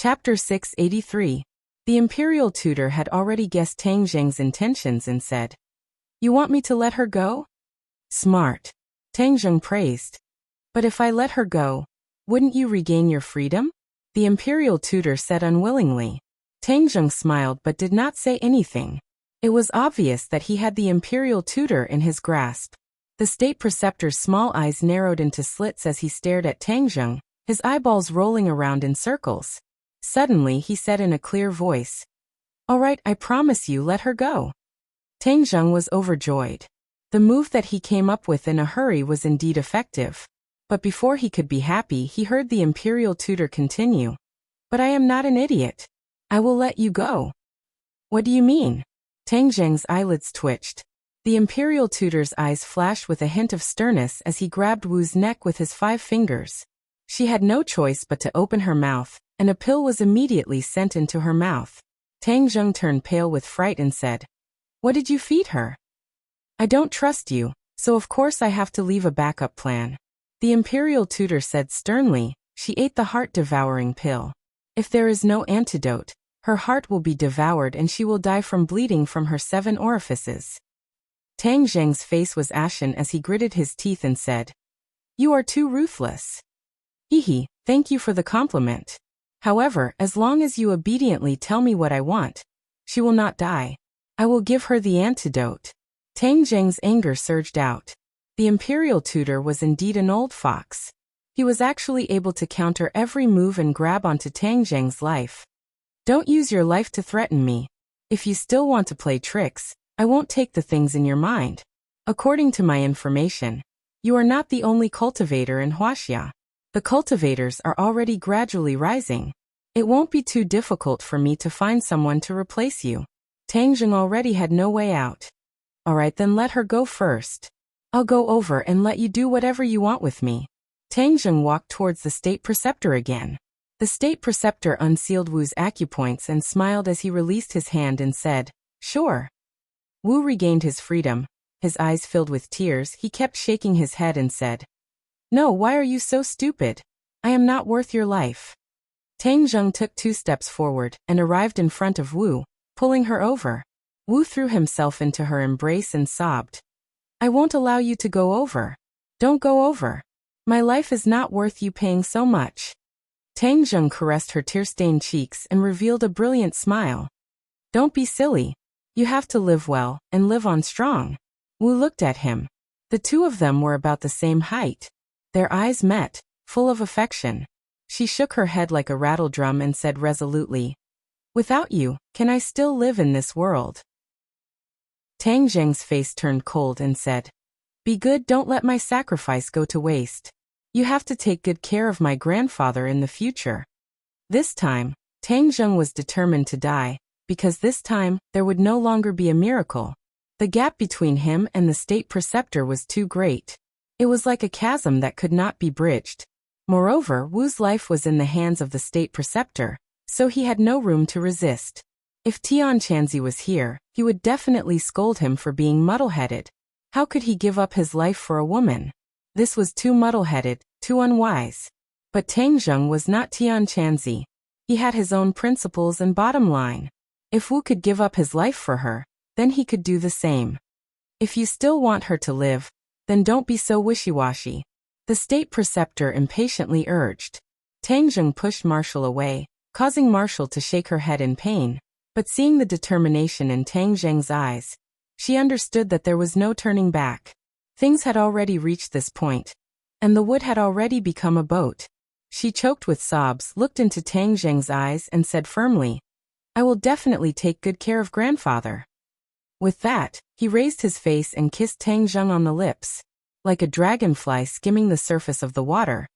Chapter 683. The imperial tutor had already guessed Tang Zheng's intentions and said, "You want me to let her go?" "Smart," Tang Zheng praised. "But if I let her go, wouldn't you regain your freedom?" The imperial tutor said unwillingly. Tang Zheng smiled but did not say anything. It was obvious that he had the imperial tutor in his grasp. The state preceptor's small eyes narrowed into slits as he stared at Tang Zheng, his eyeballs rolling around in circles. Suddenly he said in a clear voice, "All right, I promise you, let her go." Tang Zheng was overjoyed. The move that he came up with in a hurry was indeed effective. But before he could be happy, he heard the imperial tutor continue, "But I am not an idiot. I will let you go." "What do you mean?" Tang Zheng's eyelids twitched. The imperial tutor's eyes flashed with a hint of sternness as he grabbed Wu's neck with his 5 fingers. She had no choice but to open her mouth, and a pill was immediately sent into her mouth. Tang Zheng turned pale with fright and said, "What did you feed her?" "I don't trust you, so of course I have to leave a backup plan." The imperial tutor said sternly. She ate the heart-devouring pill. If there is no antidote, her heart will be devoured and she will die from bleeding from her 7 orifices. Tang Zheng's face was ashen as he gritted his teeth and said, "You are too ruthless." "Hehe, thank you for the compliment. However, as long as you obediently tell me what I want, she will not die. I will give her the antidote." Tang Zheng's anger surged out. The imperial tutor was indeed an old fox. He was actually able to counter every move and grab onto Tang Zheng's life. "Don't use your life to threaten me. If you still want to play tricks, I won't take the things in your mind. According to my information, you are not the only cultivator in Huaxia. The cultivators are already gradually rising. It won't be too difficult for me to find someone to replace you." Tang Zheng already had no way out. "All right, then let her go first. I'll go over and let you do whatever you want with me." Tang Zheng walked towards the state preceptor again. The state preceptor unsealed Wu's acupoints and smiled as he released his hand and said, "Sure." Wu regained his freedom. His eyes filled with tears, he kept shaking his head and said, "No, why are you so stupid? I am not worth your life." Tang Zheng took 2 steps forward and arrived in front of Wu, pulling her over. Wu threw himself into her embrace and sobbed, "I won't allow you to go over. Don't go over. My life is not worth you paying so much." Tang Zheng caressed her tear-stained cheeks and revealed a brilliant smile. "Don't be silly. You have to live well, and live on strong." Wu looked at him. The 2 of them were about the same height. Their eyes met, full of affection. She shook her head like a rattle drum and said resolutely, "Without you, can I still live in this world?" Tang Zheng's face turned cold and said, "Be good, don't let my sacrifice go to waste. You have to take good care of my grandfather in the future." This time, Tang Zheng was determined to die, because this time, there would no longer be a miracle. The gap between him and the state preceptor was too great. It was like a chasm that could not be bridged. Moreover, Wu's life was in the hands of the state preceptor, so he had no room to resist. If Tian Chanzi was here, he would definitely scold him for being muddle-headed. How could he give up his life for a woman? This was too muddle-headed, too unwise. But Tang Zheng was not Tian Chanzi. He had his own principles and bottom line. If Wu could give up his life for her, then he could do the same. If you still want her to live, then don't be so wishy-washy, the state preceptor impatiently urged. Tang Zheng pushed Marshall away, causing Marshall to shake her head in pain, but seeing the determination in Tang Zheng's eyes, she understood that there was no turning back. Things had already reached this point, and the wood had already become a boat. She choked with sobs, looked into Tang Zheng's eyes and said firmly, "I will definitely take good care of grandfather." With that, he raised his face and kissed Tang Zheng on the lips. Like a dragonfly skimming the surface of the water,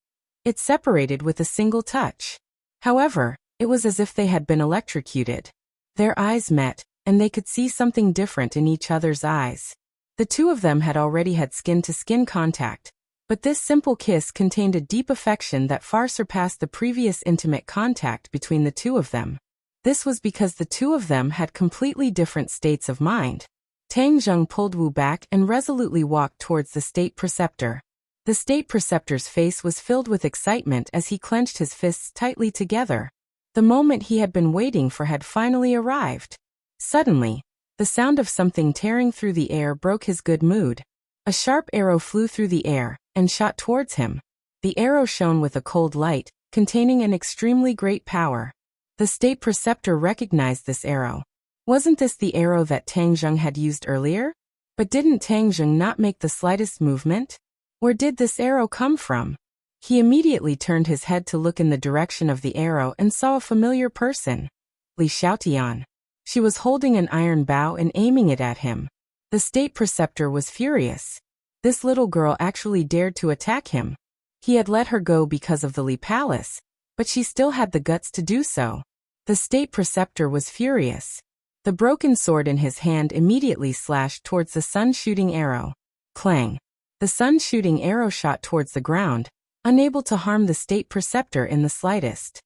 it separated with a single touch. However, it was as if they had been electrocuted. Their eyes met, and they could see something different in each other's eyes. The 2 of them had already had skin-to-skin contact, but this simple kiss contained a deep affection that far surpassed the previous intimate contact between the 2 of them. This was because the 2 of them had completely different states of mind. Tang Zheng pulled Wu back and resolutely walked towards the state preceptor. The state preceptor's face was filled with excitement as he clenched his fists tightly together. The moment he had been waiting for had finally arrived. Suddenly, the sound of something tearing through the air broke his good mood. A sharp arrow flew through the air and shot towards him. The arrow shone with a cold light, containing an extremely great power. The state preceptor recognized this arrow. Wasn't this the arrow that Tang Zheng had used earlier? But didn't Tang Zheng not make the slightest movement? Where did this arrow come from? He immediately turned his head to look in the direction of the arrow and saw a familiar person. Li Xiaotian. She was holding an iron bow and aiming it at him. The state preceptor was furious. This little girl actually dared to attack him. He had let her go because of the Li Palace, but she still had the guts to do so. The state preceptor was furious. The broken sword in his hand immediately slashed towards the sun-shooting arrow. Clang! The sun-shooting arrow shot towards the ground, unable to harm the state preceptor in the slightest.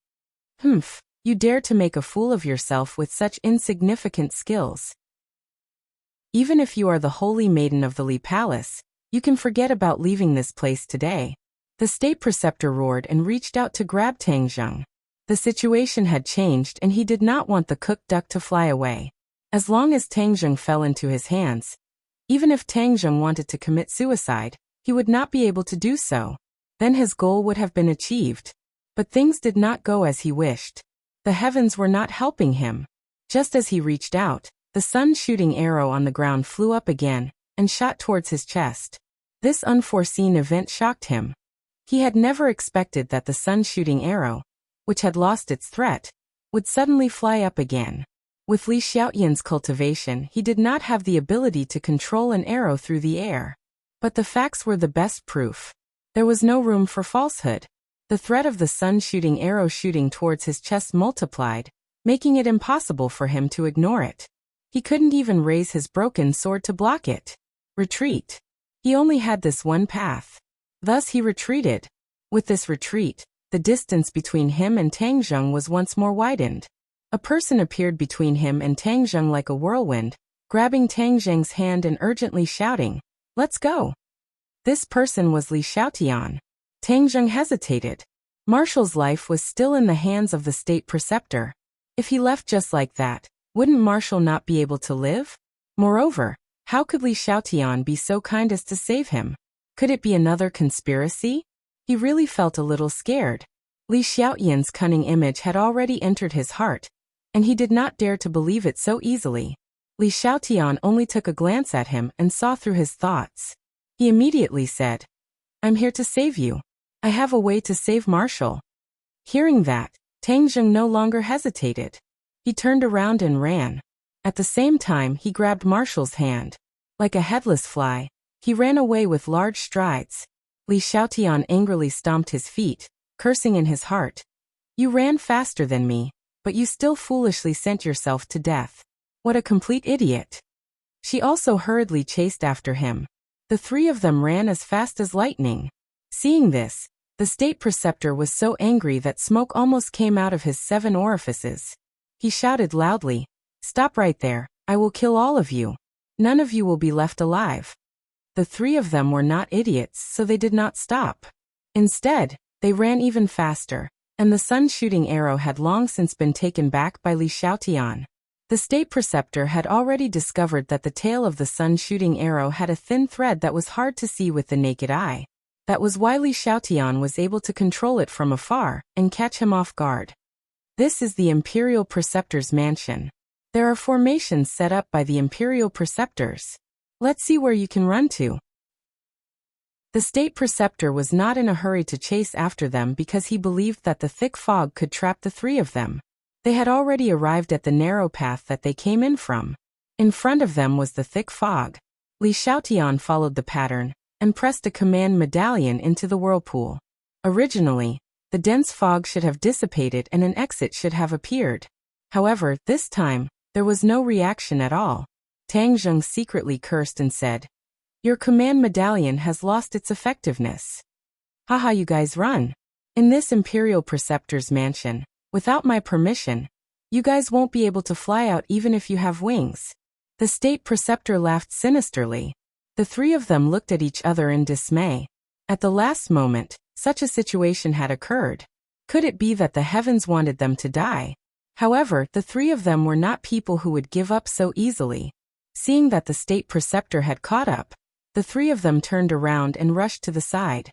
Humph! You dare to make a fool of yourself with such insignificant skills. Even if you are the holy maiden of the Li Palace, you can forget about leaving this place today. The state preceptor roared and reached out to grab Tang Zheng. The situation had changed and he did not want the cooked duck to fly away. As long as Tang Zheng fell into his hands, even if Tang Zheng wanted to commit suicide, he would not be able to do so. Then his goal would have been achieved. But things did not go as he wished. The heavens were not helping him. Just as he reached out, the sun-shooting arrow on the ground flew up again and shot towards his chest. This unforeseen event shocked him. He had never expected that the sun-shooting arrow, which had lost its threat, would suddenly fly up again. With Li Xiaotian's cultivation, he did not have the ability to control an arrow through the air. But the facts were the best proof. There was no room for falsehood. The threat of the sun-shooting arrow shooting towards his chest multiplied, making it impossible for him to ignore it. He couldn't even raise his broken sword to block it. Retreat. He only had this one path. Thus he retreated. With this retreat, the distance between him and Tang Zheng was once more widened. A person appeared between him and Tang Zheng like a whirlwind, grabbing Tang Zheng's hand and urgently shouting, "Let's go!" This person was Li Xiaotian. Tang Zheng hesitated. Marshall's life was still in the hands of the state preceptor. If he left just like that, wouldn't Marshall not be able to live? Moreover, how could Li Xiaotian be so kind as to save him? Could it be another conspiracy? He really felt a little scared. Li Xiaotian's cunning image had already entered his heart, and he did not dare to believe it so easily. Li Xiaotian only took a glance at him and saw through his thoughts. He immediately said, "I'm here to save you. I have a way to save Marshall." Hearing that, Tang Zheng no longer hesitated. He turned around and ran. At the same time, he grabbed Marshall's hand. Like a headless fly, he ran away with large strides. Li Xiaotian angrily stomped his feet, cursing in his heart. "You ran faster than me, but you still foolishly sent yourself to death. What a complete idiot." She also hurriedly chased after him. The three of them ran as fast as lightning. Seeing this, the state preceptor was so angry that smoke almost came out of his 7 orifices. He shouted loudly, "Stop right there, I will kill all of you. None of you will be left alive." The three of them were not idiots, so they did not stop. Instead, they ran even faster, and the sun-shooting arrow had long since been taken back by Li Xiaotian. The state preceptor had already discovered that the tail of the sun-shooting arrow had a thin thread that was hard to see with the naked eye. That was why Li Xiaotian was able to control it from afar and catch him off guard. This is the Imperial Preceptor's mansion. There are formations set up by the Imperial Preceptors. Let's see where you can run to. The state preceptor was not in a hurry to chase after them because he believed that the thick fog could trap the three of them. They had already arrived at the narrow path that they came in from. In front of them was the thick fog. Li Xiaotian followed the pattern and pressed a command medallion into the whirlpool. Originally, the dense fog should have dissipated and an exit should have appeared. However, this time, there was no reaction at all. Tang Zheng secretly cursed and said, "Your command medallion has lost its effectiveness. Haha, you guys run. In this Imperial Preceptor's mansion, without my permission, you guys won't be able to fly out even if you have wings." The state preceptor laughed sinisterly. The three of them looked at each other in dismay. At the last moment, such a situation had occurred. Could it be that the heavens wanted them to die? However, the three of them were not people who would give up so easily. Seeing that the state preceptor had caught up, the three of them turned around and rushed to the side.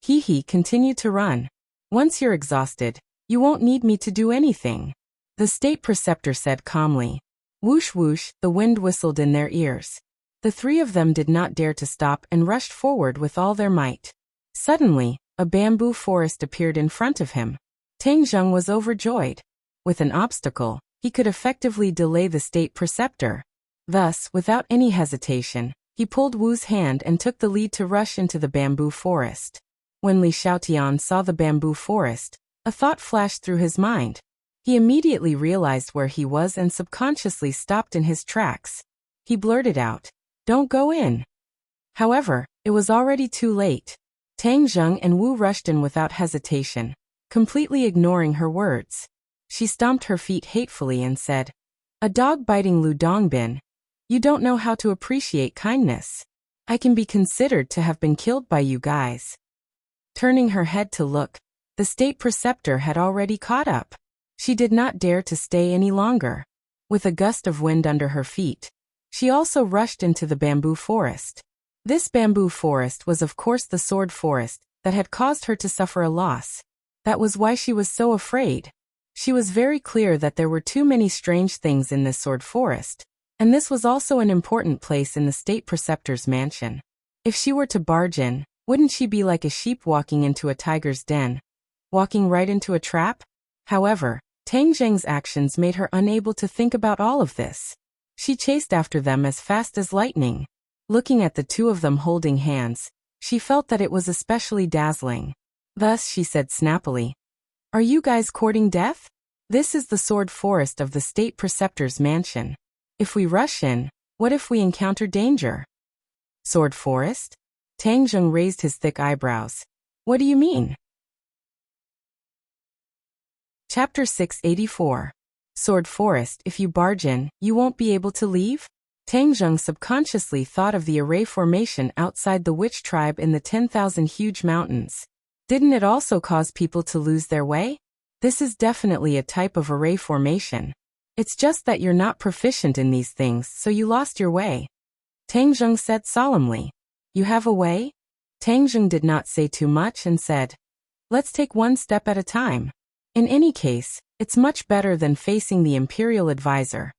He continued to run. Once you're exhausted, you won't need me to do anything, the state preceptor said calmly. Whoosh whoosh, the wind whistled in their ears. The three of them did not dare to stop and rushed forward with all their might. Suddenly, a bamboo forest appeared in front of him. Tang Zheng was overjoyed. With an obstacle, he could effectively delay the state preceptor. Thus, without any hesitation, he pulled Wu's hand and took the lead to rush into the bamboo forest. When Li Xiaotian saw the bamboo forest, a thought flashed through his mind. He immediately realized where he was and subconsciously stopped in his tracks. He blurted out, "Don't go in." However, it was already too late. Tang Zheng and Wu rushed in without hesitation, completely ignoring her words. She stomped her feet hatefully and said, "A dog biting Lu Dongbin. You don't know how to appreciate kindness. I can be considered to have been killed by you guys." Turning her head to look, the state preceptor had already caught up. She did not dare to stay any longer. With a gust of wind under her feet, she also rushed into the bamboo forest. This bamboo forest was of course the sword forest that had caused her to suffer a loss. That was why she was so afraid. She was very clear that there were too many strange things in this sword forest, and this was also an important place in the state preceptor's mansion. If she were to barge in, wouldn't she be like a sheep walking into a tiger's den? Walking right into a trap? However, Tang Zheng's actions made her unable to think about all of this. She chased after them as fast as lightning. Looking at the two of them holding hands, she felt that it was especially dazzling. Thus she said snappily, "Are you guys courting death? This is the sword forest of the state preceptor's mansion. If we rush in, what if we encounter danger?" "Sword forest?" Tang Zheng raised his thick eyebrows. "What do you mean?" Chapter 684. Sword Forest. If you barge in, you won't be able to leave? Tang Zheng subconsciously thought of the array formation outside the witch tribe in the 10,000 huge mountains. Didn't it also cause people to lose their way? This is definitely a type of array formation. It's just that you're not proficient in these things, so you lost your way. Tang Zheng said solemnly. "You have a way?" Tang Zheng did not say too much and said, "Let's take one step at a time. In any case, it's much better than facing the Imperial Advisor."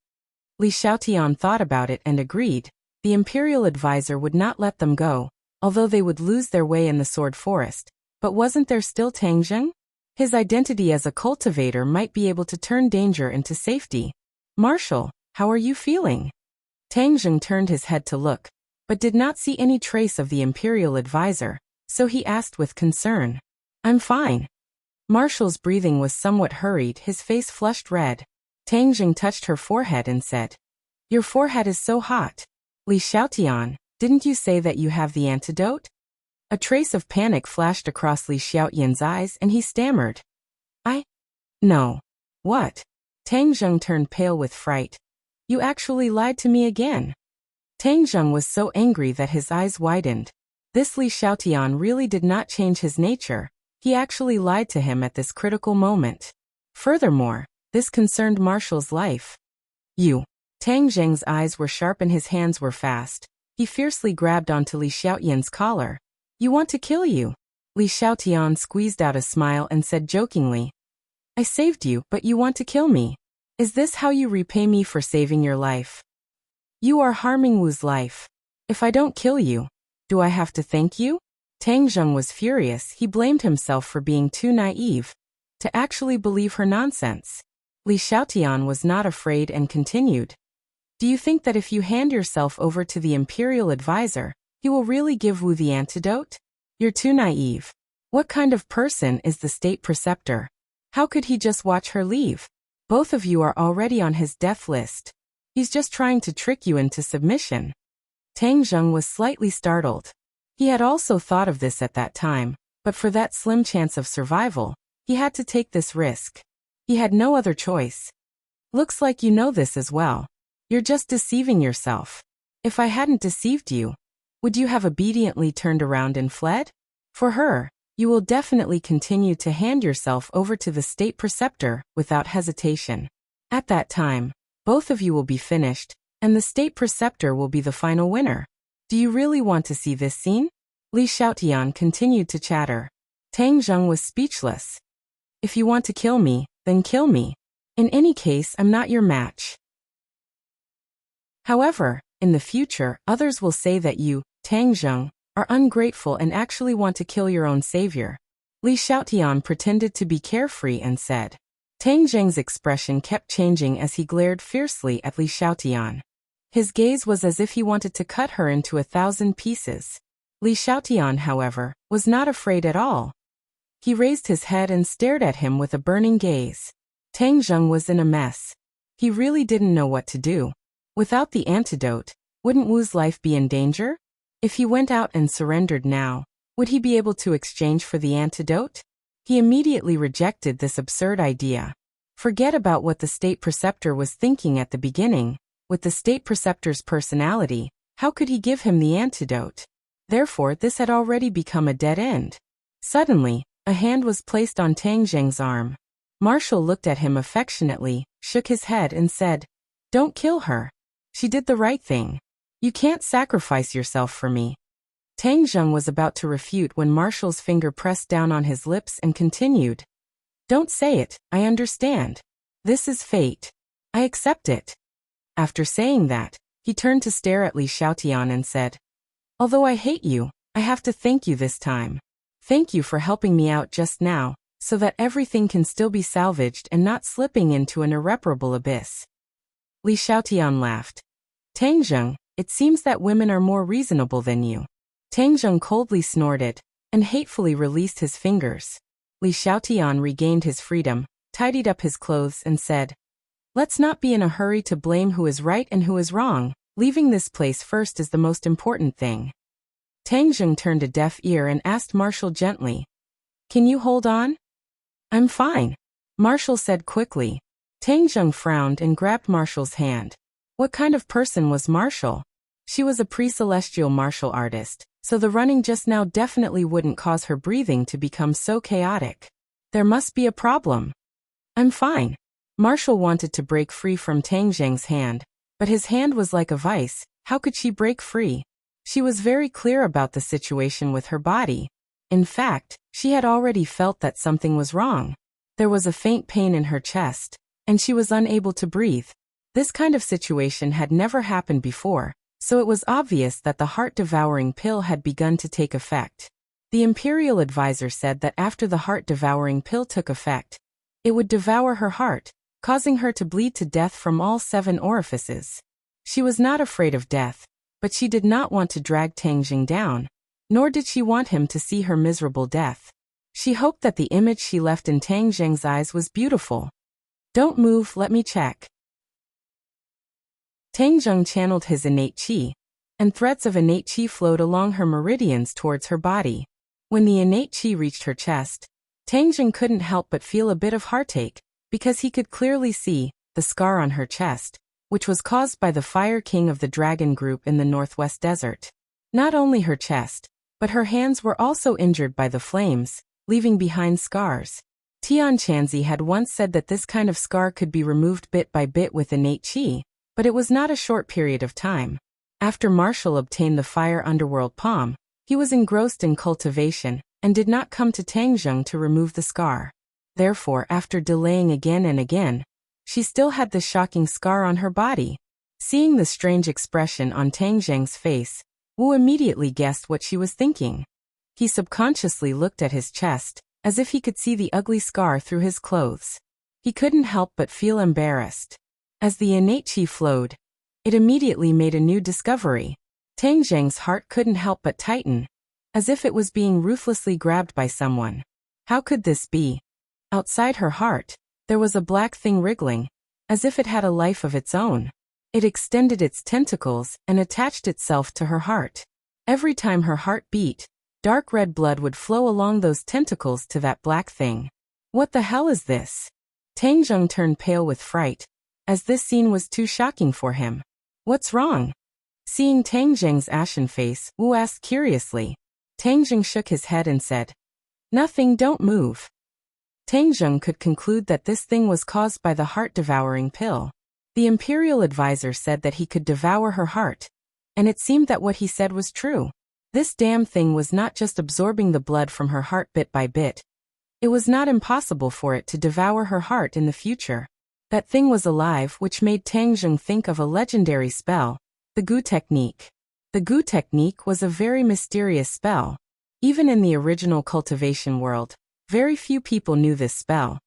Li Xiaotian thought about it and agreed. The Imperial Advisor would not let them go, although they would lose their way in the Sword Forest. But wasn't there still Tang Zheng? His identity as a cultivator might be able to turn danger into safety. "Marshal, how are you feeling?" Tang Zheng turned his head to look, but did not see any trace of the Imperial Advisor, so he asked with concern. "I'm fine." Marshal's breathing was somewhat hurried, his face flushed red. Tang Zheng touched her forehead and said, "Your forehead is so hot. Li Xiaotian, didn't you say that you have the antidote?" A trace of panic flashed across Li Xiaotian's eyes and he stammered. No. What?" Tang Zheng turned pale with fright. "You actually lied to me again." Tang Zheng was so angry that his eyes widened. This Li Xiaotian really did not change his nature. He actually lied to him at this critical moment. Furthermore, this concerned Marshal's life. "You." Tang Zheng's eyes were sharp and his hands were fast. He fiercely grabbed onto Li Xiaotian's collar. "You want to kill you?" Li Xiaotian squeezed out a smile and said jokingly, "I saved you, but you want to kill me. Is this how you repay me for saving your life? You are harming Wu's life. If I don't kill you, do I have to thank you?" Tang Zheng was furious. He blamed himself for being too naive to actually believe her nonsense. Li Xiaotian was not afraid and continued, "Do you think that if you hand yourself over to the Imperial Advisor, he will really give Wu the antidote? You're too naive. What kind of person is the state preceptor? How could he just watch her leave? Both of you are already on his death list. He's just trying to trick you into submission." Tang Zheng was slightly startled. He had also thought of this at that time, but for that slim chance of survival, he had to take this risk. He had no other choice. "Looks like you know this as well. You're just deceiving yourself. If I hadn't deceived you, would you have obediently turned around and fled?" For her, You will definitely continue to hand yourself over to the state preceptor without hesitation. At that time, both of you will be finished, and the state preceptor will be the final winner. Do you really want to see this scene? Li Xiaotian continued to chatter. Tang Zheng was speechless. If you want to kill me, then kill me. In any case, I'm not your match. However, in the future, others will say that you, Tang Zheng, are ungrateful and actually want to kill your own savior. Li Xiaotian pretended to be carefree and said. Tang Zheng's expression kept changing as he glared fiercely at Li Xiaotian. His gaze was as if he wanted to cut her into 1,000 pieces. Li Xiaotian, however, was not afraid at all. He raised his head and stared at him with a burning gaze. Tang Zheng was in a mess. He really didn't know what to do. Without the antidote, wouldn't Wu's life be in danger? If he went out and surrendered now, would he be able to exchange for the antidote? He immediately rejected this absurd idea. Forget about what the state preceptor was thinking at the beginning. With the state preceptor's personality, how could he give him the antidote? Therefore, this had already become a dead end. Suddenly, a hand was placed on Tang Zheng's arm. Marshall looked at him affectionately, shook his head and said, "Don't kill her. She did the right thing. You can't sacrifice yourself for me." Tang Zheng was about to refute when Marshall's finger pressed down on his lips and continued. "Don't say it, I understand. This is fate. I accept it." After saying that, he turned to stare at Li Xiaotian and said, "Although I hate you, I have to thank you this time. Thank you for helping me out just now, so that everything can still be salvaged and not slipping into an irreparable abyss." Li Xiaotian laughed. "Tang Zheng, it seems that women are more reasonable than you." Tang Zheng coldly snorted, and hatefully released his fingers. Li Xiaotian regained his freedom, tidied up his clothes and said, "Let's not be in a hurry to blame who is right and who is wrong. Leaving this place first is the most important thing." Tang Zheng turned a deaf ear and asked Marshall gently, "Can you hold on?" "I'm fine," Marshall said quickly. Tang Zheng frowned and grabbed Marshall's hand. What kind of person was Marshall? She was a pre-celestial martial artist, so the running just now definitely wouldn't cause her breathing to become so chaotic. There must be a problem. "I'm fine." Marshall wanted to break free from Tang Zheng's hand, but his hand was like a vice. How could she break free? She was very clear about the situation with her body. In fact, she had already felt that something was wrong. There was a faint pain in her chest, and she was unable to breathe. This kind of situation had never happened before, so it was obvious that the heart-devouring pill had begun to take effect. The Imperial advisor said that after the heart-devouring pill took effect, it would devour her heart, causing her to bleed to death from all 7 orifices. She was not afraid of death, but she did not want to drag Tang Zheng down, nor did she want him to see her miserable death. She hoped that the image she left in Tang Zheng's eyes was beautiful. "Don't move, let me check." Tang Zheng channeled his innate qi, and threads of innate qi flowed along her meridians towards her body. When the innate qi reached her chest, Tang Zheng couldn't help but feel a bit of heartache, because he could clearly see the scar on her chest, which was caused by the Fire King of the Dragon Group in the Northwest Desert. Not only her chest, but her hands were also injured by the flames, leaving behind scars. Tian Chanzi had once said that this kind of scar could be removed bit by bit with innate qi, but it was not a short period of time. After Marshall obtained the Fire Underworld Palm, he was engrossed in cultivation, and did not come to Tang Zheng to remove the scar. Therefore, after delaying again and again, she still had the shocking scar on her body. Seeing the strange expression on Tang Zheng's face, Wu immediately guessed what she was thinking. He subconsciously looked at his chest, as if he could see the ugly scar through his clothes. He couldn't help but feel embarrassed. As the innate qi flowed, it immediately made a new discovery. Tang Zheng's heart couldn't help but tighten, as if it was being ruthlessly grabbed by someone. How could this be? Outside her heart, there was a black thing wriggling, as if it had a life of its own. It extended its tentacles and attached itself to her heart. Every time her heart beat, dark red blood would flow along those tentacles to that black thing. What the hell is this? Tang Zheng turned pale with fright, as this scene was too shocking for him. What's wrong? Seeing Tang Zheng's ashen face, Wu asked curiously. Tang Zheng shook his head and said, Nothing, don't move. Tang Zheng could conclude that this thing was caused by the heart-devouring pill. The imperial advisor said that he could devour her heart, and it seemed that what he said was true. This damn thing was not just absorbing the blood from her heart bit by bit. It was not impossible for it to devour her heart in the future. That thing was alive, which made Tang Zheng think of a legendary spell, the Gu Technique. The Gu Technique was a very mysterious spell. Even in the original cultivation world, very few people knew this spell,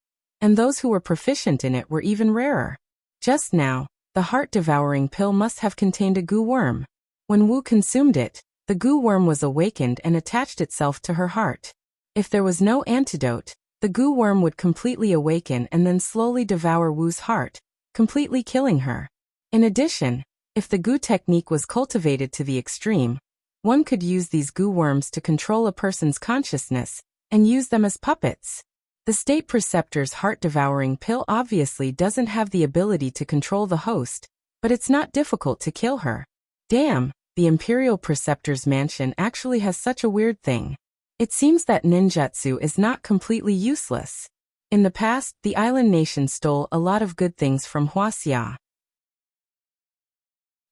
and those who were proficient in it were even rarer. Just now, the heart-devouring pill must have contained a Gu worm. When Wu consumed it, the Gu worm was awakened and attached itself to her heart. If there was no antidote, the Gu worm would completely awaken and then slowly devour Wu's heart, completely killing her. In addition, if the Gu technique was cultivated to the extreme, one could use these Gu worms to control a person's consciousness and use them as puppets. The state preceptor's heart-devouring pill obviously doesn't have the ability to control the host, but it's not difficult to kill her. Damn, the imperial preceptor's mansion actually has such a weird thing. It seems that ninjutsu is not completely useless. In the past, the island nation stole a lot of good things from Huaxia.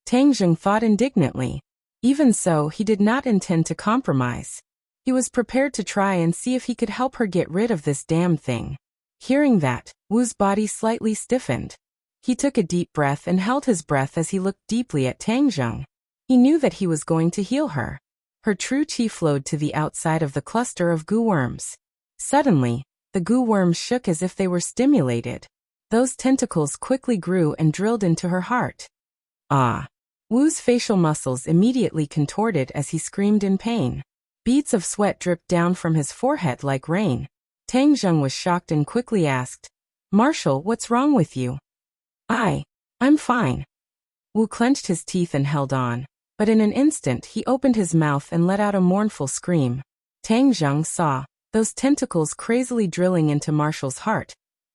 Tang Zheng thought indignantly. Even so, he did not intend to compromise. He was prepared to try and see if he could help her get rid of this damn thing. Hearing that, Wu's body slightly stiffened. He took a deep breath and held his breath as he looked deeply at Tang Zheng. He knew that he was going to heal her. Her true chi flowed to the outside of the cluster of Gu worms. Suddenly, the Gu worms shook as if they were stimulated. Those tentacles quickly grew and drilled into her heart. Ah! Wu's facial muscles immediately contorted as he screamed in pain. Beads of sweat dripped down from his forehead like rain. Tang Zheng was shocked and quickly asked, "Marshal, what's wrong with you?" I'm fine." Wu clenched his teeth and held on, but in an instant he opened his mouth and let out a mournful scream. Tang Zheng saw those tentacles crazily drilling into Marshal's heart,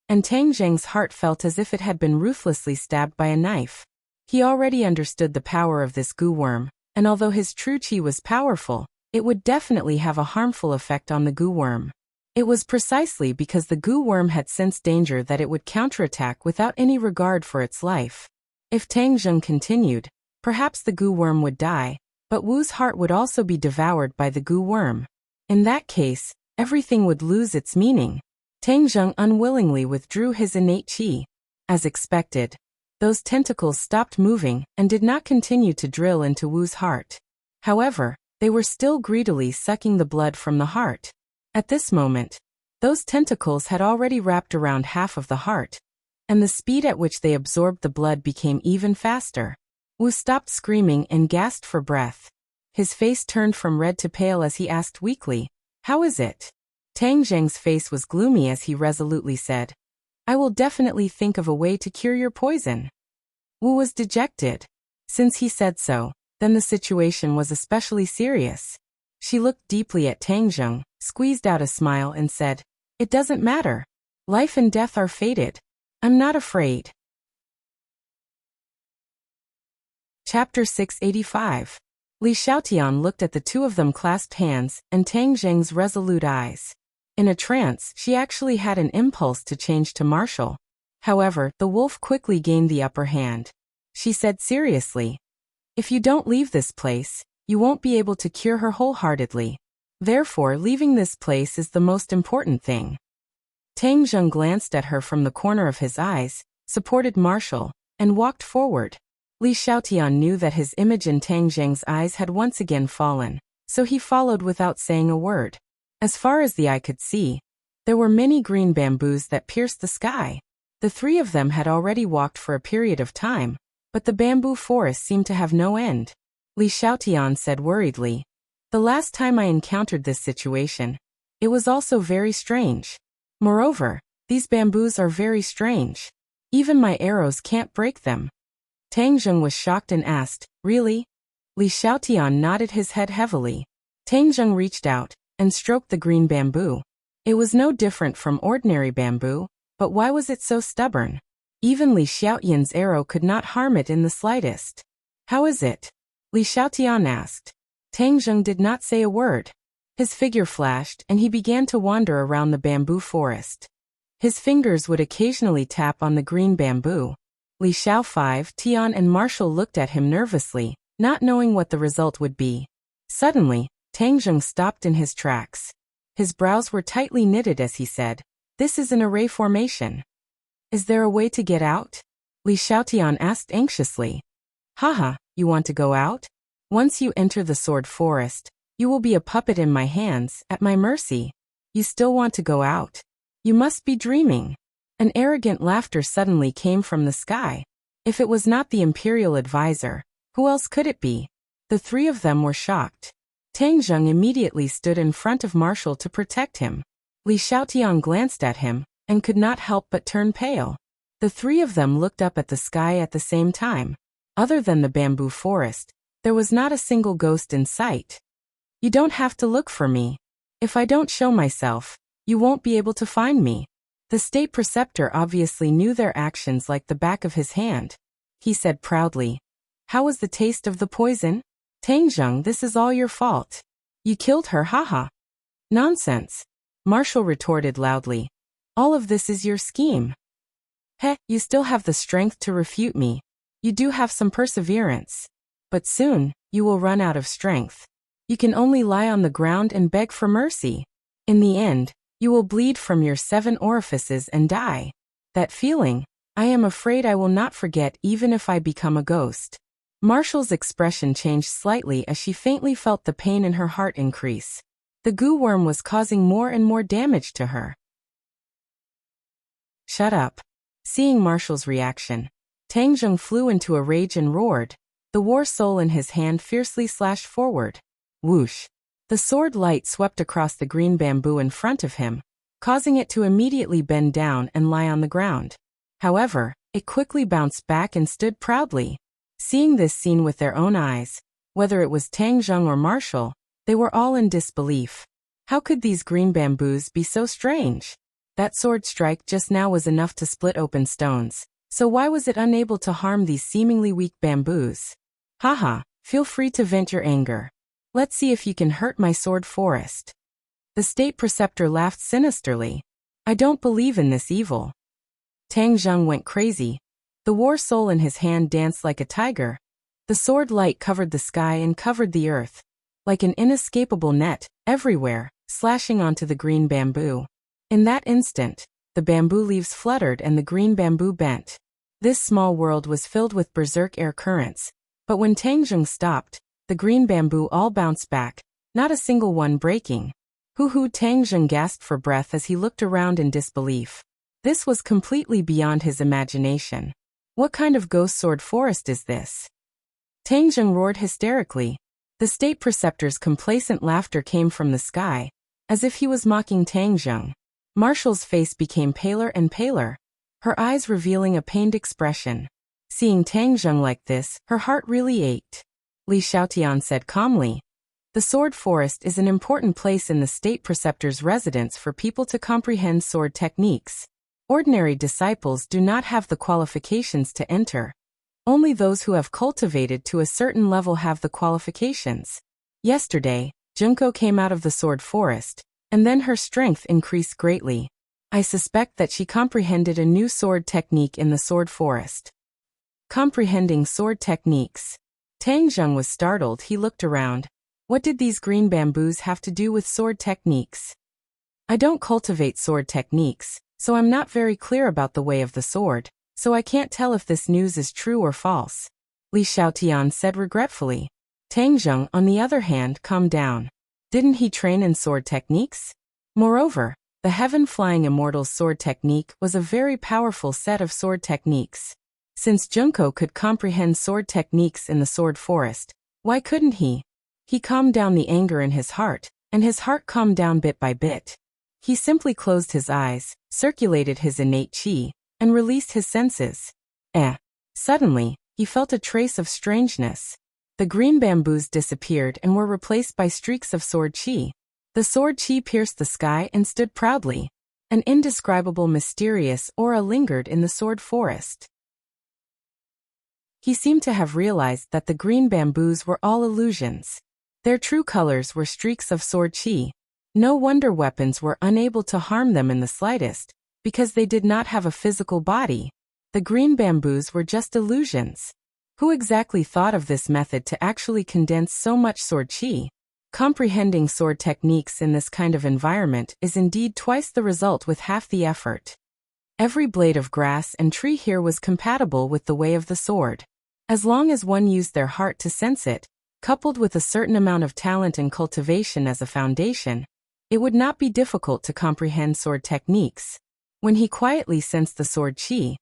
and Tang Zheng's heart felt as if it had been ruthlessly stabbed by a knife. He already understood the power of this Gu worm, and although his true chi was powerful, it would definitely have a harmful effect on the Gu worm. It was precisely because the Gu worm had sensed danger that it would counterattack without any regard for its life. If Tang Zheng continued, perhaps the Gu worm would die, but Wu's heart would also be devoured by the Gu worm. In that case, everything would lose its meaning. Tang Zheng unwillingly withdrew his innate chi. As expected, those tentacles stopped moving and did not continue to drill into Wu's heart. However, they were still greedily sucking the blood from the heart. At this moment, those tentacles had already wrapped around half of the heart, and the speed at which they absorbed the blood became even faster. Wu stopped screaming and gasped for breath. His face turned from red to pale as he asked weakly, "How is it?" Tang Zheng's face was gloomy as he resolutely said, "I will definitely think of a way to cure your poison." Wu was dejected. Since he said so, then the situation was especially serious. She looked deeply at Tang Zheng, squeezed out a smile and said, "It doesn't matter. Life and death are fated. I'm not afraid." Chapter 685. Li Xiaotian looked at the two of them clasped hands and Tang Zheng's resolute eyes. In a trance, she actually had an impulse to change to Marshal. However, the wolf quickly gained the upper hand. She said seriously, "If you don't leave this place, you won't be able to cure her wholeheartedly. Therefore, leaving this place is the most important thing." Tang Zheng glanced at her from the corner of his eyes, supported Marshal, and walked forward. Li Xiaotian knew that his image in Tang Zheng's eyes had once again fallen, so he followed without saying a word. As far as the eye could see, there were many green bamboos that pierced the sky. The three of them had already walked for a period of time, but the bamboo forest seemed to have no end. Li Xiaotian said worriedly, "The last time I encountered this situation, it was also very strange. Moreover, these bamboos are very strange. Even my arrows can't break them." Tang Zheng was shocked and asked, "Really?" Li Xiaotian nodded his head heavily. Tang Zheng reached out and stroked the green bamboo. It was no different from ordinary bamboo, but why was it so stubborn? Even Li Xiaotian's arrow could not harm it in the slightest. "How is it?" Li Xiaotian asked. Tang Zheng did not say a word. His figure flashed and he began to wander around the bamboo forest. His fingers would occasionally tap on the green bamboo. Li Xiao 5, Tian and Marshall looked at him nervously, not knowing what the result would be. Suddenly, Tang Zheng stopped in his tracks. His brows were tightly knitted as he said, "This is an array formation. Is there a way to get out?" Li Xiaotian asked anxiously. "Haha, you want to go out? Once you enter the sword forest, you will be a puppet in my hands, at my mercy. You still want to go out? You must be dreaming." An arrogant laughter suddenly came from the sky. If it was not the imperial advisor, who else could it be? The three of them were shocked. Tang Zheng immediately stood in front of Marshall to protect him. Li Xiaotian glanced at him, and could not help but turn pale. The three of them looked up at the sky at the same time. Other than the bamboo forest, there was not a single ghost in sight. "You don't have to look for me. If I don't show myself, you won't be able to find me." The state preceptor obviously knew their actions like the back of his hand. He said proudly, "How was the taste of the poison? Tang Zheng, this is all your fault. You killed her, haha." "Nonsense," Marshall retorted loudly. "All of this is your scheme." "Heh, you still have the strength to refute me. You do have some perseverance. But soon, you will run out of strength. You can only lie on the ground and beg for mercy. In the end, you will bleed from your 7 orifices and die. That feeling, I am afraid I will not forget even if I become a ghost." Marshall's expression changed slightly as she faintly felt the pain in her heart increase. The goo worm was causing more and more damage to her. "Shut up." Seeing Marshall's reaction, Tang Zheng flew into a rage and roared. The war soul in his hand fiercely slashed forward. Whoosh! The sword light swept across the green bamboo in front of him, causing it to immediately bend down and lie on the ground. However, it quickly bounced back and stood proudly. Seeing this scene with their own eyes, whether it was Tang Zheng or Marshall, they were all in disbelief. How could these green bamboos be so strange? That sword strike just now was enough to split open stones, so why was it unable to harm these seemingly weak bamboos? Haha, feel free to vent your anger. Let's see if you can hurt my sword forest. The state preceptor laughed sinisterly. "I don't believe in this evil." Tang Zheng went crazy. The war soul in his hand danced like a tiger. The sword light covered the sky and covered the earth, like an inescapable net, everywhere, slashing onto the green bamboo. In that instant, the bamboo leaves fluttered and the green bamboo bent. This small world was filled with berserk air currents, but when Tang Zheng stopped, the green bamboo all bounced back, not a single one breaking. Hoo-hoo! Tang Zheng gasped for breath as he looked around in disbelief. This was completely beyond his imagination. What kind of ghost sword forest is this? Tang Zheng roared hysterically. The state preceptor's complacent laughter came from the sky, as if he was mocking Tang Zheng. Marshall's face became paler and paler, her eyes revealing a pained expression. Seeing Tang Zheng like this, her heart really ached. Li Xiaotian said calmly, "The sword forest is an important place in the state preceptor's residence for people to comprehend sword techniques. Ordinary disciples do not have the qualifications to enter. Only those who have cultivated to a certain level have the qualifications. Yesterday, Junko came out of the sword forest, and then her strength increased greatly. I suspect that she comprehended a new sword technique in the sword forest." Comprehending sword techniques. Tang Zheng was startled. He looked around. What did these green bamboos have to do with sword techniques? "I don't cultivate sword techniques, so I'm not very clear about the way of the sword, so I can't tell if this news is true or false," Li Xiaotian said regretfully. Tang Zheng, on the other hand, calmed down. Didn't he train in sword techniques? Moreover, the heaven-flying immortal's sword technique was a very powerful set of sword techniques. Since Junko could comprehend sword techniques in the sword forest, why couldn't he? He calmed down the anger in his heart, and his heart calmed down bit by bit. He simply closed his eyes, circulated his innate qi, and released his senses. Suddenly, he felt a trace of strangeness. The green bamboos disappeared and were replaced by streaks of sword qi. The sword qi pierced the sky and stood proudly. An indescribable mysterious aura lingered in the sword forest. He seemed to have realized that the green bamboos were all illusions. Their true colors were streaks of sword qi. No wonder weapons were unable to harm them in the slightest, because they did not have a physical body. The green bamboos were just illusions. Who exactly thought of this method to actually condense so much sword qi? Comprehending sword techniques in this kind of environment is indeed twice the result with half the effort. Every blade of grass and tree here was compatible with the way of the sword. As long as one used their heart to sense it, coupled with a certain amount of talent and cultivation as a foundation, it would not be difficult to comprehend sword techniques. When he quietly sensed the sword qi,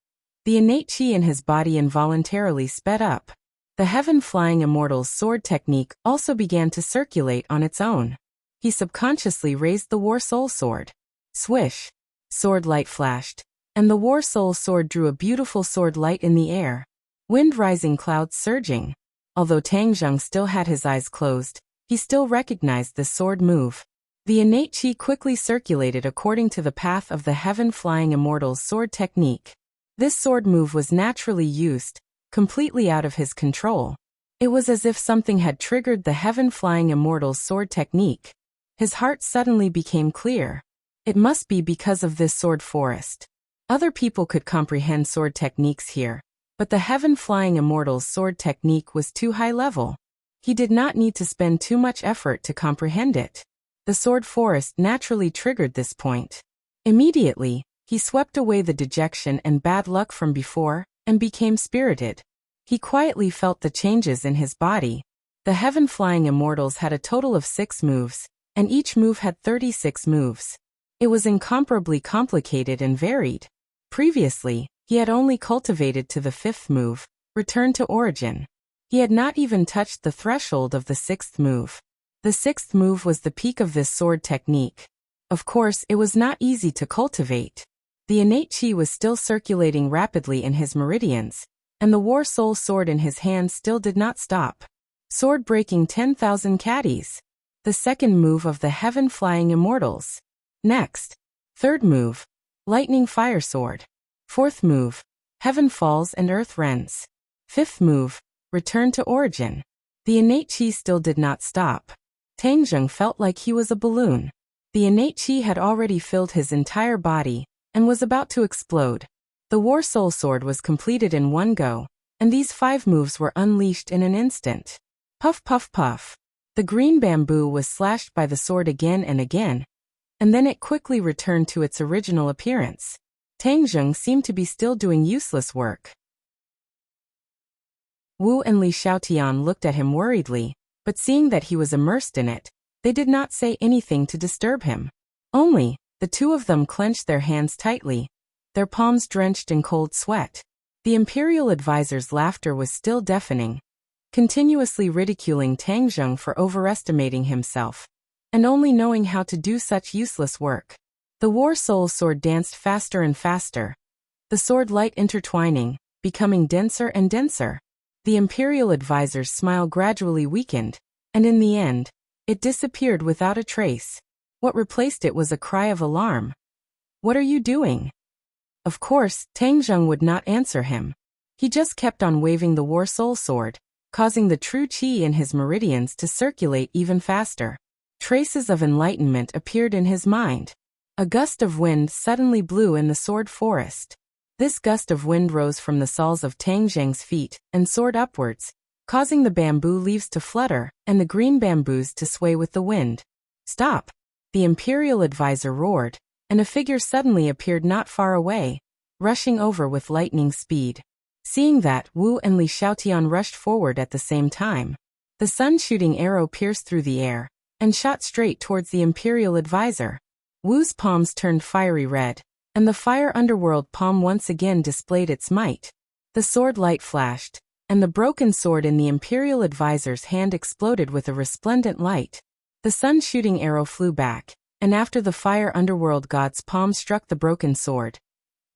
the innate qi in his body involuntarily sped up. The heaven-flying immortal's sword technique also began to circulate on its own. He subconsciously raised the war soul sword. Swish! Sword light flashed, and the war soul sword drew a beautiful sword light in the air. Wind rising, clouds surging. Although Tang Zheng still had his eyes closed, he still recognized this sword move. The innate qi quickly circulated according to the path of the heaven-flying immortal's sword technique. This sword move was naturally used, completely out of his control. It was as if something had triggered the heaven-flying immortal's sword technique. His heart suddenly became clear. It must be because of this sword forest. Other people could comprehend sword techniques here, but the heaven-flying immortal's sword technique was too high level. He did not need to spend too much effort to comprehend it. The sword forest naturally triggered this point. Immediately, he swept away the dejection and bad luck from before, and became spirited. He quietly felt the changes in his body. The heaven-flying immortals had a total of 6 moves, and each move had 36 moves. It was incomparably complicated and varied. Previously, he had only cultivated to the 5th move, returned to origin. He had not even touched the threshold of the 6th move. The 6th move was the peak of this sword technique. Of course, it was not easy to cultivate. The innate qi was still circulating rapidly in his meridians, and the war soul sword in his hand still did not stop. Sword breaking 10,000 caddies. The 2nd move of the heaven-flying immortals. Next. 3rd move. Lightning fire sword. 4th move. Heaven falls and earth rends. 5th move. Return to origin. The innate qi still did not stop. Tang Zheng felt like he was a balloon. The innate qi had already filled his entire body, and was about to explode. The war soul sword was completed in one go, and these 5 moves were unleashed in an instant. Puff puff puff. The green bamboo was slashed by the sword again and again, and then it quickly returned to its original appearance. Tang Zheng seemed to be still doing useless work. Wu and Li Xiaotian looked at him worriedly, but seeing that he was immersed in it, they did not say anything to disturb him. Only, the two of them clenched their hands tightly, their palms drenched in cold sweat. The imperial advisor's laughter was still deafening, continuously ridiculing Tang Zheng for overestimating himself, and only knowing how to do such useless work. The war soul sword danced faster and faster, the sword light intertwining, becoming denser and denser. The imperial advisor's smile gradually weakened, and in the end, it disappeared without a trace. What replaced it was a cry of alarm. "What are you doing?" Of course, Tang Zheng would not answer him. He just kept on waving the war soul sword, causing the true qi in his meridians to circulate even faster. Traces of enlightenment appeared in his mind. A gust of wind suddenly blew in the sword forest. This gust of wind rose from the soles of Tang Zheng's feet and soared upwards, causing the bamboo leaves to flutter and the green bamboos to sway with the wind. "Stop!" the imperial advisor roared, and a figure suddenly appeared not far away, rushing over with lightning speed. Seeing that, Wu and Li Xiaotian rushed forward at the same time. The sun-shooting arrow pierced through the air and shot straight towards the imperial advisor. Wu's palms turned fiery red, and the fire underworld palm once again displayed its might. The sword light flashed, and the broken sword in the imperial advisor's hand exploded with a resplendent light. The sun-shooting arrow flew back, and after the fire underworld god's palm struck the broken sword,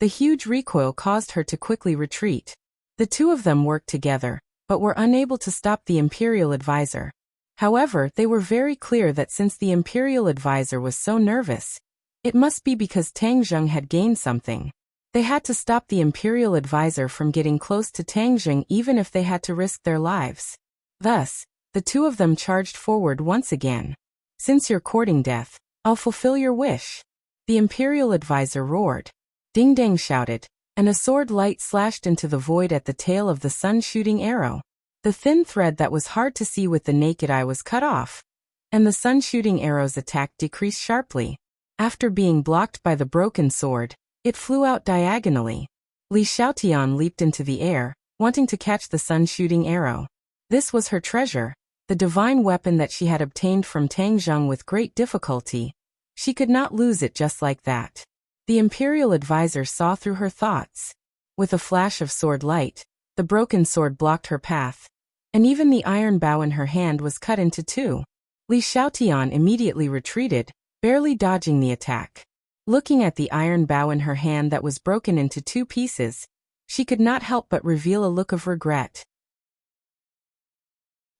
the huge recoil caused her to quickly retreat. The two of them worked together, but were unable to stop the imperial advisor. However, they were very clear that since the imperial advisor was so nervous, it must be because Tang Zheng had gained something. They had to stop the imperial advisor from getting close to Tang Zheng even if they had to risk their lives. Thus, The two of them charged forward once again. Since you're courting death, I'll fulfill your wish. The Imperial advisor roared. Ding Dang shouted, and a sword light slashed into the void at the tail of the sun-shooting arrow. The thin thread that was hard to see with the naked eye was cut off, and the sun-shooting arrow's attack decreased sharply. After being blocked by the broken sword, it flew out diagonally. Li Xiaotian leaped into the air, wanting to catch the sun-shooting arrow. This was her treasure, the divine weapon that she had obtained from Tang Zheng with great difficulty. She could not lose it just like that. The Imperial advisor saw through her thoughts. With a flash of sword light, the broken sword blocked her path, and even the iron bow in her hand was cut into two. Li Xiaotian immediately retreated, barely dodging the attack. Looking at the iron bow in her hand that was broken into two pieces, she could not help but reveal a look of regret.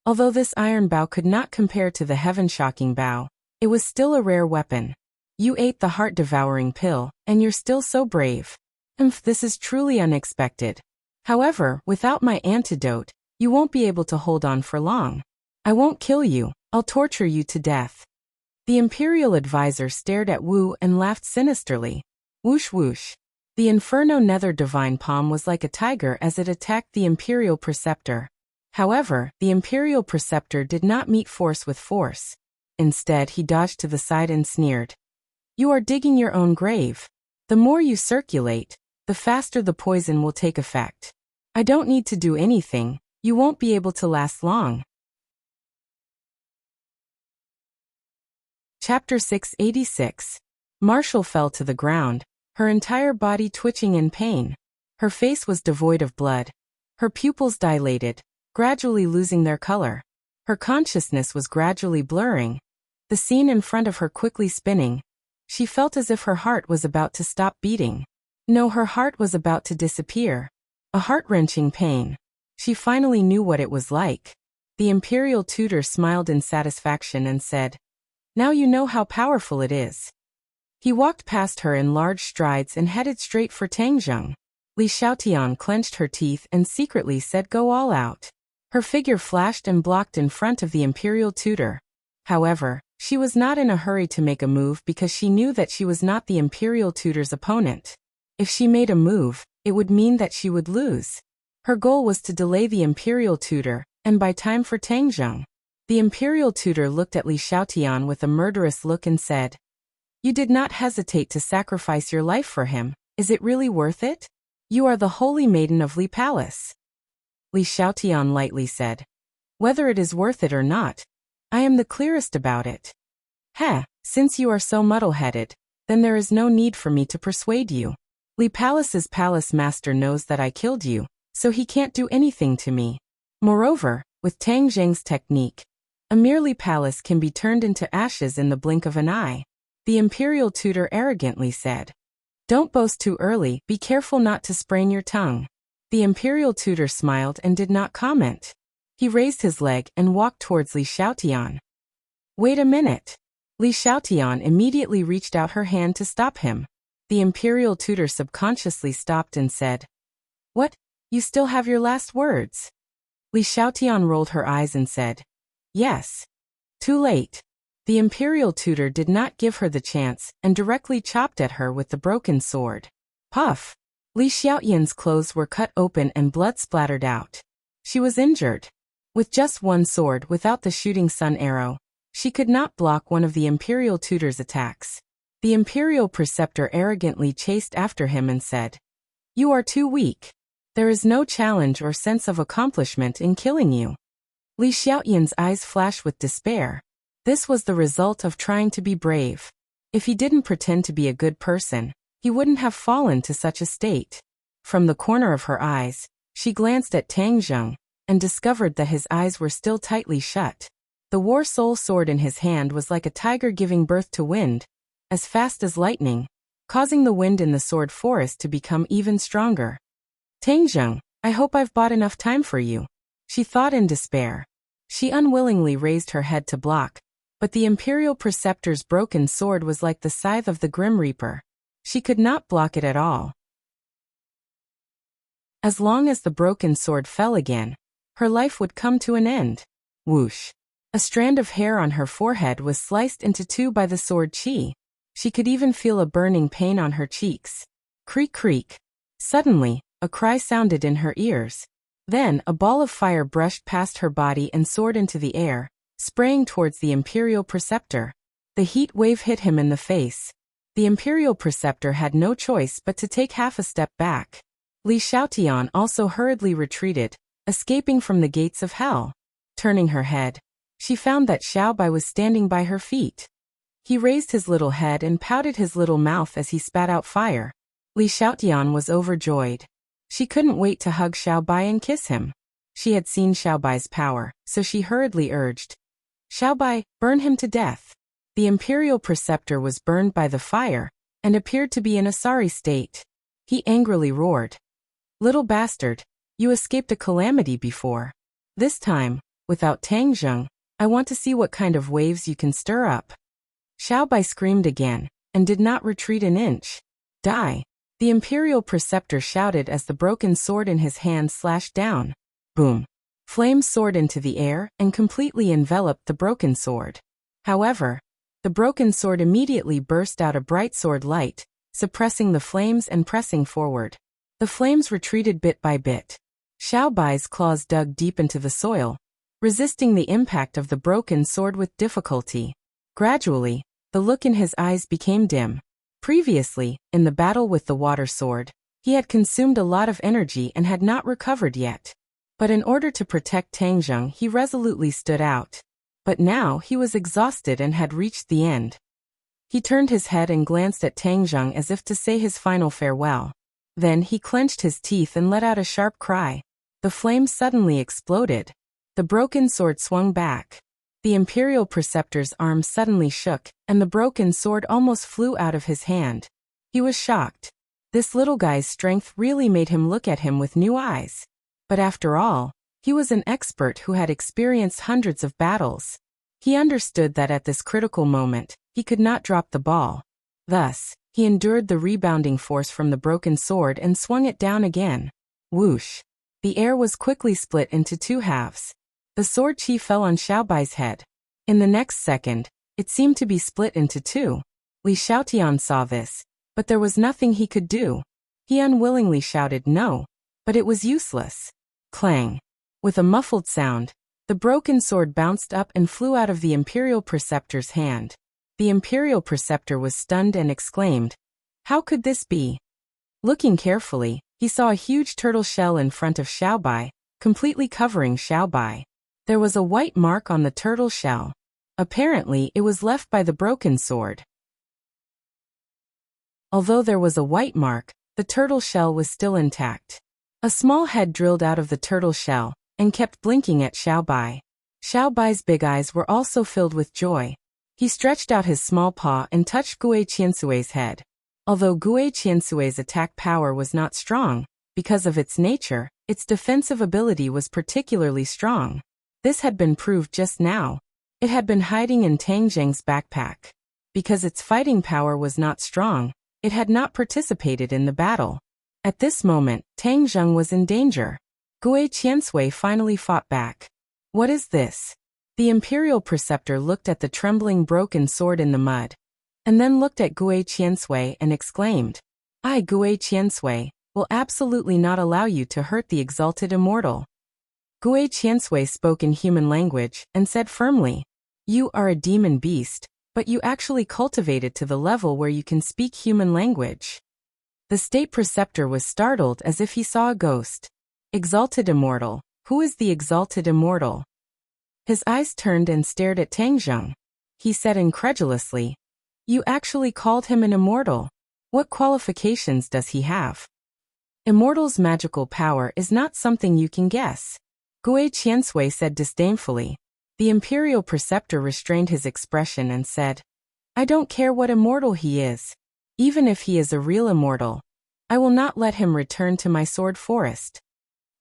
Although this iron bow could not compare to the heaven-shocking bow, it was still a rare weapon. You ate the heart-devouring pill, and you're still so brave. This is truly unexpected. However, without my antidote, you won't be able to hold on for long. I won't kill you, I'll torture you to death. The Imperial advisor stared at Wu and laughed sinisterly. Whoosh whoosh. The Inferno Nether Divine Palm was like a tiger as it attacked the Imperial Preceptor. However, the Imperial Preceptor did not meet force with force. Instead, he dodged to the side and sneered. You are digging your own grave. The more you circulate, the faster the poison will take effect. I don't need to do anything, you won't be able to last long. Chapter 686. Marshall fell to the ground, her entire body twitching in pain. Her face was devoid of blood. Her pupils dilated, gradually losing their color. Her consciousness was gradually blurring. The scene in front of her quickly spinning. She felt as if her heart was about to stop beating. No, her heart was about to disappear. A heart-wrenching pain. She finally knew what it was like. The Imperial tutor smiled in satisfaction and said, Now you know how powerful it is. He walked past her in large strides and headed straight for Tang Zheng. Li Xiaotian clenched her teeth and secretly said go all out. Her figure flashed and blocked in front of the Imperial tutor. However, she was not in a hurry to make a move because she knew that she was not the Imperial tutor's opponent. If she made a move, it would mean that she would lose. Her goal was to delay the Imperial tutor, and buy time for Tang Zheng. The Imperial tutor looked at Li Xiaotian with a murderous look and said, You did not hesitate to sacrifice your life for him, is it really worth it? You are the holy maiden of Li Palace. Li Xiaotian lightly said, Whether it is worth it or not, I am the clearest about it. Since you are so muddle-headed, then there is no need for me to persuade you. Li Palace's palace master knows that I killed you, so he can't do anything to me. Moreover, with Tang Zheng's technique, a mere Li Palace can be turned into ashes in the blink of an eye. The Imperial tutor arrogantly said. Don't boast too early, be careful not to sprain your tongue. The Imperial tutor smiled and did not comment. He raised his leg and walked towards Li Xiaotian. Wait a minute. Li Xiaotian immediately reached out her hand to stop him. The Imperial tutor subconsciously stopped and said, What? You still have your last words? Li Xiaotian rolled her eyes and said, Yes. Too late. The Imperial tutor did not give her the chance and directly chopped at her with the broken sword. Puff! Li Xiaotian's clothes were cut open and blood splattered out. She was injured. With just one sword without the shooting sun arrow, she could not block one of the Imperial tutor's attacks. The Imperial preceptor arrogantly chased after him and said, You are too weak. There is no challenge or sense of accomplishment in killing you. Li Xiaotian's eyes flashed with despair. This was the result of trying to be brave. If he didn't pretend to be a good person, he wouldn't have fallen to such a state. From the corner of her eyes, she glanced at Tang Zheng and discovered that his eyes were still tightly shut. The War Soul sword in his hand was like a tiger giving birth to wind, as fast as lightning, causing the wind in the sword forest to become even stronger. Tang Zheng, I hope I've bought enough time for you, she thought in despair. She unwillingly raised her head to block, but the Imperial Preceptor's broken sword was like the scythe of the Grim Reaper. She could not block it at all. As long as the broken sword fell again, her life would come to an end. Whoosh. A strand of hair on her forehead was sliced into two by the sword chi. She could even feel a burning pain on her cheeks. Creak creak. Suddenly, a cry sounded in her ears. Then, a ball of fire brushed past her body and soared into the air, spraying towards the Imperial Preceptor. The heat wave hit him in the face. The Imperial Preceptor had no choice but to take half a step back. Li Xiaotian also hurriedly retreated, escaping from the gates of hell. Turning her head, she found that Xiaobai was standing by her feet. He raised his little head and pouted his little mouth as he spat out fire. Li Xiaotian was overjoyed. She couldn't wait to hug Xiaobai and kiss him. She had seen Xiaobai's power, so she hurriedly urged, "Xiaobai, burn him to death." The Imperial Preceptor was burned by the fire, and appeared to be in a sorry state. He angrily roared, "Little bastard, you escaped a calamity before. This time, without Tangzheng, I want to see what kind of waves you can stir up." Xiaobai screamed again, and did not retreat an inch. "Die!" The Imperial Preceptor shouted as the broken sword in his hand slashed down. Boom! Flames soared into the air and completely enveloped the broken sword. However, the broken sword immediately burst out a bright sword light, suppressing the flames and pressing forward. The flames retreated bit by bit. Xiaobai's claws dug deep into the soil, resisting the impact of the broken sword with difficulty. Gradually, the look in his eyes became dim. Previously, in the battle with the water sword, he had consumed a lot of energy and had not recovered yet. But in order to protect Tangzheng, he resolutely stood out. But now he was exhausted and had reached the end. He turned his head and glanced at Tangzheng as if to say his final farewell. Then he clenched his teeth and let out a sharp cry. The flame suddenly exploded. The broken sword swung back. The Imperial Preceptor's arm suddenly shook, and the broken sword almost flew out of his hand. He was shocked. This little guy's strength really made him look at him with new eyes. But after all, he was an expert who had experienced hundreds of battles. He understood that at this critical moment, he could not drop the ball. Thus, he endured the rebounding force from the broken sword and swung it down again. Whoosh! The air was quickly split into two halves. The sword chi fell on Xiaobai's head. In the next second, it seemed to be split into two. Li Xiaotian saw this, but there was nothing he could do. He unwillingly shouted no, but it was useless. Clang! With a muffled sound, the broken sword bounced up and flew out of the Imperial Preceptor's hand. The Imperial Preceptor was stunned and exclaimed, "How could this be?" Looking carefully, he saw a huge turtle shell in front of Xiaobai, completely covering Xiaobai. There was a white mark on the turtle shell. Apparently, it was left by the broken sword. Although there was a white mark, the turtle shell was still intact. A small head drilled out of the turtle shell, and kept blinking at Xiaobai. Xiaobai's big eyes were also filled with joy. He stretched out his small paw and touched Gui Qiansui's head. Although Gui Qiansui's attack power was not strong, because of its nature, its defensive ability was particularly strong. This had been proved just now. It had been hiding in Tangzheng's backpack. Because its fighting power was not strong, it had not participated in the battle. At this moment, Tangzheng was in danger. Gui Qiansui finally fought back. "What is this?" The Imperial Preceptor looked at the trembling broken sword in the mud, and then looked at Gui Qiansui and exclaimed, "I, Gui Qiansui, will absolutely not allow you to hurt the exalted immortal." Gui Qiansui spoke in human language and said firmly, "You are a demon beast, but you actually cultivated to the level where you can speak human language." The State Preceptor was startled as if he saw a ghost. "Exalted immortal? Who is the exalted immortal?" His eyes turned and stared at Tangzheng. He said incredulously, "You actually called him an immortal? What qualifications does he have?" "Immortal's magical power is not something you can guess," Gui Qiansui said disdainfully. The Imperial Preceptor restrained his expression and said, "I don't care what immortal he is. Even if he is a real immortal, I will not let him return to my sword forest."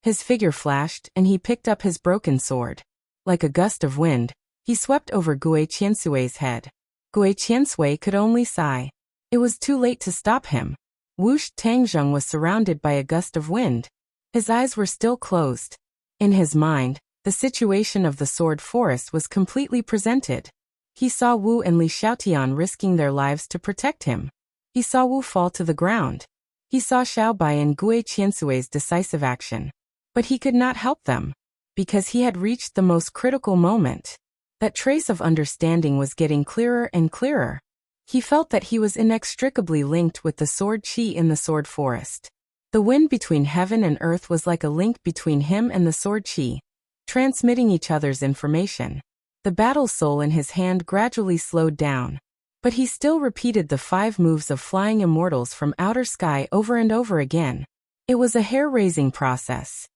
His figure flashed and he picked up his broken sword. Like a gust of wind, he swept over Gui Qiansui's head. Gui Qiansui could only sigh. It was too late to stop him. Whoosh! Tangzheng was surrounded by a gust of wind. His eyes were still closed. In his mind, The situation of the sword forest was completely presented. He saw Wu and Li Xiaotian risking their lives to protect him. He saw Wu fall to the ground. He saw Xiaobai and Gui Qiansui's decisive action. But he could not help them, because he had reached the most critical moment. That trace of understanding was getting clearer and clearer. He felt that he was inextricably linked with the sword qi in the sword forest. The wind between heaven and earth was like a link between him and the sword qi, transmitting each other's information. The battle soul in his hand gradually slowed down. But he still repeated the 5 moves of flying immortals from outer sky over and over again. It was a hair-raising process.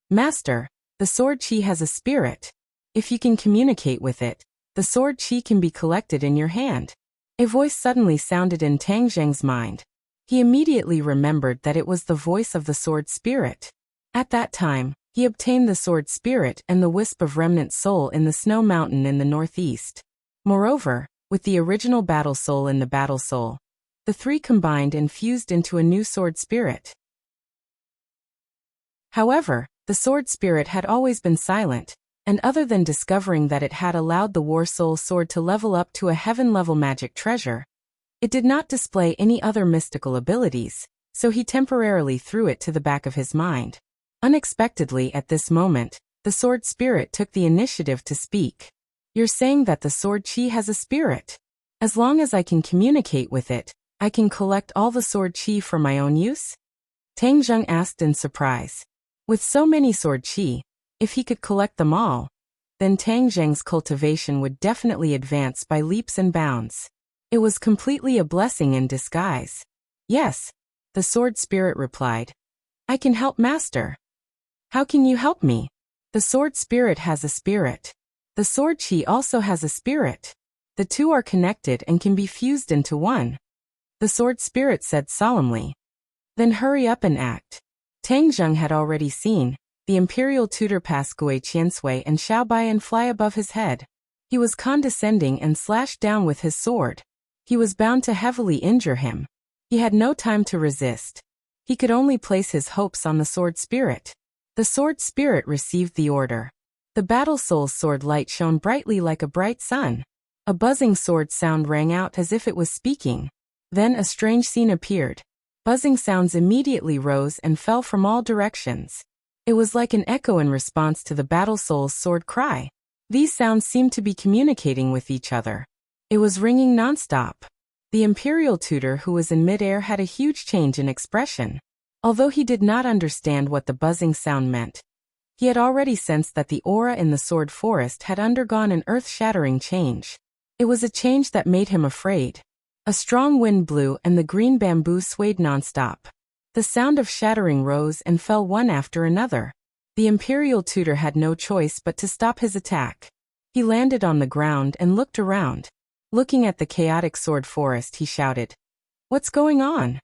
Master, the sword qi has a spirit. If you can communicate with it, the sword qi can be collected in your hand. A voice suddenly sounded in Tang Zheng's mind. He immediately remembered that it was the voice of the sword spirit. At that time, he obtained the sword spirit and the wisp of remnant soul in the snow mountain in the northeast. Moreover, with the original battle soul in the battle soul, the 3 combined and fused into a new sword spirit. However, the sword spirit had always been silent, and other than discovering that it had allowed the war soul sword to level up to a heaven-level magic treasure, it did not display any other mystical abilities, so he temporarily threw it to the back of his mind. Unexpectedly at this moment, the sword spirit took the initiative to speak. You're saying that the sword qi has a spirit? As long as I can communicate with it, I can collect all the sword qi for my own use? Tang Zheng asked in surprise. With so many sword qi, if he could collect them all, then Tang Zheng's cultivation would definitely advance by leaps and bounds. It was completely a blessing in disguise. Yes, the sword spirit replied. I can help master. How can you help me? The sword spirit has a spirit. The sword qi also has a spirit. The 2 are connected and can be fused into one. The sword spirit said solemnly. Then hurry up and act. Tang Zheng had already seen the imperial tutor pass Gui Qiansui and Xiaobai and fly above his head. He was condescending and slashed down with his sword. He was bound to heavily injure him. He had no time to resist. He could only place his hopes on the sword spirit. The sword spirit received the order. The battle soul's sword light shone brightly like a bright sun. A buzzing sword sound rang out as if it was speaking. Then a strange scene appeared. Buzzing sounds immediately rose and fell from all directions. It was like an echo in response to the battle soul's sword cry. These sounds seemed to be communicating with each other. It was ringing nonstop. The imperial tutor who was in midair had a huge change in expression. Although he did not understand what the buzzing sound meant, he had already sensed that the aura in the sword forest had undergone an earth-shattering change. It was a change that made him afraid. A strong wind blew and the green bamboo swayed nonstop. The sound of shattering rose and fell one after another. The imperial tutor had no choice but to stop his attack. He landed on the ground and looked around. Looking at the chaotic sword forest, he shouted, "What's going on?"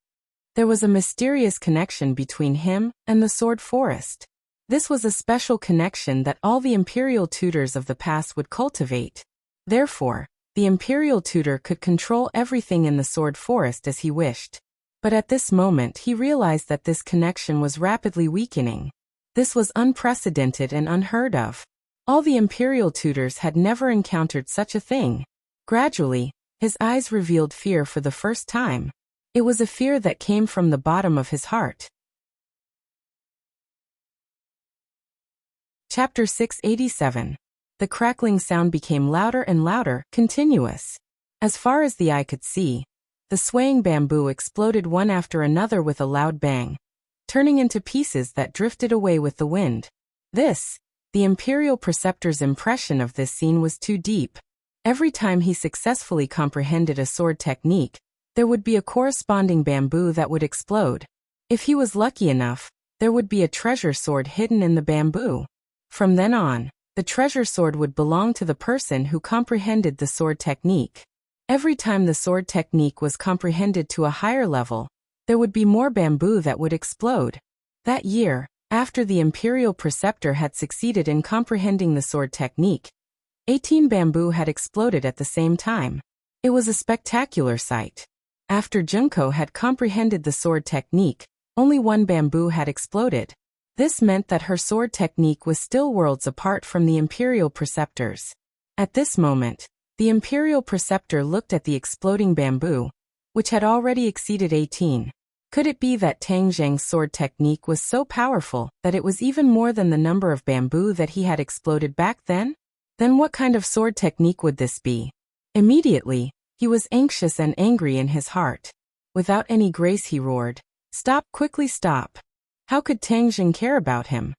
There was a mysterious connection between him and the sword forest. This was a special connection that all the imperial tutors of the past would cultivate. Therefore, the imperial tutor could control everything in the sword forest as he wished. But at this moment he realized that this connection was rapidly weakening. This was unprecedented and unheard of. All the imperial tutors had never encountered such a thing. Gradually, his eyes revealed fear for the first time. It was a fear that came from the bottom of his heart. Chapter 687. The crackling sound became louder and louder, continuous. As far as the eye could see, the swaying bamboo exploded one after another with a loud bang, turning into pieces that drifted away with the wind. The imperial preceptor's impression of this scene was too deep. Every time he successfully comprehended a sword technique, there would be a corresponding bamboo that would explode. If he was lucky enough, there would be a treasure sword hidden in the bamboo. From then on, the treasure sword would belong to the person who comprehended the sword technique. Every time the sword technique was comprehended to a higher level, there would be more bamboo that would explode. That year, after the imperial preceptor had succeeded in comprehending the sword technique, 18 bamboo had exploded at the same time. It was a spectacular sight. After Junko had comprehended the sword technique, only 1 bamboo had exploded. This meant that her sword technique was still worlds apart from the Imperial Preceptor's. At this moment, the Imperial Preceptor looked at the exploding bamboo, which had already exceeded 18. Could it be that Tang Zheng's sword technique was so powerful that it was even more than the number of bamboo that he had exploded back then? Then what kind of sword technique would this be? Immediately, he was anxious and angry in his heart. Without any grace he roared, "Stop, quickly stop!" How could Tang Zheng care about him?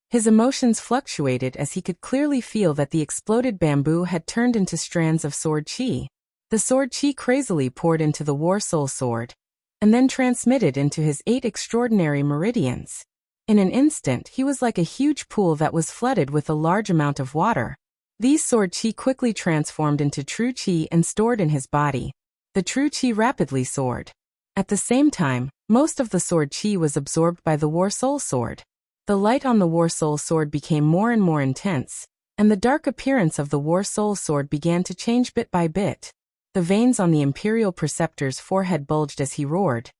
His emotions fluctuated as he could clearly feel that the exploded bamboo had turned into strands of sword qi. The sword qi crazily poured into the War Soul sword, and then transmitted into his 8 extraordinary meridians. In an instant he was like a huge pool that was flooded with a large amount of water. These sword qi quickly transformed into true qi and stored in his body. The true qi rapidly soared. At the same time, most of the sword qi was absorbed by the War Soul sword. The light on the War Soul sword became more and more intense, and the dark appearance of the War Soul sword began to change bit by bit. The veins on the Imperial Preceptor's forehead bulged as he roared,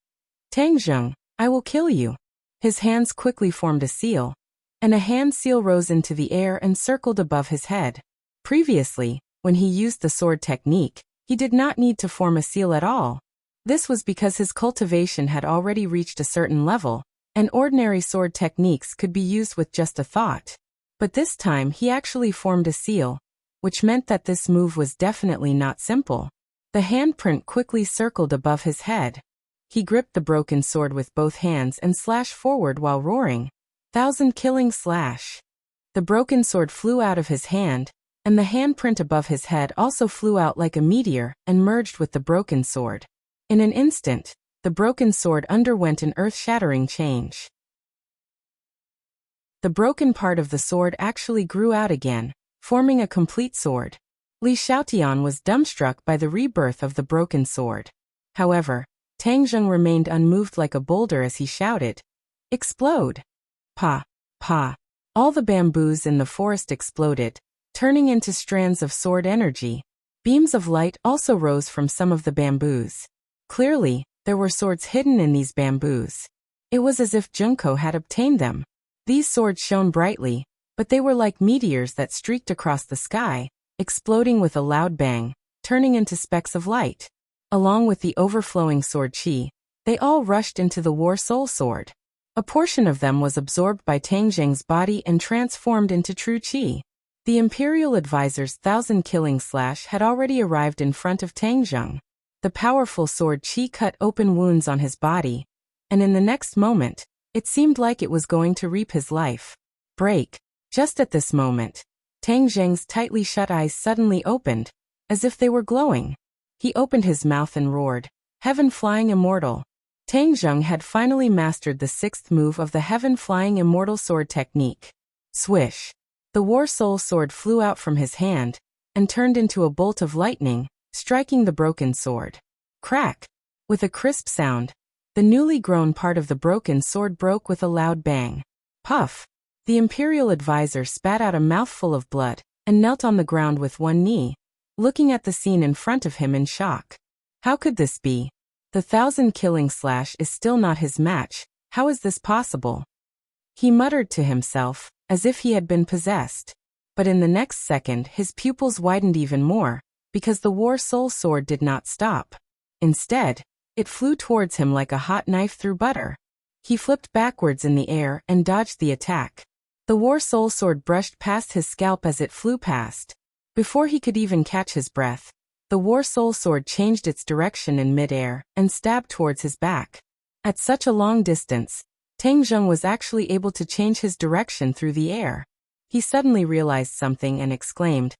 "Tang Zheng, I will kill you." His hands quickly formed a seal, and a hand seal rose into the air and circled above his head. Previously, when he used the sword technique, he did not need to form a seal at all. This was because his cultivation had already reached a certain level, and ordinary sword techniques could be used with just a thought. But this time he actually formed a seal, which meant that this move was definitely not simple. The handprint quickly circled above his head. He gripped the broken sword with both hands and slashed forward while roaring, "1,000 killing slash." The broken sword flew out of his hand, and the handprint above his head also flew out like a meteor and merged with the broken sword. In an instant, the broken sword underwent an earth-shattering change. The broken part of the sword actually grew out again, forming a complete sword. Li Xiaotian was dumbstruck by the rebirth of the broken sword. However, Tang Zheng remained unmoved like a boulder as he shouted, "Explode!" Pa! Pa! All the bamboos in the forest exploded, turning into strands of sword energy. Beams of light also rose from some of the bamboos. Clearly, there were swords hidden in these bamboos. It was as if Junko had obtained them. These swords shone brightly, but they were like meteors that streaked across the sky, exploding with a loud bang, turning into specks of light. Along with the overflowing sword qi, they all rushed into the War Soul sword. A portion of them was absorbed by Tang Zheng's body and transformed into true qi. The Imperial Advisor's 1,000 killing slash had already arrived in front of Tang Zheng. The powerful sword qi cut open wounds on his body, and in the next moment, it seemed like it was going to reap his life. Break. Just at this moment, Tang Zheng's tightly shut eyes suddenly opened, as if they were glowing. He opened his mouth and roared, "Heaven Flying Immortal." Tang Zheng had finally mastered the 6th move of the Heaven Flying Immortal sword technique. Swish. The War Soul sword flew out from his hand, and turned into a bolt of lightning, striking the broken sword. Crack! With a crisp sound, the newly grown part of the broken sword broke with a loud bang. Puff! The Imperial Advisor spat out a mouthful of blood, and knelt on the ground with one knee, looking at the scene in front of him in shock. How could this be? The 1,000 killing slash is still not his match. How is this possible? He muttered to himself, as if he had been possessed. But in the next second his pupils widened even more, because the War Soul sword did not stop. Instead, it flew towards him like a hot knife through butter. He flipped backwards in the air and dodged the attack. The War Soul sword brushed past his scalp as it flew past. Before he could even catch his breath, the War Soul sword changed its direction in mid-air and stabbed towards his back. At such a long distance, Tang Zheng was actually able to change his direction through the air. He suddenly realized something and exclaimed,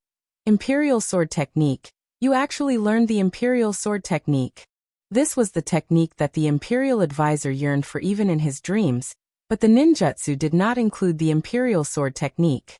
"Imperial sword technique, you actually learned the Imperial sword technique." This was the technique that the Imperial Advisor yearned for even in his dreams, but the ninjutsu did not include the Imperial sword technique.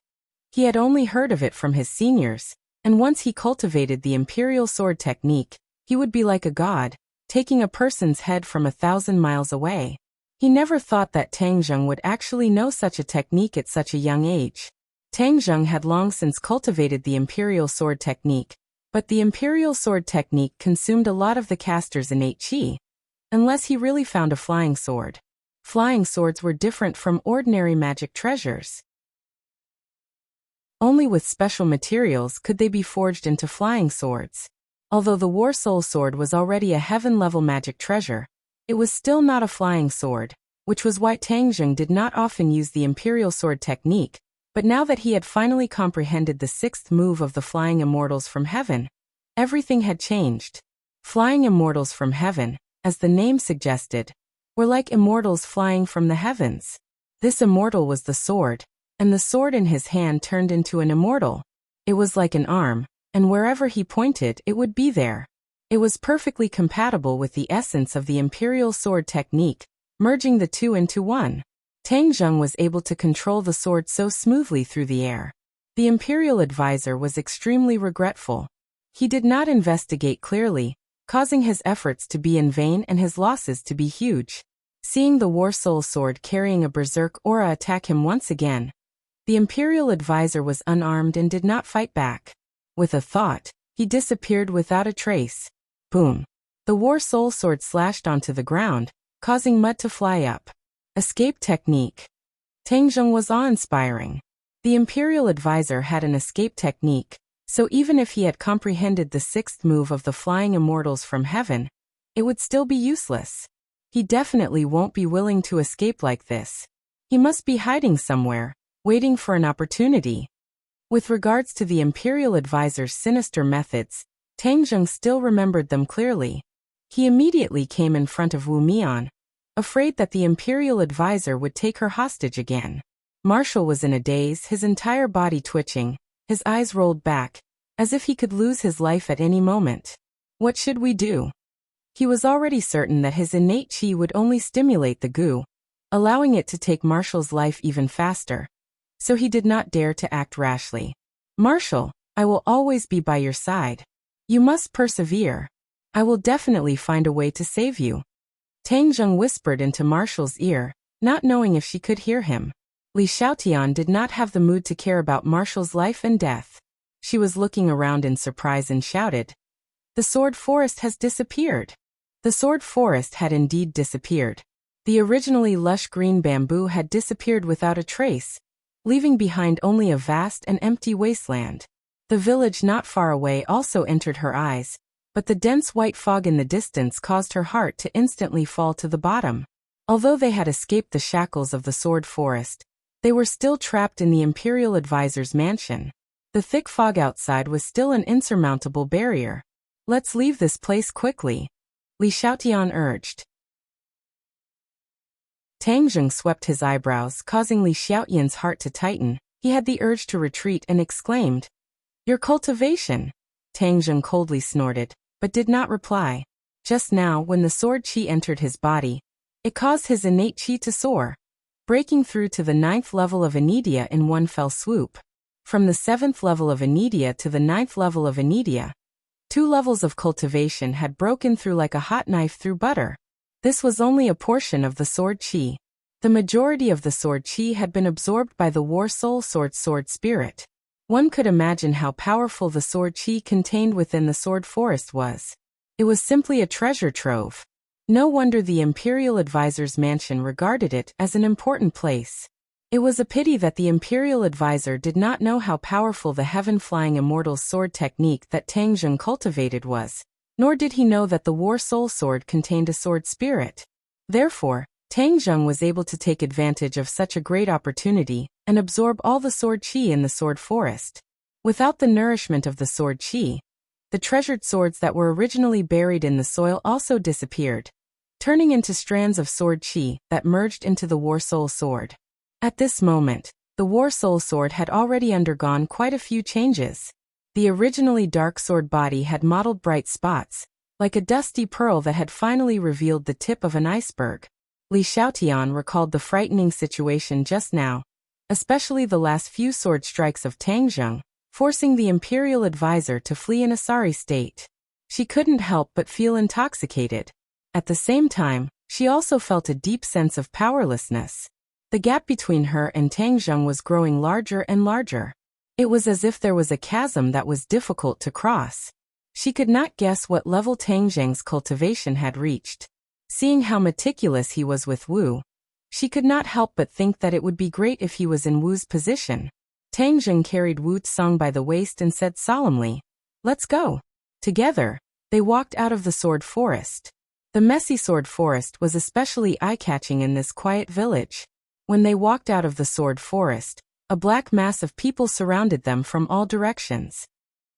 He had only heard of it from his seniors, and once he cultivated the Imperial sword technique, he would be like a god, taking a person's head from 1,000 miles away. He never thought that Tang Zheng would actually know such a technique at such a young age. Tang Zheng had long since cultivated the Imperial sword technique, but the Imperial sword technique consumed a lot of the caster's innate qi, unless he really found a flying sword. Flying swords were different from ordinary magic treasures. Only with special materials could they be forged into flying swords. Although the War Soul Sword was already a heaven-level magic treasure, it was still not a flying sword, which was why Tang Zheng did not often use the Imperial Sword technique, but now that he had finally comprehended the sixth move of the Flying Immortals from Heaven, everything had changed. Flying Immortals from Heaven, as the name suggested, were like immortals flying from the heavens. This immortal was the sword, and the sword in his hand turned into an immortal. It was like an arm, and wherever he pointed it would be there. It was perfectly compatible with the essence of the Imperial Sword technique, merging the two into one. Tang Zheng was able to control the sword so smoothly through the air. The Imperial advisor was extremely regretful. He did not investigate clearly, causing his efforts to be in vain and his losses to be huge. Seeing the War Soul Sword carrying a berserk aura attack him once again, the Imperial advisor was unarmed and did not fight back. With a thought, he disappeared without a trace. Boom! The War Soul Sword slashed onto the ground, causing mud to fly up. Escape technique. Tang Zheng was awe-inspiring. The Imperial advisor had an escape technique, so even if he had comprehended the sixth move of the Flying Immortals from Heaven, it would still be useless. He definitely won't be willing to escape like this. He must be hiding somewhere, waiting for an opportunity. With regards to the Imperial advisor's sinister methods, Tang Zheng still remembered them clearly. He immediately came in front of Wu Mian, afraid that the Imperial advisor would take her hostage again. Marshall was in a daze, his entire body twitching, his eyes rolled back, as if he could lose his life at any moment. What should we do? He was already certain that his innate chi would only stimulate the goo, allowing it to take Marshall's life even faster. So he did not dare to act rashly. Marshall, I will always be by your side. You must persevere. I will definitely find a way to save you. Tang Zheng whispered into Marshall's ear, not knowing if she could hear him. Li Xiaotian did not have the mood to care about Marshall's life and death. She was looking around in surprise and shouted, "The sword forest has disappeared." The sword forest had indeed disappeared. The originally lush green bamboo had disappeared without a trace, leaving behind only a vast and empty wasteland. The village not far away also entered her eyes, but the dense white fog in the distance caused her heart to instantly fall to the bottom. Although they had escaped the shackles of the sword forest, they were still trapped in the Imperial advisor's mansion. The thick fog outside was still an insurmountable barrier. Let's leave this place quickly, Li Xiaotian urged. Tang Zheng swept his eyebrows, causing Li Xiaotian's heart to tighten. He had the urge to retreat and exclaimed, "Your cultivation!" Tang Zheng coldly snorted, but did not reply. Just now, when the sword chi entered his body, it caused his innate chi to soar, breaking through to the 9th level of Anidia in one fell swoop. From the 7th level of Anidia to the 9th level of Anidia, 2 levels of cultivation had broken through like a hot knife through butter. This was only a portion of the sword chi. The majority of the sword chi had been absorbed by the War Soul Sword's sword spirit. One could imagine how powerful the sword chi contained within the sword forest was. It was simply a treasure trove. No wonder the Imperial advisor's mansion regarded it as an important place. It was a pity that the Imperial advisor did not know how powerful the heaven-flying immortal sword technique that Tang Zheng cultivated was, nor did he know that the War Soul Sword contained a sword spirit. Therefore, Tang Zheng was able to take advantage of such a great opportunity and absorb all the sword chi in the sword forest. Without the nourishment of the sword chi, the treasured swords that were originally buried in the soil also disappeared, turning into strands of sword chi that merged into the War Soul Sword. At this moment, the War Soul Sword had already undergone quite a few changes. The originally dark sword body had mottled bright spots, like a dusty pearl that had finally revealed the tip of an iceberg. Li Xiaotian recalled the frightening situation just now, especially the last few sword strikes of Tang Zheng, forcing the Imperial advisor to flee in a sorry state. She couldn't help but feel intoxicated. At the same time, she also felt a deep sense of powerlessness. The gap between her and Tang Zheng was growing larger and larger. It was as if there was a chasm that was difficult to cross. She could not guess what level Tang Zheng's cultivation had reached. Seeing how meticulous he was with Wu, She could not help but think that it would be great if he was in Wu's position. Tang Jing carried Wu Tsang by the waist and said solemnly, "Let's go." Together, they walked out of the sword forest. The messy sword forest was especially eye-catching in this quiet village. When they walked out of the sword forest, a black mass of people surrounded them from all directions.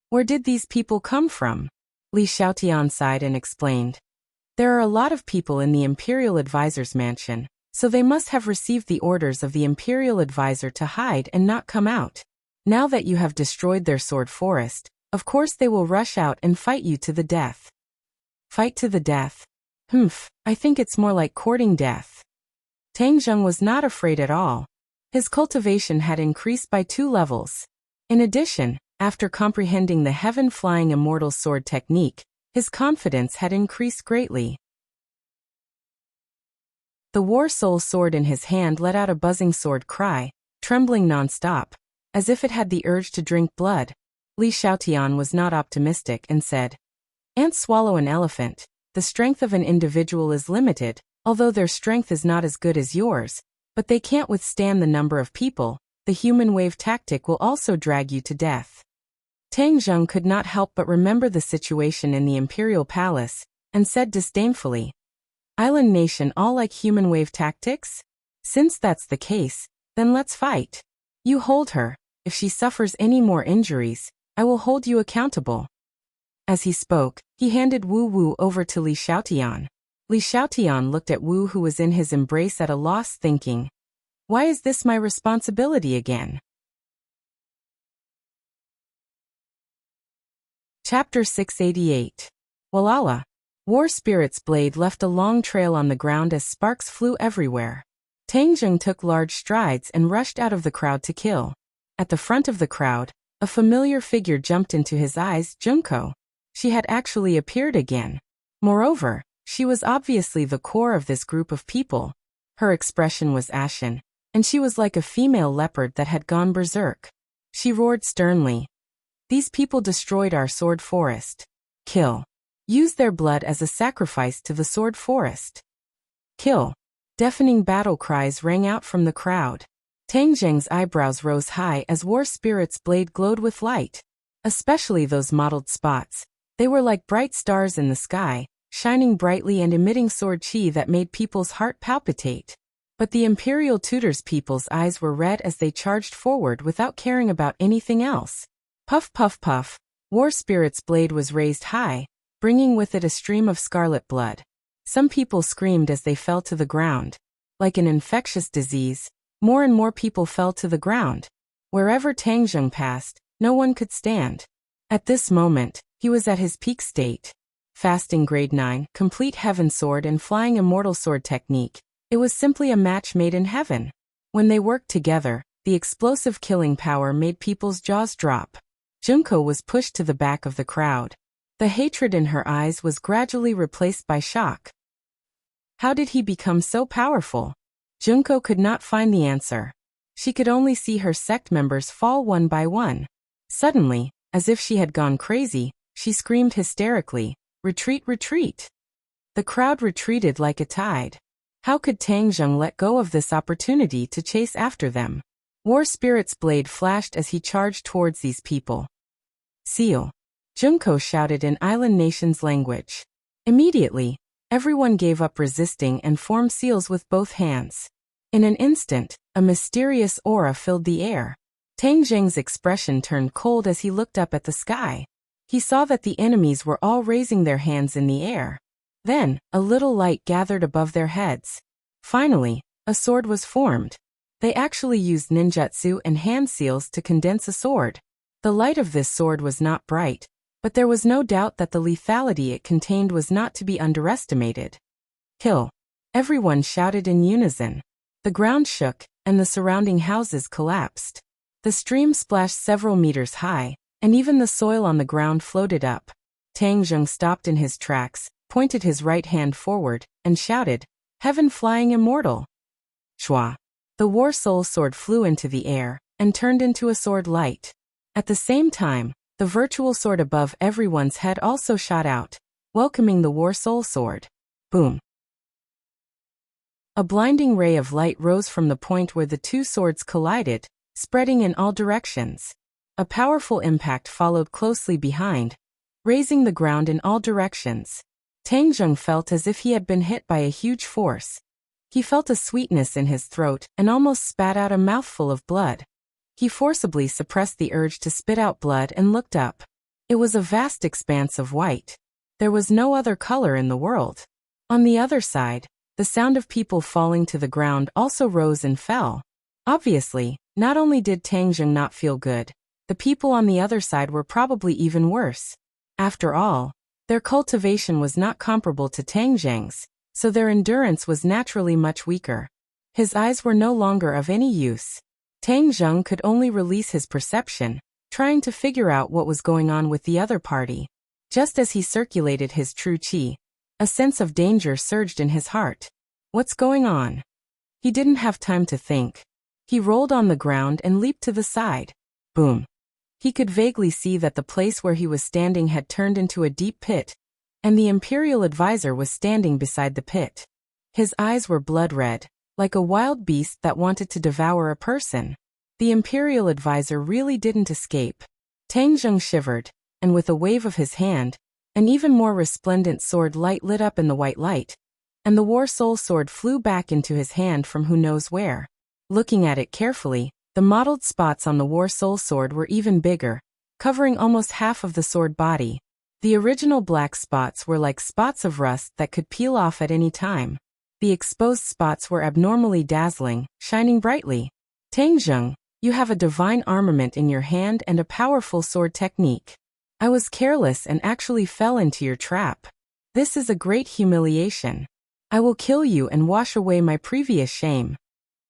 Where did these people come from? Li Xiaotian sighed and explained. There are a lot of people in the Imperial Advisor's mansion, so they must have received the orders of the Imperial Advisor to hide and not come out. Now that you have destroyed their sword forest, of course they will rush out and fight you to the death. Fight to the death? I think it's more like courting death. Tang Zheng was not afraid at all. His cultivation had increased by 2 levels. In addition, after comprehending the heaven-flying immortal sword technique, his confidence had increased greatly. The War Soul sword in his hand let out a buzzing sword cry, trembling non-stop, as if it had the urge to drink blood. Li Xiaotian was not optimistic and said, "Ants swallow an elephant. The strength of an individual is limited, although their strength is not as good as yours, but they can't withstand the number of people. The human wave tactic will also drag you to death." Tang Zheng could not help but remember the situation in the Imperial Palace, and said disdainfully, "Island nation all like human wave tactics? Since that's the case, then let's fight. You hold her. If she suffers any more injuries, I will hold you accountable." As he spoke, he handed Wu over to Li Xiaotian. Li Xiaotian looked at Wu, who was in his embrace at a loss, thinking, "Why is this my responsibility again?" Chapter 688. Walala. War Spirit's blade left a long trail on the ground as sparks flew everywhere. Tang Zheng took large strides and rushed out of the crowd to kill. At the front of the crowd, a familiar figure jumped into his eyes, Junko. She had actually appeared again. Moreover, she was obviously the core of this group of people. Her expression was ashen, and she was like a female leopard that had gone berserk. She roared sternly, "These people destroyed our sword forest. Kill. Use their blood as a sacrifice to the sword forest. Kill." Deafening battle cries rang out from the crowd. Tang Zheng's eyebrows rose high as War Spirit's blade glowed with light. Especially those mottled spots. They were like bright stars in the sky, shining brightly and emitting sword chi that made people's heart palpitate. But the Imperial Tutor's people's eyes were red as they charged forward without caring about anything else. Puff puff puff, War Spirit's blade was raised high, bringing with it a stream of scarlet blood. Some people screamed as they fell to the ground. Like an infectious disease, more and more people fell to the ground. Wherever Tang Zheng passed, no one could stand. At this moment, he was at his peak state. Fasting grade 9, complete heaven sword and flying immortal sword technique. It was simply a match made in heaven. When they worked together, the explosive killing power made people's jaws drop. Junko was pushed to the back of the crowd. The hatred in her eyes was gradually replaced by shock. How did he become so powerful? Junko could not find the answer. She could only see her sect members fall one by one. Suddenly, as if she had gone crazy, she screamed hysterically, "Retreat, retreat!" The crowd retreated like a tide. How could Tang Zheng let go of this opportunity to chase after them? War Spirit's blade flashed as he charged towards these people. "Seal!" Junko shouted in Island Nation's language. Immediately, everyone gave up resisting and formed seals with both hands. In an instant, a mysterious aura filled the air. Tang Zheng's expression turned cold as he looked up at the sky. He saw that the enemies were all raising their hands in the air. Then, a little light gathered above their heads. Finally, a sword was formed. They actually used ninjutsu and hand seals to condense a sword. The light of this sword was not bright, but there was no doubt that the lethality it contained was not to be underestimated. "Kill!" Everyone shouted in unison. The ground shook, and the surrounding houses collapsed. The stream splashed several meters high, and even the soil on the ground floated up. Tang Zheng stopped in his tracks, pointed his right hand forward, and shouted, "Heaven flying immortal!" Shwa! The War Soul sword flew into the air, and turned into a sword light. At the same time, the virtual sword above everyone's head also shot out, welcoming the War Soul sword. Boom! A blinding ray of light rose from the point where the two swords collided, spreading in all directions. A powerful impact followed closely behind, raising the ground in all directions. Tang Zheng felt as if he had been hit by a huge force. He felt a sweetness in his throat and almost spat out a mouthful of blood. He forcibly suppressed the urge to spit out blood and looked up. It was a vast expanse of white. There was no other color in the world. On the other side, the sound of people falling to the ground also rose and fell. Obviously, not only did Tang Zheng not feel good, the people on the other side were probably even worse. After all, their cultivation was not comparable to Tang Zheng's, so their endurance was naturally much weaker. His eyes were no longer of any use. Tang Zheng could only release his perception, trying to figure out what was going on with the other party. Just as he circulated his true qi, a sense of danger surged in his heart. What's going on? He didn't have time to think. He rolled on the ground and leaped to the side. Boom. He could vaguely see that the place where he was standing had turned into a deep pit, and the Imperial advisor was standing beside the pit. His eyes were blood red, like a wild beast that wanted to devour a person. The Imperial advisor really didn't escape. Tang Zheng shivered, and with a wave of his hand, an even more resplendent sword light lit up in the white light, and the War Soul sword flew back into his hand from who knows where. Looking at it carefully, the mottled spots on the War Soul sword were even bigger, covering almost half of the sword body. The original black spots were like spots of rust that could peel off at any time. The exposed spots were abnormally dazzling, shining brightly. Tang Zheng, you have a divine armament in your hand and a powerful sword technique. I was careless and actually fell into your trap. This is a great humiliation. I will kill you and wash away my previous shame.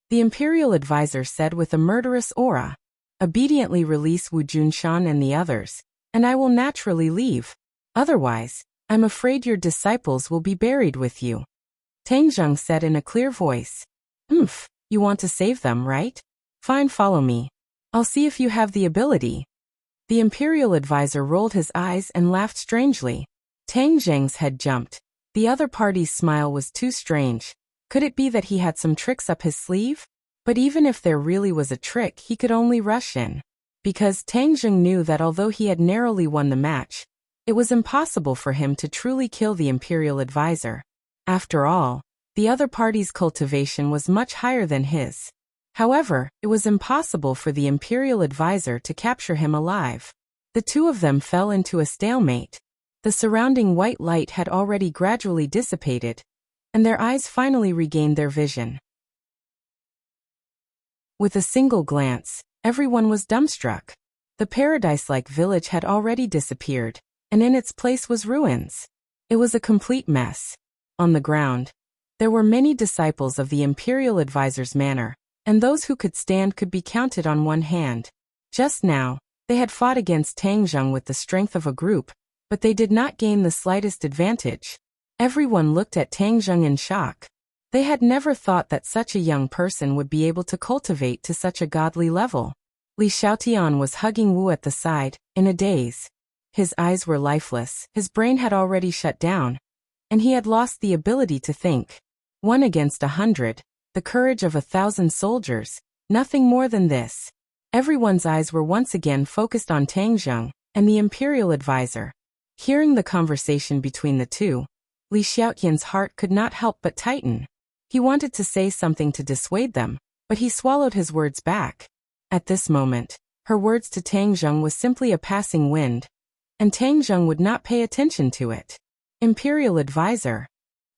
The Imperial advisor said with a murderous aura. Obediently release Wu Junshan and the others, and I will naturally leave. Otherwise, I'm afraid your disciples will be buried with you. Tang Zheng said in a clear voice. You want to save them, right? Fine, follow me. I'll see if you have the ability. The Imperial advisor rolled his eyes and laughed strangely. Tang Zheng's head jumped. The other party's smile was too strange. Could it be that he had some tricks up his sleeve? But even if there really was a trick, he could only rush in. Because Tang Zheng knew that although he had narrowly won the match, it was impossible for him to truly kill the Imperial advisor. After all, the other party's cultivation was much higher than his. However, it was impossible for the Imperial advisor to capture him alive. The two of them fell into a stalemate. The surrounding white light had already gradually dissipated, and their eyes finally regained their vision. With a single glance, everyone was dumbstruck. The paradise-like village had already disappeared, and in its place was ruins. It was a complete mess. On the ground, there were many disciples of the Imperial advisor's manor, and those who could stand could be counted on one hand. Just now, they had fought against Tang Zheng with the strength of a group, but they did not gain the slightest advantage. Everyone looked at Tang Zheng in shock. They had never thought that such a young person would be able to cultivate to such a godly level. Li Xiaotian was hugging Wu at the side, in a daze. His eyes were lifeless, his brain had already shut down, and he had lost the ability to think. 1 against 100, the courage of 1,000 soldiers, nothing more than this. Everyone's eyes were once again focused on Tang Zheng and the Imperial advisor. Hearing the conversation between the two, Li Xiaotian's heart could not help but tighten. He wanted to say something to dissuade them, but he swallowed his words back. At this moment, her words to Tang Zheng was simply a passing wind, and Tang Zheng would not pay attention to it. Imperial advisor.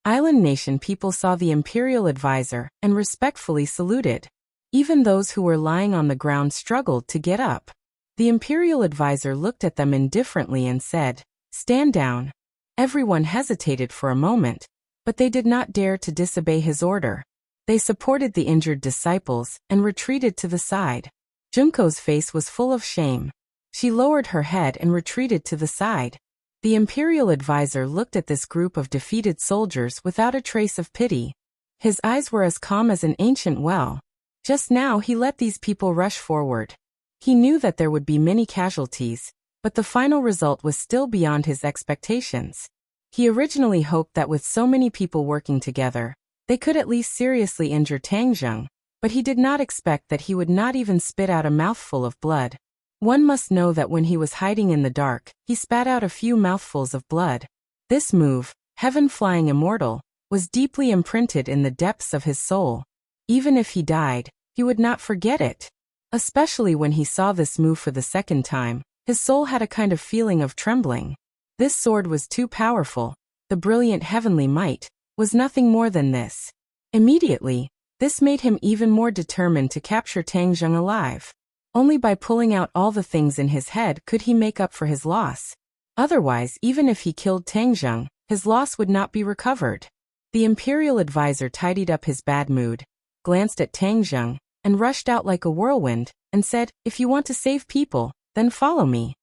Island nation people saw the Imperial advisor and respectfully saluted. Even those who were lying on the ground struggled to get up. The Imperial advisor looked at them indifferently and said, "Stand down." Everyone hesitated for a moment, but they did not dare to disobey his order. They supported the injured disciples and retreated to the side. Junko's face was full of shame. She lowered her head and retreated to the side. The Imperial advisor looked at this group of defeated soldiers without a trace of pity. His eyes were as calm as an ancient well. Just now he let these people rush forward. He knew that there would be many casualties, but the final result was still beyond his expectations. He originally hoped that with so many people working together, They could at least seriously injure Tang Zheng, but he did not expect that he would not even spit out a mouthful of blood. One must know that when he was hiding in the dark, he spat out a few mouthfuls of blood. This move, heaven-flying immortal, was deeply imprinted in the depths of his soul. Even if he died, he would not forget it. Especially when he saw this move for the second time, his soul had a kind of feeling of trembling. This sword was too powerful. The brilliant heavenly might was nothing more than this. Immediately, this made him even more determined to capture Tang Zheng alive. Only by pulling out all the things in his head could he make up for his loss. Otherwise, even if he killed Tang Zheng, his loss would not be recovered. The imperial advisor tidied up his bad mood, glanced at Tang Zheng, and rushed out like a whirlwind, and said, "If you want to save people, then follow me."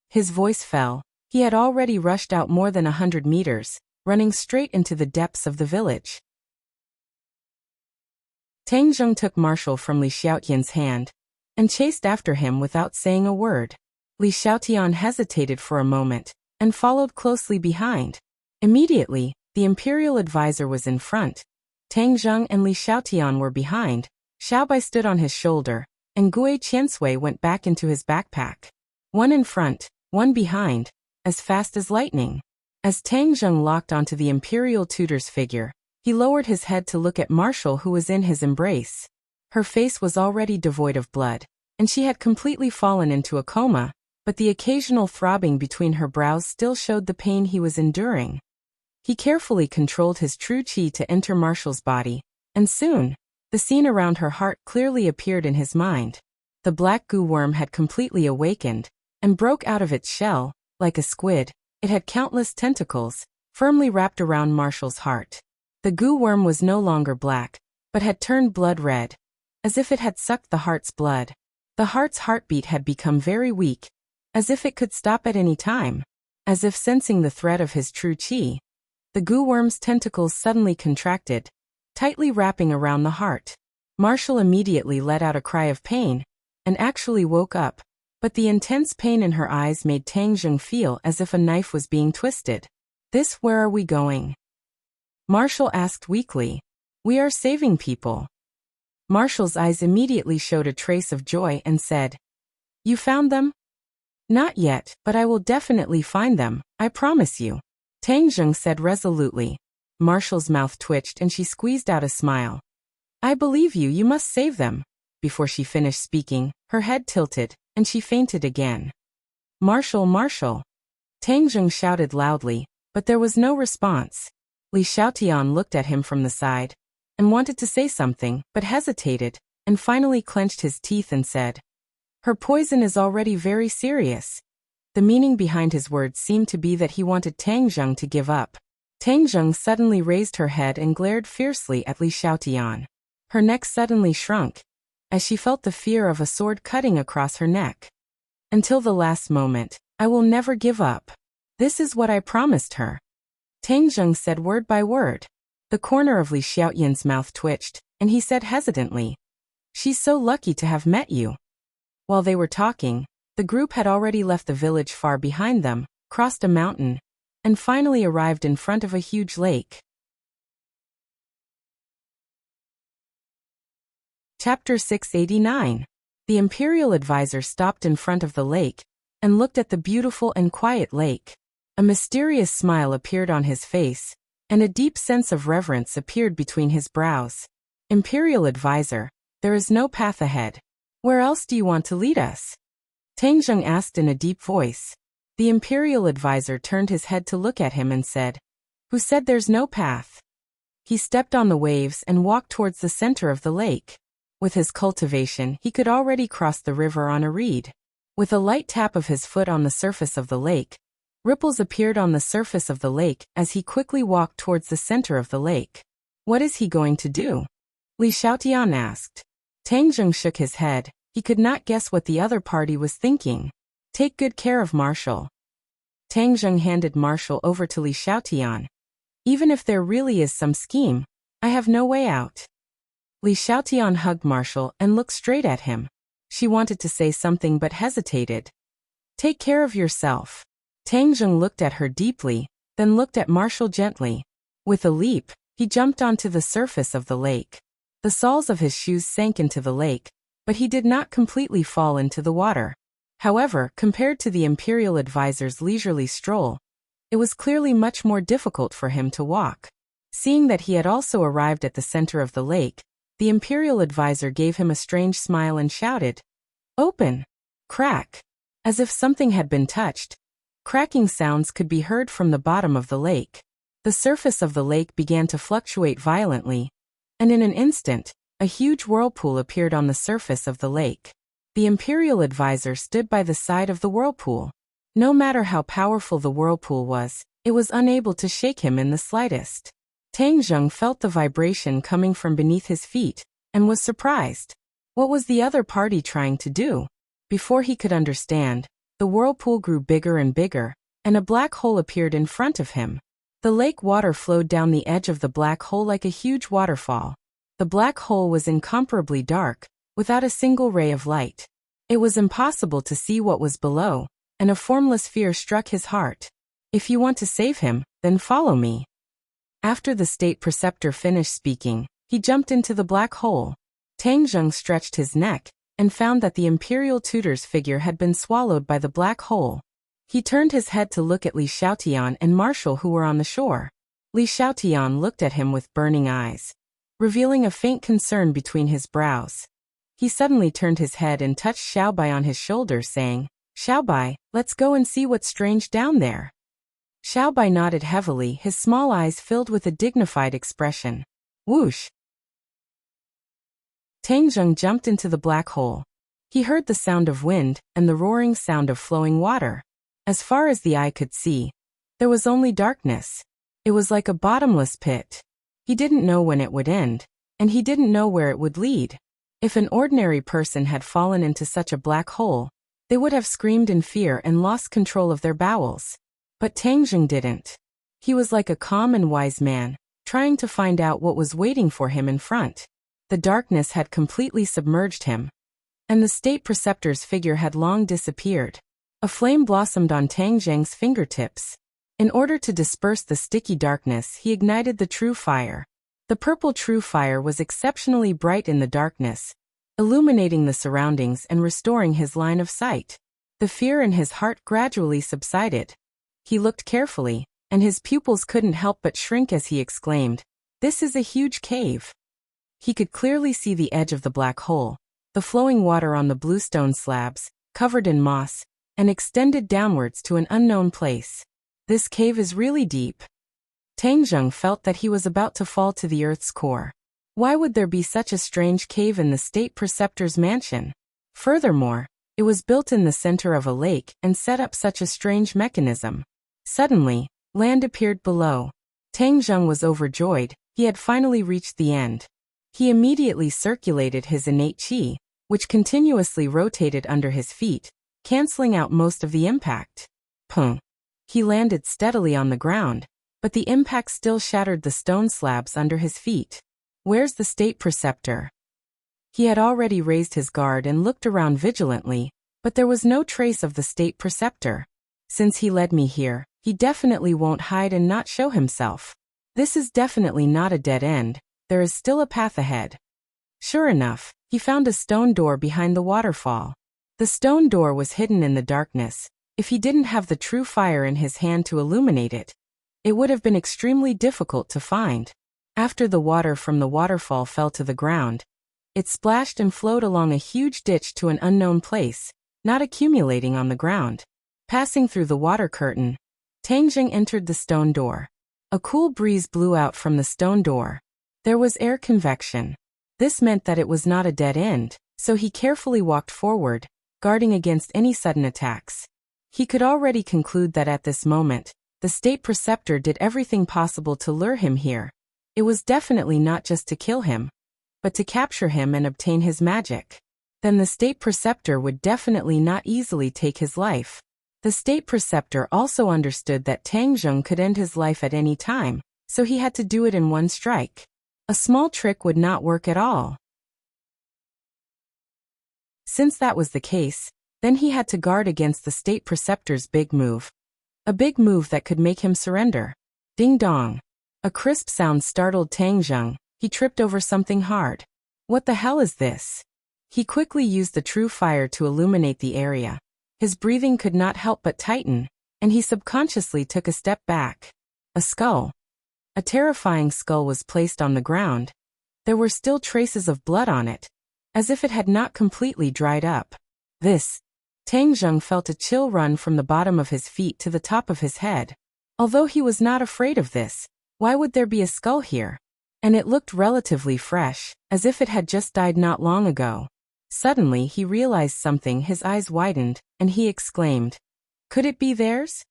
His voice fell. He had already rushed out more than 100 meters, running straight into the depths of the village. Tang Zheng took Marshal from Li Xiaotian's hand, and chased after him without saying a word. Li Xiaotian hesitated for a moment, and followed closely behind. Immediately, the imperial advisor was in front. Tang Zheng and Li Xiaotian were behind. Xiaobai stood on his shoulder, and Gui Qiansui went back into his backpack. One in front, one behind, as fast as lightning. As Tang Zheng locked onto the imperial tutor's figure, he lowered his head to look at Marshal, who was in his embrace. Her face was already devoid of blood, and she had completely fallen into a coma, but the occasional throbbing between her brows still showed the pain he was enduring. He carefully controlled his true qi to enter Marshal's body, and soon, the scene around her heart clearly appeared in his mind. The black goo worm had completely awakened, and broke out of its shell. Like a squid, it had countless tentacles, firmly wrapped around Marshal's heart. The goo worm was no longer black, but had turned blood red, as if it had sucked the heart's blood. The heart's heartbeat had become very weak, as if it could stop at any time. As if sensing the threat of his true qi, the goo worm's tentacles suddenly contracted, tightly wrapping around the heart. Marshal immediately let out a cry of pain, and actually woke up, but the intense pain in her eyes made Tang Zheng feel as if a knife was being twisted. Where are we going?" Marshal asked weakly. "We are saving people." Marshal's eyes immediately showed a trace of joy and said, "You found them?" "Not yet, but I will definitely find them, I promise you," Tang Zheng said resolutely. Marshal's mouth twitched and she squeezed out a smile. "I believe you, you must save them." Before she finished speaking, her head tilted, and she fainted again. "Marshal, Marshal!" Tang Zheng shouted loudly, but there was no response. Li Xiaotian looked at him from the side, and wanted to say something, but hesitated, and finally clenched his teeth and said, "Her poison is already very serious." The meaning behind his words seemed to be that he wanted Tang Zheng to give up. Tang Zheng suddenly raised her head and glared fiercely at Li Xiaotian. Her neck suddenly shrunk, as she felt the fear of a sword cutting across her neck. "Until the last moment, I will never give up. This is what I promised her," Tang Zheng said word by word. The corner of Li Xiaotian's mouth twitched, and he said hesitantly, "She's so lucky to have met you." While they were talking, the group had already left the village far behind them, crossed a mountain, and finally arrived in front of a huge lake. Chapter 689. The imperial advisor stopped in front of the lake, and looked at the beautiful and quiet lake. A mysterious smile appeared on his face, and a deep sense of reverence appeared between his brows. "Imperial advisor, there is no path ahead. Where else do you want to lead us?" Tang Zheng asked in a deep voice. The imperial advisor turned his head to look at him and said, "Who said there's no path?" He stepped on the waves and walked towards the center of the lake. With his cultivation, he could already cross the river on a reed. With a light tap of his foot on the surface of the lake, ripples appeared on the surface of the lake as he quickly walked towards the center of the lake. "What is he going to do?" Li Xiaotian asked. Tang Zheng shook his head. He could not guess what the other party was thinking. "Take good care of Marshal." Tang Zheng handed Marshal over to Li Xiaotian. "Even if there really is some scheme, I have no way out." Li Xiaotian hugged Marshal and looked straight at him. She wanted to say something but hesitated. "Take care of yourself." Tang Zheng looked at her deeply, then looked at Marshal gently. With a leap, He jumped onto the surface of the lake. The soles of his shoes sank into the lake, but he did not completely fall into the water. However, compared to the Imperial advisor's leisurely stroll, it was clearly much more difficult for him to walk. Seeing that he had also arrived at the center of the lake, the Imperial advisor gave him a strange smile and shouted, "Open!" Crack! As if something had been touched. Cracking sounds could be heard from the bottom of the lake. The surface of the lake began to fluctuate violently, and in an instant, a huge whirlpool appeared on the surface of the lake. The Imperial advisor stood by the side of the whirlpool. No matter how powerful the whirlpool was, it was unable to shake him in the slightest. Tang Zheng felt the vibration coming from beneath his feet, and was surprised. What was the other party trying to do? Before he could understand, the whirlpool grew bigger and bigger, and a black hole appeared in front of him. The lake water flowed down the edge of the black hole like a huge waterfall. The black hole was incomparably dark, without a single ray of light. It was impossible to see what was below, and a formless fear struck his heart. If you want to save him, then follow me. After the state preceptor finished speaking, he jumped into the black hole. Tang Zheng stretched his neck, and found that the Imperial tutor's figure had been swallowed by the black hole. He turned his head to look at Li Xiaotian and Marshall who were on the shore. Li Xiaotian looked at him with burning eyes, revealing a faint concern between his brows. He suddenly turned his head and touched Xiaobai on his shoulder, saying, "Xiaobai, let's go and see what's strange down there." Xiaobai nodded heavily, his small eyes filled with a dignified expression. Whoosh! Tang Zheng jumped into the black hole. He heard the sound of wind and the roaring sound of flowing water. As far as the eye could see, there was only darkness. It was like a bottomless pit. He didn't know when it would end, and he didn't know where it would lead. If an ordinary person had fallen into such a black hole, they would have screamed in fear and lost control of their bowels. But Tang Zheng didn't. He was like a calm and wise man, trying to find out what was waiting for him in front. The darkness had completely submerged him, and the state preceptor's figure had long disappeared. A flame blossomed on Tang Zheng's fingertips. In order to disperse the sticky darkness, he ignited the true fire. The purple true fire was exceptionally bright in the darkness, illuminating the surroundings and restoring his line of sight. The fear in his heart gradually subsided. He looked carefully, and his pupils couldn't help but shrink as he exclaimed, "This is a huge cave." He could clearly see the edge of the black hole, the flowing water on the bluestone slabs, covered in moss, and extended downwards to an unknown place. This cave is really deep. Tang Zheng felt that he was about to fall to the earth's core. Why would there be such a strange cave in the state preceptor's mansion? Furthermore, it was built in the center of a lake and set up such a strange mechanism. Suddenly, land appeared below. Tang Zheng was overjoyed. He had finally reached the end. He immediately circulated his innate qi, which continuously rotated under his feet, canceling out most of the impact. Pung. He landed steadily on the ground, but the impact still shattered the stone slabs under his feet. Where's the state preceptor? He had already raised his guard and looked around vigilantly, but there was no trace of the state preceptor. Since he led me here, he definitely won't hide and not show himself. This is definitely not a dead end. There is still a path ahead. Sure enough, he found a stone door behind the waterfall. The stone door was hidden in the darkness. If he didn't have the true fire in his hand to illuminate it, it would have been extremely difficult to find. After the water from the waterfall fell to the ground, it splashed and flowed along a huge ditch to an unknown place, not accumulating on the ground. Passing through the water curtain, Tang Zheng entered the stone door. A cool breeze blew out from the stone door. There was air convection. This meant that it was not a dead end, so he carefully walked forward, guarding against any sudden attacks. He could already conclude that at this moment, the state preceptor did everything possible to lure him here. It was definitely not just to kill him, but to capture him and obtain his magic. Then the state preceptor would definitely not easily take his life. The state preceptor also understood that Tang Zheng could end his life at any time, so he had to do it in one strike. A small trick would not work at all. Since that was the case, then he had to guard against the state preceptor's big move. A big move that could make him surrender. Ding dong. A crisp sound startled Tang Zheng. He tripped over something hard. What the hell is this? He quickly used the true fire to illuminate the area. His breathing could not help but tighten, and he subconsciously took a step back. A skull. A terrifying skull was placed on the ground. There were still traces of blood on it, as if it had not completely dried up. Tang Zheng felt a chill run from the bottom of his feet to the top of his head. Although he was not afraid of this, why would there be a skull here? And it looked relatively fresh, as if it had just died not long ago. Suddenly he realized something. His eyes widened, and he exclaimed, "Could it be theirs?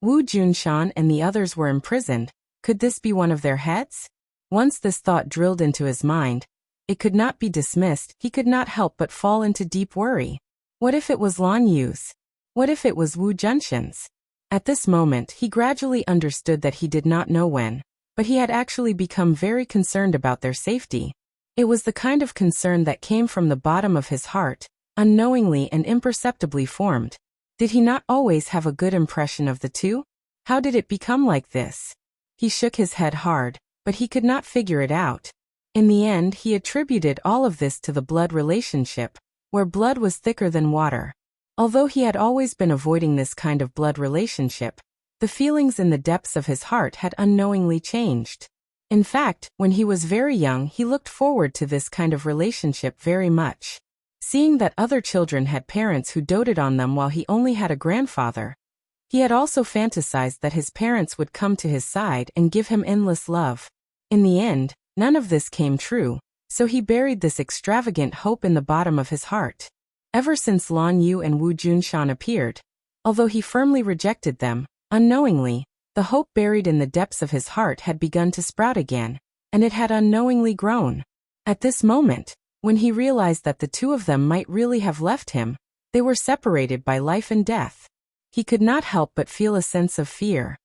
Wu Junshan and the others were imprisoned. Could this be one of their heads?" Once this thought drilled into his mind, it could not be dismissed. He could not help but fall into deep worry. What if it was Lan Yu's? What if it was Wu Junshan's? At this moment he gradually understood that he did not know when, but he had actually become very concerned about their safety. It was the kind of concern that came from the bottom of his heart, unknowingly and imperceptibly formed. Did he not always have a good impression of the two? How did it become like this? He shook his head hard, but he could not figure it out. In the end, he attributed all of this to the blood relationship, where blood was thicker than water. Although he had always been avoiding this kind of blood relationship, the feelings in the depths of his heart had unknowingly changed. In fact, when he was very young, he looked forward to this kind of relationship very much. Seeing that other children had parents who doted on them while he only had a grandfather, he had also fantasized that his parents would come to his side and give him endless love. In the end, none of this came true, so he buried this extravagant hope in the bottom of his heart. Ever since Lan Yu and Wu Junshan appeared, although he firmly rejected them, unknowingly, the hope buried in the depths of his heart had begun to sprout again, and it had unknowingly grown. At this moment, when he realized that the two of them might really have left him, they were separated by life and death. He could not help but feel a sense of fear.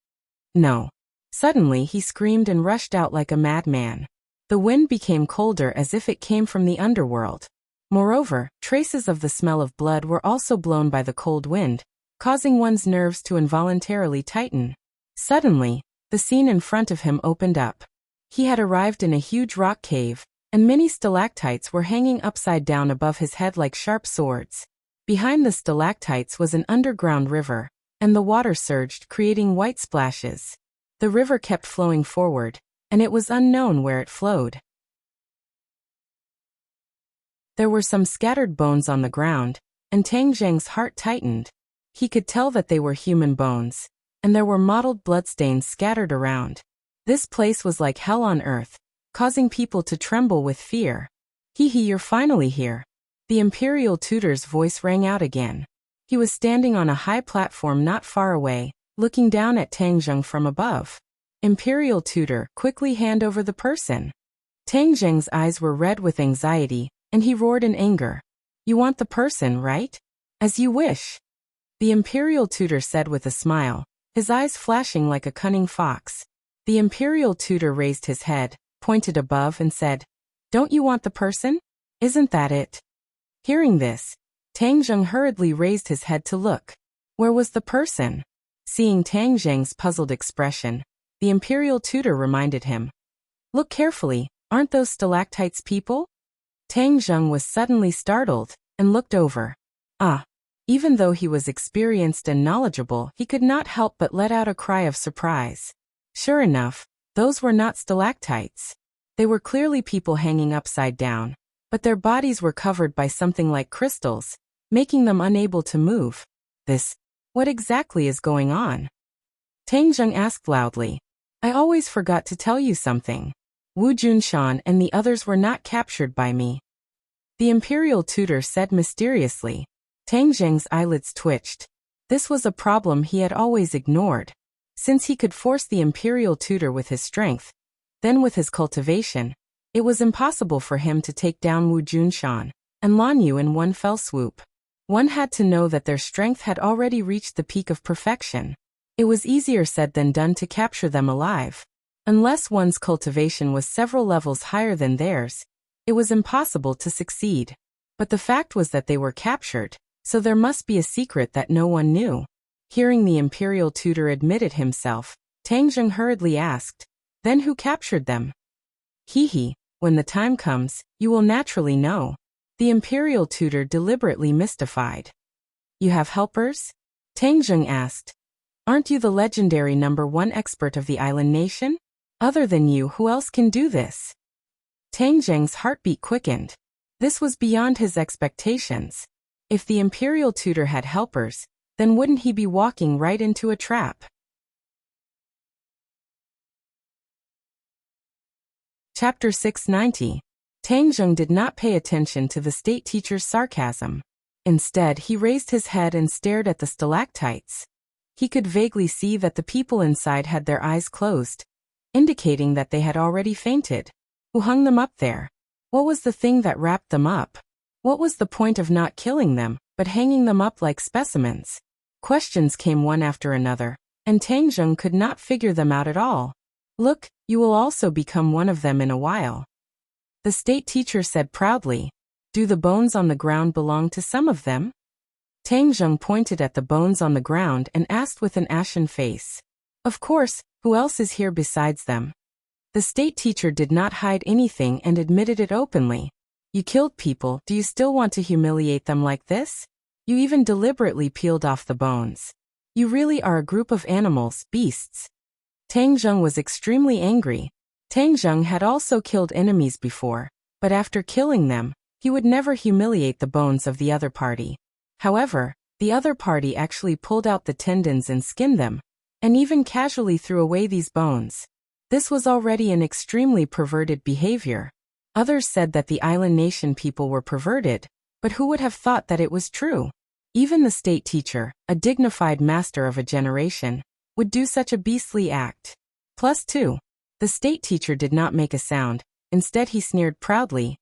No. Suddenly he screamed and rushed out like a madman. The wind became colder as if it came from the underworld. Moreover, traces of the smell of blood were also blown by the cold wind, causing one's nerves to involuntarily tighten. Suddenly, the scene in front of him opened up. He had arrived in a huge rock cave, and many stalactites were hanging upside down above his head like sharp swords. Behind the stalactites was an underground river, and the water surged, creating white splashes. The river kept flowing forward, and it was unknown where it flowed. There were some scattered bones on the ground, and Tang Zheng's heart tightened. He could tell that they were human bones, and there were mottled bloodstains scattered around. This place was like hell on earth, causing people to tremble with fear. You're finally here." The imperial tutor's voice rang out again. He was standing on a high platform not far away, looking down at Tang Zheng from above. "Imperial tutor, quickly hand over the person." Tang Zheng's eyes were red with anxiety, and he roared in anger. "You want the person, right? As you wish." The imperial tutor said with a smile, his eyes flashing like a cunning fox. The imperial tutor raised his head, pointed above and said, "Don't you want the person? Isn't that it?" Hearing this, Tang Zheng hurriedly raised his head to look. Where was the person? Seeing Tang Zheng's puzzled expression, the imperial tutor reminded him. "Look carefully, aren't those stalactites people?" Tang Zheng was suddenly startled, and looked over. Even though he was experienced and knowledgeable, he could not help but let out a cry of surprise. Sure enough, those were not stalactites. They were clearly people hanging upside down, but their bodies were covered by something like crystals, making them unable to move. What exactly is going on?" Tang Zheng asked loudly. "I always forgot to tell you something. Wu Junshan and the others were not captured by me," the imperial tutor said mysteriously. Tang Zheng's eyelids twitched. This was a problem he had always ignored. Since he could force the imperial tutor with his strength, then with his cultivation, it was impossible for him to take down Wu Junshan and Lan Yu in one fell swoop. One had to know that their strength had already reached the peak of perfection. It was easier said than done to capture them alive. Unless one's cultivation was several levels higher than theirs, it was impossible to succeed. But the fact was that they were captured, so there must be a secret that no one knew. Hearing the imperial tutor admitted himself, Tang Zheng hurriedly asked, Then who captured them? Hee, when the time comes, you will naturally know. The imperial tutor deliberately mystified. You have helpers? Tang Zheng asked. Aren't you the legendary #1 expert of the island nation? Other than you, who else can do this? Tang Zheng's heartbeat quickened. This was beyond his expectations. If the imperial tutor had helpers, then wouldn't he be walking right into a trap? Chapter 690. Tang Zheng did not pay attention to the state teacher's sarcasm. Instead, he raised his head and stared at the stalactites. He could vaguely see that the people inside had their eyes closed, indicating that they had already fainted. Who hung them up there? What was the thing that wrapped them up? What was the point of not killing them, but hanging them up like specimens? Questions came one after another, and Tang Zheng could not figure them out at all. Look, you will also become one of them in a while. The state teacher said proudly. Do the bones on the ground belong to some of them? Tang Zheng pointed at the bones on the ground and asked with an ashen face. Of course, who else is here besides them? The state teacher did not hide anything and admitted it openly. You killed people, do you still want to humiliate them like this? You even deliberately peeled off the bones. You really are a group of animals, beasts. Tang Zheng was extremely angry. Tang Zheng had also killed enemies before, but after killing them, he would never humiliate the bones of the other party. However, the other party actually pulled out the tendons and skinned them, and even casually threw away these bones. This was already an extremely perverted behavior. Others said that the island nation people were perverted, but who would have thought that it was true? Even the state teacher, a dignified master of a generation, would do such a beastly act. +2. The state teacher did not make a sound, instead he sneered proudly.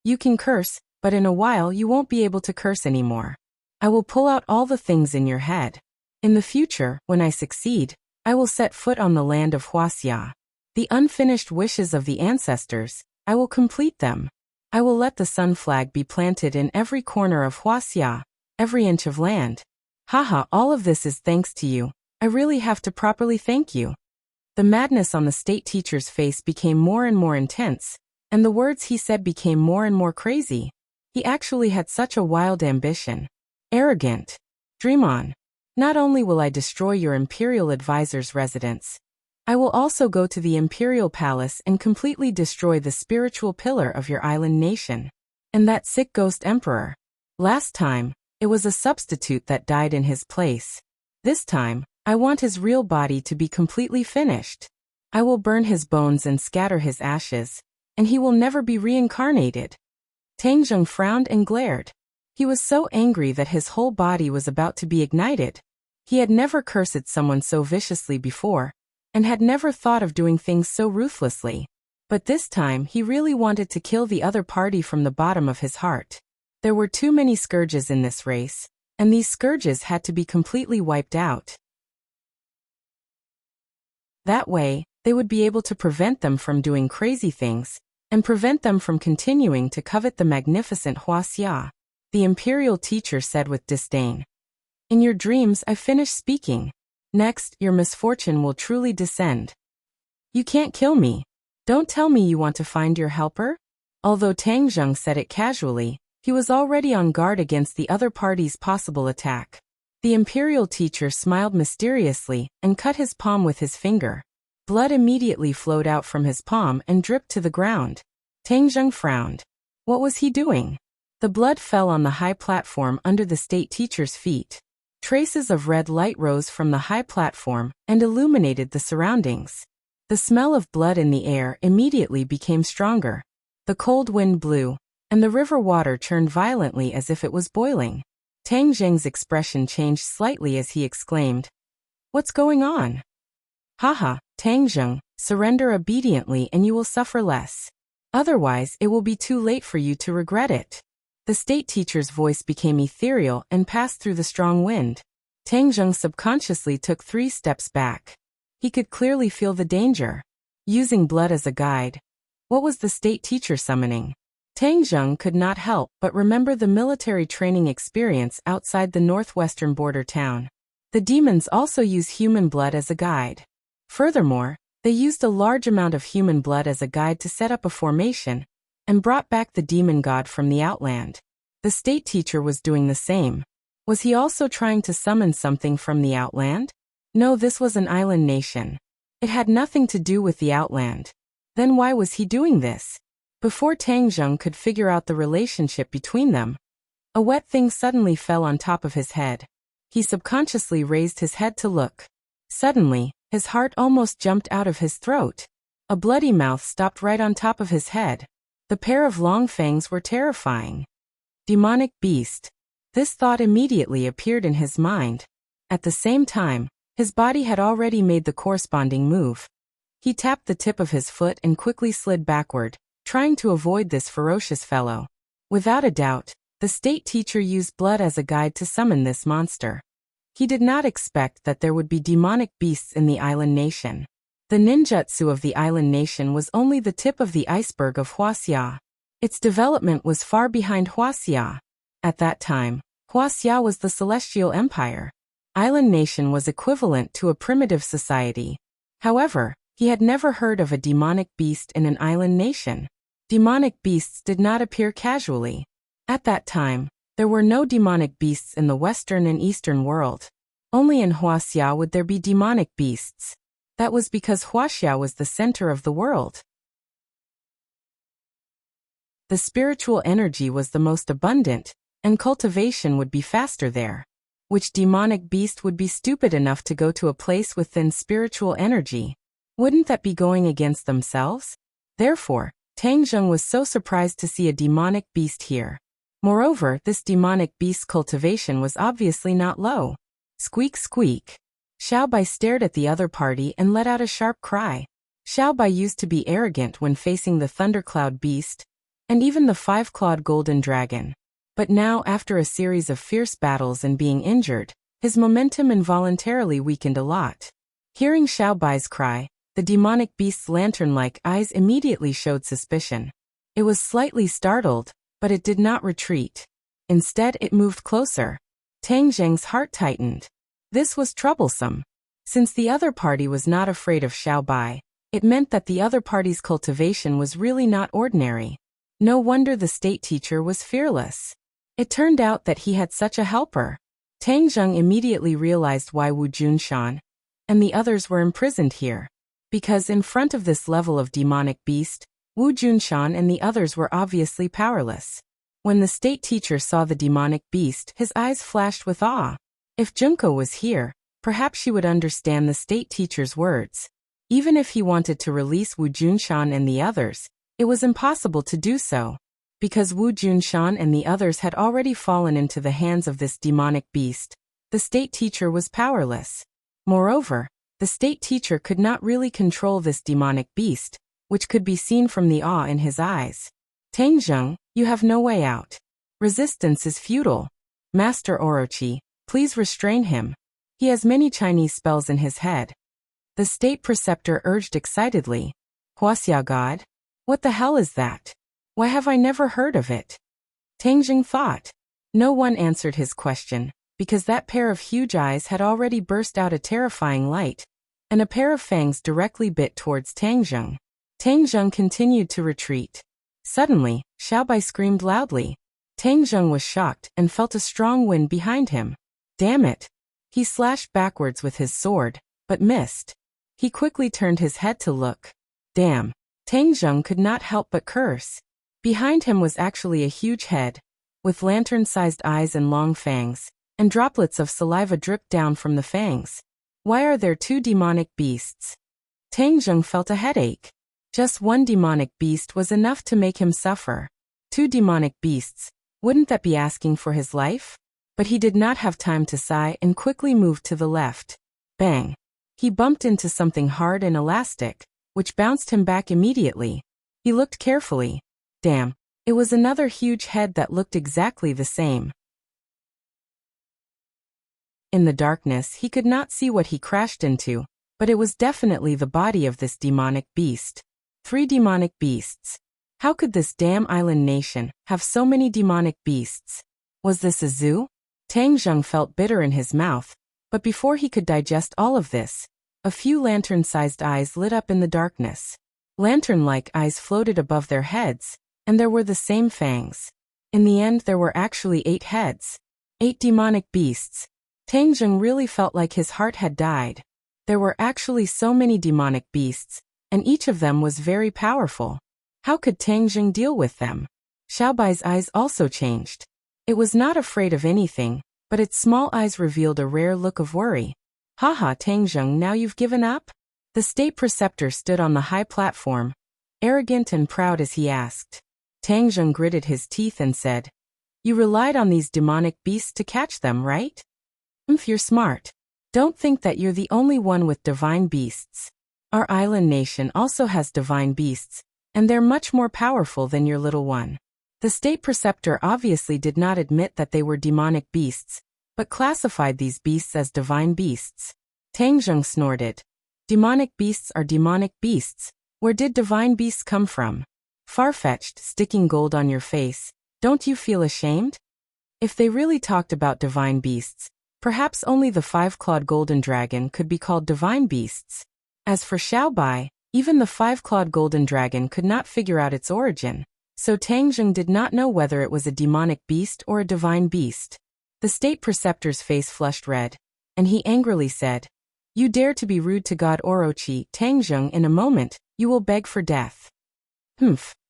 You can curse, but in a while you won't be able to curse anymore. I will pull out all the things in your head. In the future, when I succeed, I will set foot on the land of Huaxia. The unfinished wishes of the ancestors, I will complete them. I will let the sun flag be planted in every corner of Huaxia, every inch of land. Haha, all of this is thanks to you. I really have to properly thank you. The madness on the state teacher's face became more and more intense, and the words he said became more and more crazy. He actually had such a wild ambition. Arrogant. Dream on. Not only will I destroy your imperial advisor's residence, I will also go to the imperial palace and completely destroy the spiritual pillar of your island nation. And that sick ghost emperor. Last time, it was a substitute that died in his place. This time, I want his real body to be completely finished. I will burn his bones and scatter his ashes, and he will never be reincarnated. Tang Zheng frowned and glared. He was so angry that his whole body was about to be ignited. He had never cursed someone so viciously before, and had never thought of doing things so ruthlessly. But this time he really wanted to kill the other party from the bottom of his heart. There were too many scourges in this race, and these scourges had to be completely wiped out. That way, they would be able to prevent them from doing crazy things, and prevent them from continuing to covet the magnificent Huaxia. The imperial teacher said with disdain. In your dreams I finish speaking. Next, your misfortune will truly descend. You can't kill me. Don't tell me you want to find your helper? Although Tang Zheng said it casually, he was already on guard against the other party's possible attack. The imperial teacher smiled mysteriously and cut his palm with his finger. Blood immediately flowed out from his palm and dripped to the ground. Tang Zheng frowned. What was he doing? The blood fell on the high platform under the state teacher's feet. Traces of red light rose from the high platform and illuminated the surroundings. The smell of blood in the air immediately became stronger. The cold wind blew, and the river water churned violently as if it was boiling. Tang Zheng's expression changed slightly as he exclaimed, What's going on? Haha, Tang Zheng, surrender obediently and you will suffer less. Otherwise, it will be too late for you to regret it. The state teacher's voice became ethereal and passed through the strong wind. Tang Zheng subconsciously took 3 steps back. He could clearly feel the danger. Using blood as a guide. What was the state teacher summoning? Tang Zheng could not help but remember the military training experience outside the northwestern border town. The demons also use human blood as a guide. Furthermore, They used a large amount of human blood as a guide to set up a formation, and brought back the demon god from the outland. The state teacher was doing the same. Was he also trying to summon something from the outland? No, this was an island nation. It had nothing to do with the outland. Then why was he doing this? Before Tang Zheng could figure out the relationship between them, a wet thing suddenly fell on top of his head. He subconsciously raised his head to look. Suddenly, his heart almost jumped out of his throat. A bloody mouth stopped right on top of his head. The pair of long fangs were terrifying. Demonic beast. This thought immediately appeared in his mind. At the same time, his body had already made the corresponding move. He tapped the tip of his foot and quickly slid backward, trying to avoid this ferocious fellow. Without a doubt, the state teacher used blood as a guide to summon this monster. He did not expect that there would be demonic beasts in the island nation. The ninjutsu of the island nation was only the tip of the iceberg of Huaxia. Its development was far behind Huaxia. At that time, Huaxia was the celestial empire. Island nation was equivalent to a primitive society. However, he had never heard of a demonic beast in an island nation. Demonic beasts did not appear casually. At that time, there were no demonic beasts in the western and eastern world. Only in Huaxia would there be demonic beasts. That was because Huaxia was the center of the world. The spiritual energy was the most abundant, and cultivation would be faster there. Which demonic beast would be stupid enough to go to a place with thin spiritual energy? Wouldn't that be going against themselves? Therefore, Tang Zheng was so surprised to see a demonic beast here. Moreover, this demonic beast's cultivation was obviously not low. Squeak squeak. Xiao Bai stared at the other party and let out a sharp cry. Xiao Bai used to be arrogant when facing the thundercloud beast, and even the five-clawed golden dragon. But now, after a series of fierce battles and being injured, his momentum involuntarily weakened a lot. Hearing Xiao Bai's cry, the demonic beast's lantern-like eyes immediately showed suspicion. It was slightly startled, but it did not retreat. Instead, it moved closer. Tang Zheng's heart tightened. This was troublesome. Since the other party was not afraid of Xiao Bai, it meant that the other party's cultivation was really not ordinary. No wonder the state teacher was fearless. It turned out that he had such a helper. Tang Zheng immediately realized why Wu Junshan and the others were imprisoned here. Because in front of this level of demonic beast, Wu Junshan and the others were obviously powerless. When the state teacher saw the demonic beast, his eyes flashed with awe. If Junko was here, perhaps she would understand the state teacher's words. Even if he wanted to release Wu Junshan and the others, it was impossible to do so. Because Wu Junshan and the others had already fallen into the hands of this demonic beast, the state teacher was powerless. Moreover, the state teacher could not really control this demonic beast, which could be seen from the awe in his eyes. Tang Zheng, you have no way out. Resistance is futile. Master Orochi, please restrain him. He has many Chinese spells in his head. The state preceptor urged excitedly. Huaxia God? What the hell is that? Why have I never heard of it? Tang Zheng thought. No one answered his question, because that pair of huge eyes had already burst out a terrifying light, and a pair of fangs directly bit towards Tang Zheng. Tang Zheng continued to retreat. Suddenly, Xiao Bai screamed loudly. Tang Zheng was shocked and felt a strong wind behind him. Damn it! He slashed backwards with his sword, but missed. He quickly turned his head to look. Damn! Tang Zheng could not help but curse. Behind him was actually a huge head, with lantern-sized eyes and long fangs, and droplets of saliva dripped down from the fangs. Why are there two demonic beasts? Tang Zheng felt a headache. Just one demonic beast was enough to make him suffer. Two demonic beasts, wouldn't that be asking for his life? But he did not have time to sigh and quickly moved to the left. Bang! He bumped into something hard and elastic, which bounced him back immediately. He looked carefully. Damn, it was another huge head that looked exactly the same. In the darkness he could not see what he crashed into, but it was definitely the body of this demonic beast. 3 demonic beasts. How could this damn island nation have so many demonic beasts? Was this a zoo? Tang Zheng felt bitter in his mouth, but before he could digest all of this, A few lantern-sized eyes lit up in the darkness. Lantern-like eyes floated above their heads, and there were the same fangs. In the end there were actually 8 heads. 8 demonic beasts. Tang Zheng really felt like his heart had died. There were actually so many demonic beasts, and each of them was very powerful. How could Tang Zheng deal with them? Xiaobai's eyes also changed. It was not afraid of anything, but its small eyes revealed a rare look of worry. Haha, Tang Zheng, now you've given up? The state preceptor stood on the high platform, arrogant and proud as he asked. Tang Zheng gritted his teeth and said, "You relied on these demonic beasts to catch them, right? You're smart. Don't think that you're the only one with divine beasts. Our island nation also has divine beasts, and they're much more powerful than your little one." The state preceptor obviously did not admit that they were demonic beasts, but classified these beasts as divine beasts. Tang Zheng snorted. Demonic beasts are demonic beasts. Where did divine beasts come from? Far-fetched, sticking gold on your face. Don't you feel ashamed? If they really talked about divine beasts, perhaps only the 5-clawed golden dragon could be called divine beasts. As for Xiaobai, even the 5-clawed golden dragon could not figure out its origin, so Tang Zheng did not know whether it was a demonic beast or a divine beast. The state preceptor's face flushed red, and he angrily said, "You dare to be rude to God Orochi, Tang Zheng, in a moment, you will beg for death."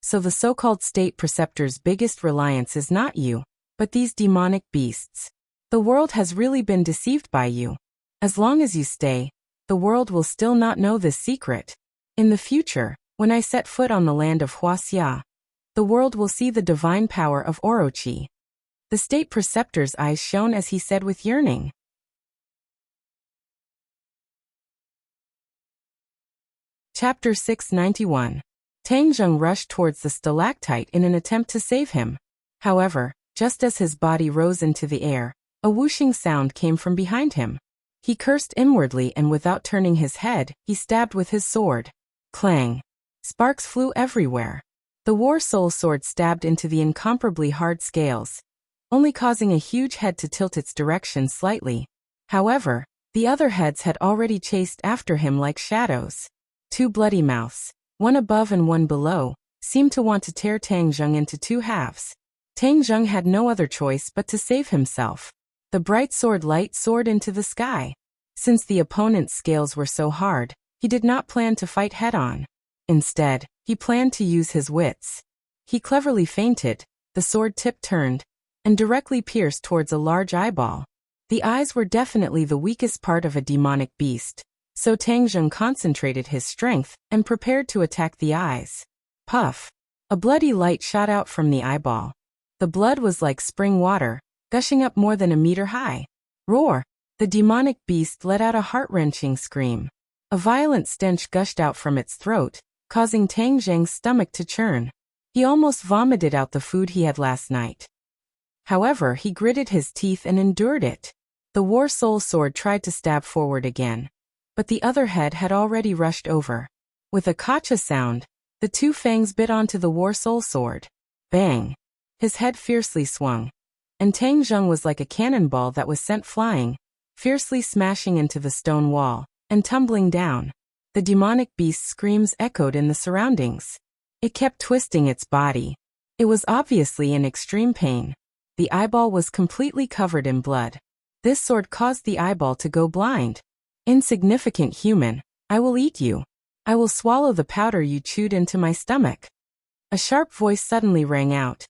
So the so-called state preceptor's biggest reliance is not you, but these demonic beasts. The world has really been deceived by you. As long as you stay, the world will still not know this secret. In the future, when I set foot on the land of Huaxia, the world will see the divine power of Orochi. The state preceptor's eyes shone as he said with yearning. Chapter 691. Tang Zheng rushed towards the stalactite in an attempt to save him. However, just as his body rose into the air, a whooshing sound came from behind him. He cursed inwardly and without turning his head, he stabbed with his sword. Clang! Sparks flew everywhere. The War Soul sword stabbed into the incomparably hard scales, only causing a huge head to tilt its direction slightly. However, the other heads had already chased after him like shadows. 2 bloody mouths, one above and one below, seemed to want to tear Tang Zheng into 2 halves. Tang Zheng had no other choice but to save himself. The bright sword light soared into the sky. Since the opponent's scales were so hard, he did not plan to fight head-on. Instead, he planned to use his wits. He cleverly feinted, the sword tip turned, and directly pierced towards a large eyeball. The eyes were definitely the weakest part of a demonic beast, so Tang Zheng concentrated his strength and prepared to attack the eyes. Puff! A bloody light shot out from the eyeball. The blood was like spring water, gushing up more than a meter high. Roar! The demonic beast let out a heart-wrenching scream. A violent stench gushed out from its throat, causing Tang Zheng's stomach to churn. He almost vomited out the food he had last night. However, he gritted his teeth and endured it. The War Soul sword tried to stab forward again, but the other head had already rushed over. With a kacha sound, the 2 fangs bit onto the War Soul sword. Bang! His head fiercely swung, and Tang Zheng was like a cannonball that was sent flying, fiercely smashing into the stone wall, and tumbling down. The demonic beast's screams echoed in the surroundings. It kept twisting its body. It was obviously in extreme pain. The eyeball was completely covered in blood. This sword caused the eyeball to go blind. Insignificant human, I will eat you. I will swallow the powder you chewed into my stomach. A sharp voice suddenly rang out,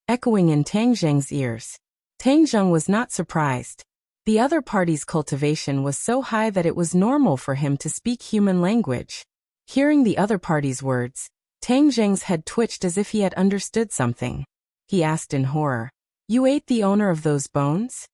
echoing in Tang Zheng's ears. Tang Zheng was not surprised. The other party's cultivation was so high that it was normal for him to speak human language. Hearing the other party's words, Tang Zheng's head twitched as if he had understood something. He asked in horror, "You ate the owner of those bones?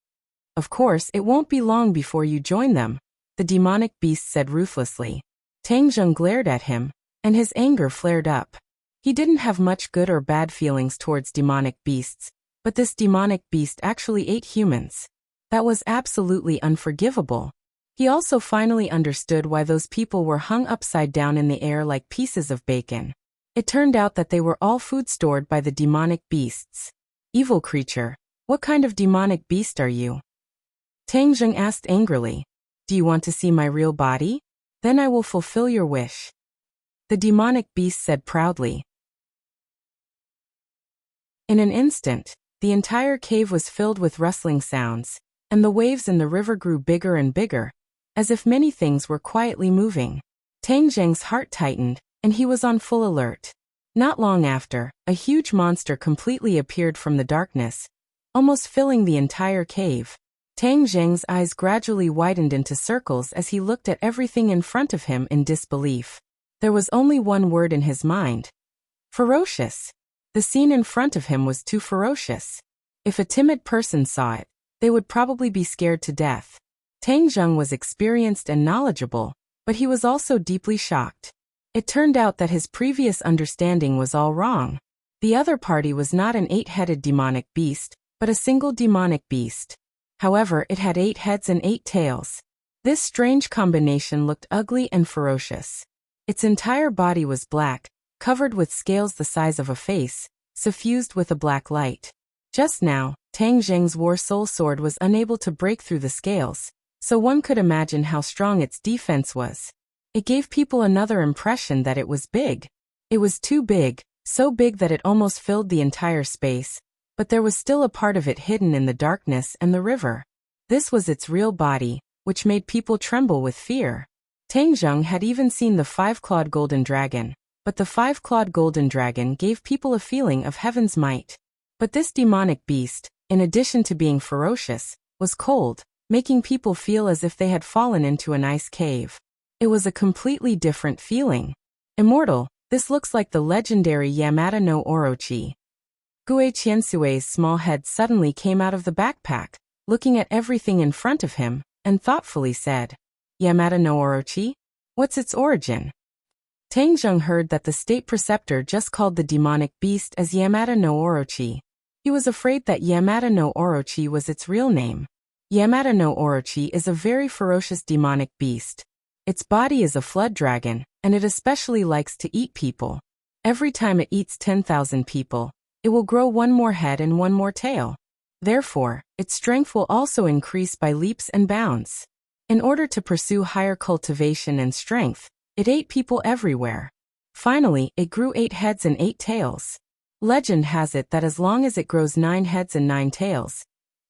Of course, it won't be long before you join them," the demonic beast said ruthlessly. Tang Zheng glared at him, and his anger flared up. He didn't have much good or bad feelings towards demonic beasts, but this demonic beast actually ate humans. That was absolutely unforgivable. He also finally understood why those people were hung upside down in the air like pieces of bacon. It turned out that they were all food stored by the demonic beasts. Evil creature, what kind of demonic beast are you? Tang Zheng asked angrily. Do you want to see my real body? Then I will fulfill your wish. The demonic beast said proudly. In an instant, the entire cave was filled with rustling sounds, and the waves in the river grew bigger and bigger, as if many things were quietly moving. Tang Zheng's heart tightened, and he was on full alert. Not long after, a huge monster completely appeared from the darkness, almost filling the entire cave. Tang Zheng's eyes gradually widened into circles as he looked at everything in front of him in disbelief. There was only one word in his mind. Ferocious. The scene in front of him was too ferocious. If a timid person saw it, they would probably be scared to death. Tang Zheng was experienced and knowledgeable, but he was also deeply shocked. It turned out that his previous understanding was all wrong. The other party was not an 8-headed demonic beast, but a single demonic beast. However, it had 8 heads and 8 tails. This strange combination looked ugly and ferocious. Its entire body was black, covered with scales the size of a face, suffused with a black light. Just now, Tang Zheng's war soul sword was unable to break through the scales, so one could imagine how strong its defense was. It gave people another impression that it was big. It was too big, so big that it almost filled the entire space, but there was still a part of it hidden in the darkness and the river. This was its real body, which made people tremble with fear. Tang Zheng had even seen the 5-clawed golden dragon, but the 5-clawed golden dragon gave people a feeling of heaven's might. But this demonic beast, in addition to being ferocious, was cold, making people feel as if they had fallen into an ice cave. It was a completely different feeling. Immortal, this looks like the legendary Yamada no Orochi. Gue Qiansui's small head suddenly came out of the backpack, looking at everything in front of him, and thoughtfully said, Yamada no Orochi? What's its origin? Tang Zheng heard that the state preceptor just called the demonic beast as Yamada no Orochi. He was afraid that Yamada no Orochi was its real name. Yamada no Orochi is a very ferocious demonic beast. Its body is a flood dragon, and it especially likes to eat people. Every time it eats 10,000 people, it will grow 1 more head and 1 more tail. Therefore, its strength will also increase by leaps and bounds. In order to pursue higher cultivation and strength, it ate people everywhere. Finally, it grew 8 heads and 8 tails. Legend has it that as long as it grows 9 heads and 9 tails,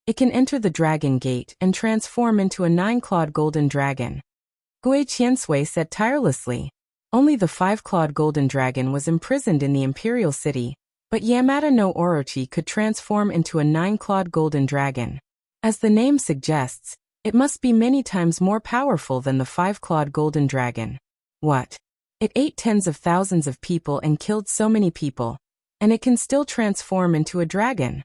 it can enter the dragon gate and transform into a 9-clawed golden dragon. Gue Qiansui said tirelessly. Only the 5-clawed golden dragon was imprisoned in the imperial city, but Yamada no Orochi could transform into a 9-clawed golden dragon. As the name suggests, it must be many times more powerful than the 5-clawed golden dragon. What? It ate tens of thousands of people and killed so many people, and it can still transform into a dragon.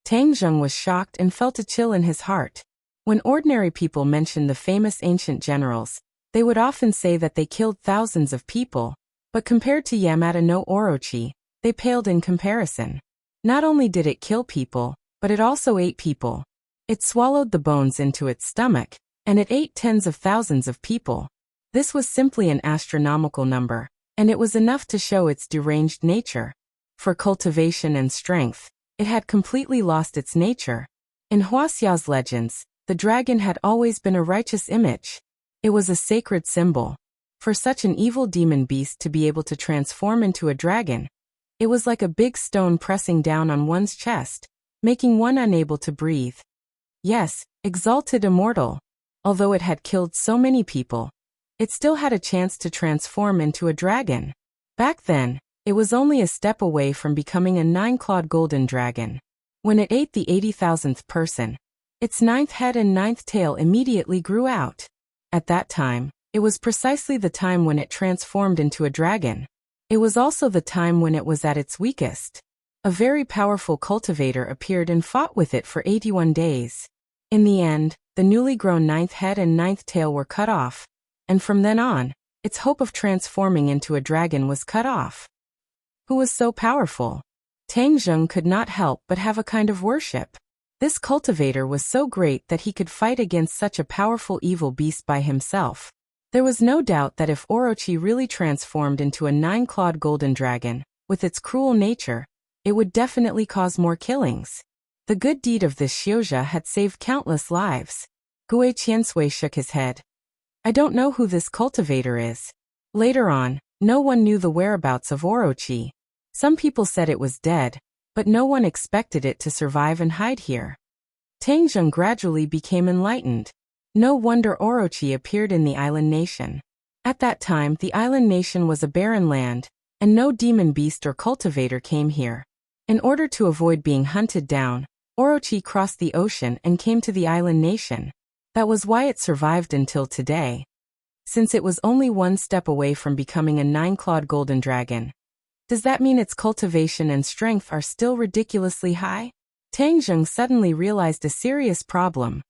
Tang Zheng was shocked and felt a chill in his heart. When ordinary people mentioned the famous ancient generals, they would often say that they killed thousands of people, but compared to Yamada no Orochi, they paled in comparison. Not only did it kill people, but it also ate people. It swallowed the bones into its stomach, and it ate tens of thousands of people. This was simply an astronomical number, and it was enough to show its deranged nature. For cultivation and strength, it had completely lost its nature. In Huaxia's legends, the dragon had always been a righteous image. It was a sacred symbol. For such an evil demon beast to be able to transform into a dragon, it was like a big stone pressing down on one's chest, making one unable to breathe. Yes, exalted immortal. Although it had killed so many people, it still had a chance to transform into a dragon. Back then, it was only a step away from becoming a 9-clawed golden dragon. When it ate the 80,000th person, its 9th head and 9th tail immediately grew out. At that time, it was precisely the time when it transformed into a dragon. It was also the time when it was at its weakest. A very powerful cultivator appeared and fought with it for 81 days. In the end, the newly grown 9th head and 9th tail were cut off, and from then on, its hope of transforming into a dragon was cut off. Who was so powerful? Tang Zheng could not help but have a kind of worship. This cultivator was so great that he could fight against such a powerful evil beast by himself. There was no doubt that if Orochi really transformed into a 9-clawed golden dragon, with its cruel nature, it would definitely cause more killings. The good deed of this Xiuzha had saved countless lives. Gue Qiansui shook his head. I don't know who this cultivator is. Later on, no one knew the whereabouts of Orochi. Some people said it was dead, but no one expected it to survive and hide here. Tangjung gradually became enlightened. No wonder Orochi appeared in the island nation. At that time, the island nation was a barren land, and no demon beast or cultivator came here. In order to avoid being hunted down, Orochi crossed the ocean and came to the island nation. That was why it survived until today. Since it was only one step away from becoming a 9-clawed golden dragon. Does that mean its cultivation and strength are still ridiculously high? Tangjung suddenly realized a serious problem.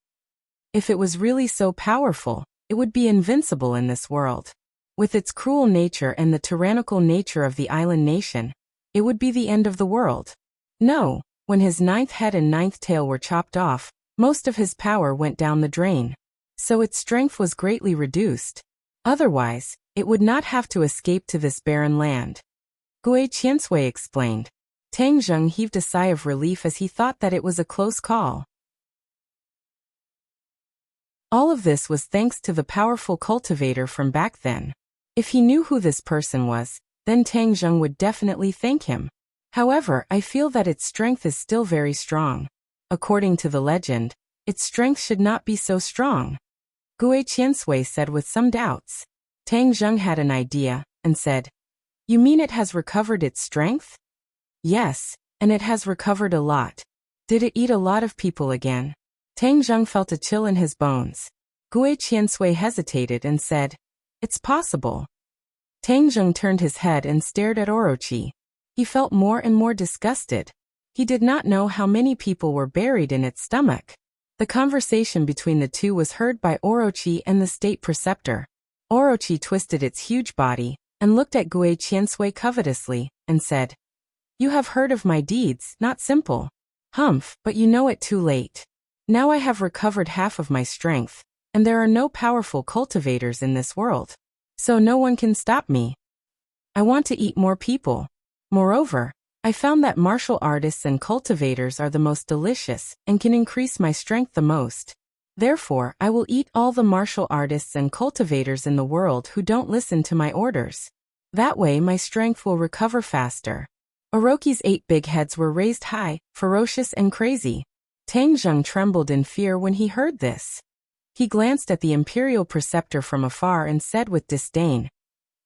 If it was really so powerful, it would be invincible in this world. With its cruel nature and the tyrannical nature of the island nation, it would be the end of the world. No, when his 9th head and 9th tail were chopped off, most of his power went down the drain. So its strength was greatly reduced. Otherwise, it would not have to escape to this barren land. Gue Qiansui explained. Tangjung heaved a sigh of relief as he thought that it was a close call. All of this was thanks to the powerful cultivator from back then. If he knew who this person was, then Tangjung would definitely thank him. However, I feel that its strength is still very strong. According to the legend, its strength should not be so strong. Gue Qiansui said with some doubts. Tangjung had an idea, and said, You mean it has recovered its strength? Yes, and it has recovered a lot. Did it eat a lot of people again? Tangjung felt a chill in his bones. Gue Qiansui hesitated and said, It's possible. Tangjung turned his head and stared at Orochi. He felt more and more disgusted. He did not know how many people were buried in its stomach. The conversation between the two was heard by Orochi and the state preceptor. Orochi twisted its huge body, and looked at Gue Qiansui covetously, and said, You have heard of my deeds, not simple. Humph, but you know it too late. Now I have recovered half of my strength, and there are no powerful cultivators in this world. So no one can stop me. I want to eat more people. Moreover, I found that martial artists and cultivators are the most delicious and can increase my strength the most. Therefore, I will eat all the martial artists and cultivators in the world who don't listen to my orders. That way my strength will recover faster. Orochi's 8 big heads were raised high, ferocious and crazy. Tangjung trembled in fear when he heard this. He glanced at the Imperial Preceptor from afar and said with disdain,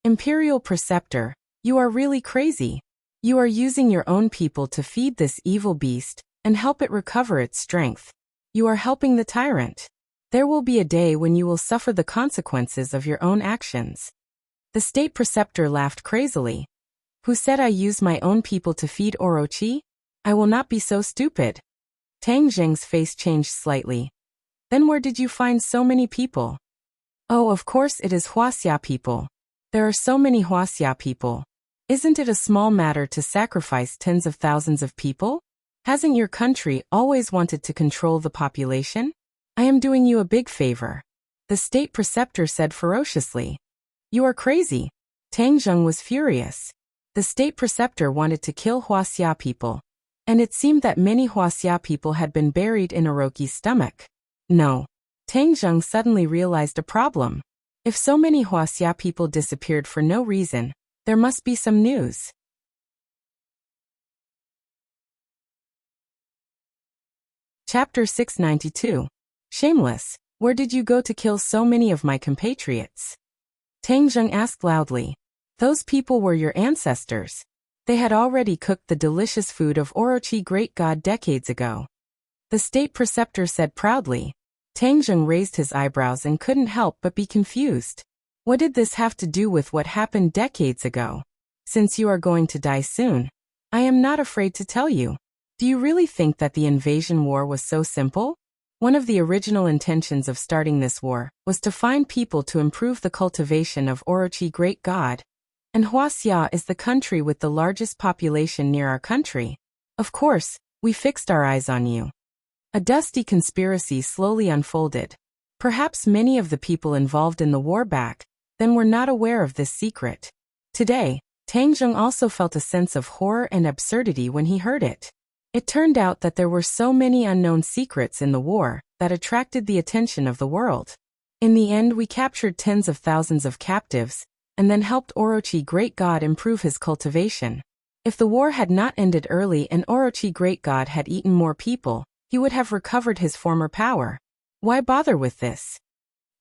Imperial Preceptor, you are really crazy. You are using your own people to feed this evil beast and help it recover its strength. You are helping the tyrant. There will be a day when you will suffer the consequences of your own actions. The state preceptor laughed crazily. Who said I use my own people to feed Orochi? I will not be so stupid. Tangjung's face changed slightly. Then where did you find so many people? Oh, of course it is Huaxia people. There are so many Huaxia people. Isn't it a small matter to sacrifice tens of thousands of people? Hasn't your country always wanted to control the population? I am doing you a big favor. The state preceptor said ferociously. You are crazy. Tangjung was furious. The state preceptor wanted to kill Huaxia people. And it seemed that many Huaxia people had been buried in Orochi's stomach. No. Tangjung suddenly realized a problem. If so many Huaxia people disappeared for no reason, there must be some news. Chapter 692. Shameless, where did you go to kill so many of my compatriots? Tangjung asked loudly. Those people were your ancestors. They had already cooked the delicious food of Orochi great god decades ago. The state preceptor said proudly. Tangjung raised his eyebrows and couldn't help but be confused. What did this have to do with what happened decades ago? Since you are going to die soon, I am not afraid to tell you. Do you really think that the invasion war was so simple? One of the original intentions of starting this war was to find people to improve the cultivation of Orochi great god. And Huaxia is the country with the largest population near our country. Of course, we fixed our eyes on you. A dusty conspiracy slowly unfolded. Perhaps many of the people involved in the war back then were not aware of this secret. Today, Tangjung also felt a sense of horror and absurdity when he heard it. It turned out that there were so many unknown secrets in the war that attracted the attention of the world. In the end, we captured tens of thousands of captives, and then helped Orochi Great God improve his cultivation. If the war had not ended early and Orochi Great God had eaten more people, he would have recovered his former power. Why bother with this?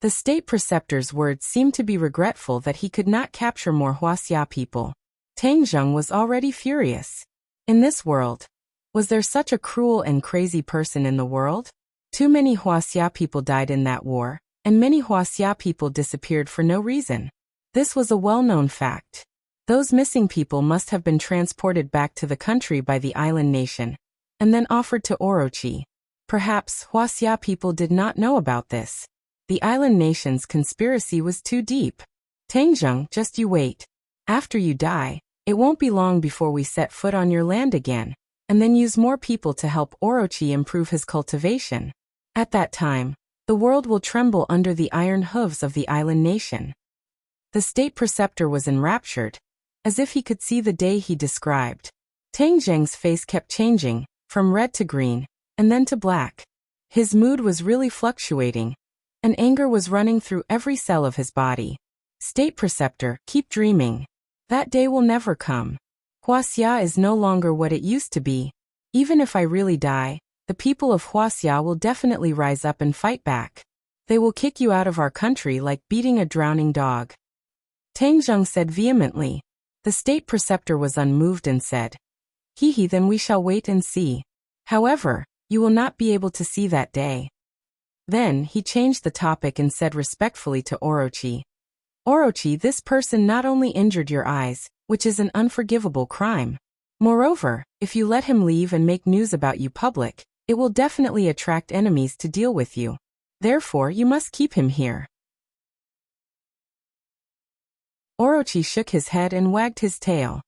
The state preceptor's words seemed to be regretful that he could not capture more Huaxia people. Tang Zheng was already furious. In this world, was there such a cruel and crazy person in the world? Too many Huaxia people died in that war, and many Huaxia people disappeared for no reason. This was a well-known fact. Those missing people must have been transported back to the country by the island nation, and then offered to Orochi. Perhaps Huaxia people did not know about this. The island nation's conspiracy was too deep. Tang Zheng, just you wait. After you die, it won't be long before we set foot on your land again, and then use more people to help Orochi improve his cultivation. At that time, the world will tremble under the iron hooves of the island nation. The state preceptor was enraptured, as if he could see the day he described. Tang Zheng's face kept changing, from red to green, and then to black. His mood was really fluctuating, and anger was running through every cell of his body. State preceptor, keep dreaming. That day will never come. Huaxia is no longer what it used to be. Even if I really die, the people of Huaxia will definitely rise up and fight back. They will kick you out of our country like beating a drowning dog. Tang Zheng said vehemently. The state preceptor was unmoved and said, "He, then we shall wait and see. However, you will not be able to see that day." Then he changed the topic and said respectfully to Orochi, "Orochi, this person not only injured your eyes, which is an unforgivable crime. Moreover, if you let him leave and make news about you public, it will definitely attract enemies to deal with you. Therefore, you must keep him here." Orochi shook his head and wagged his tail.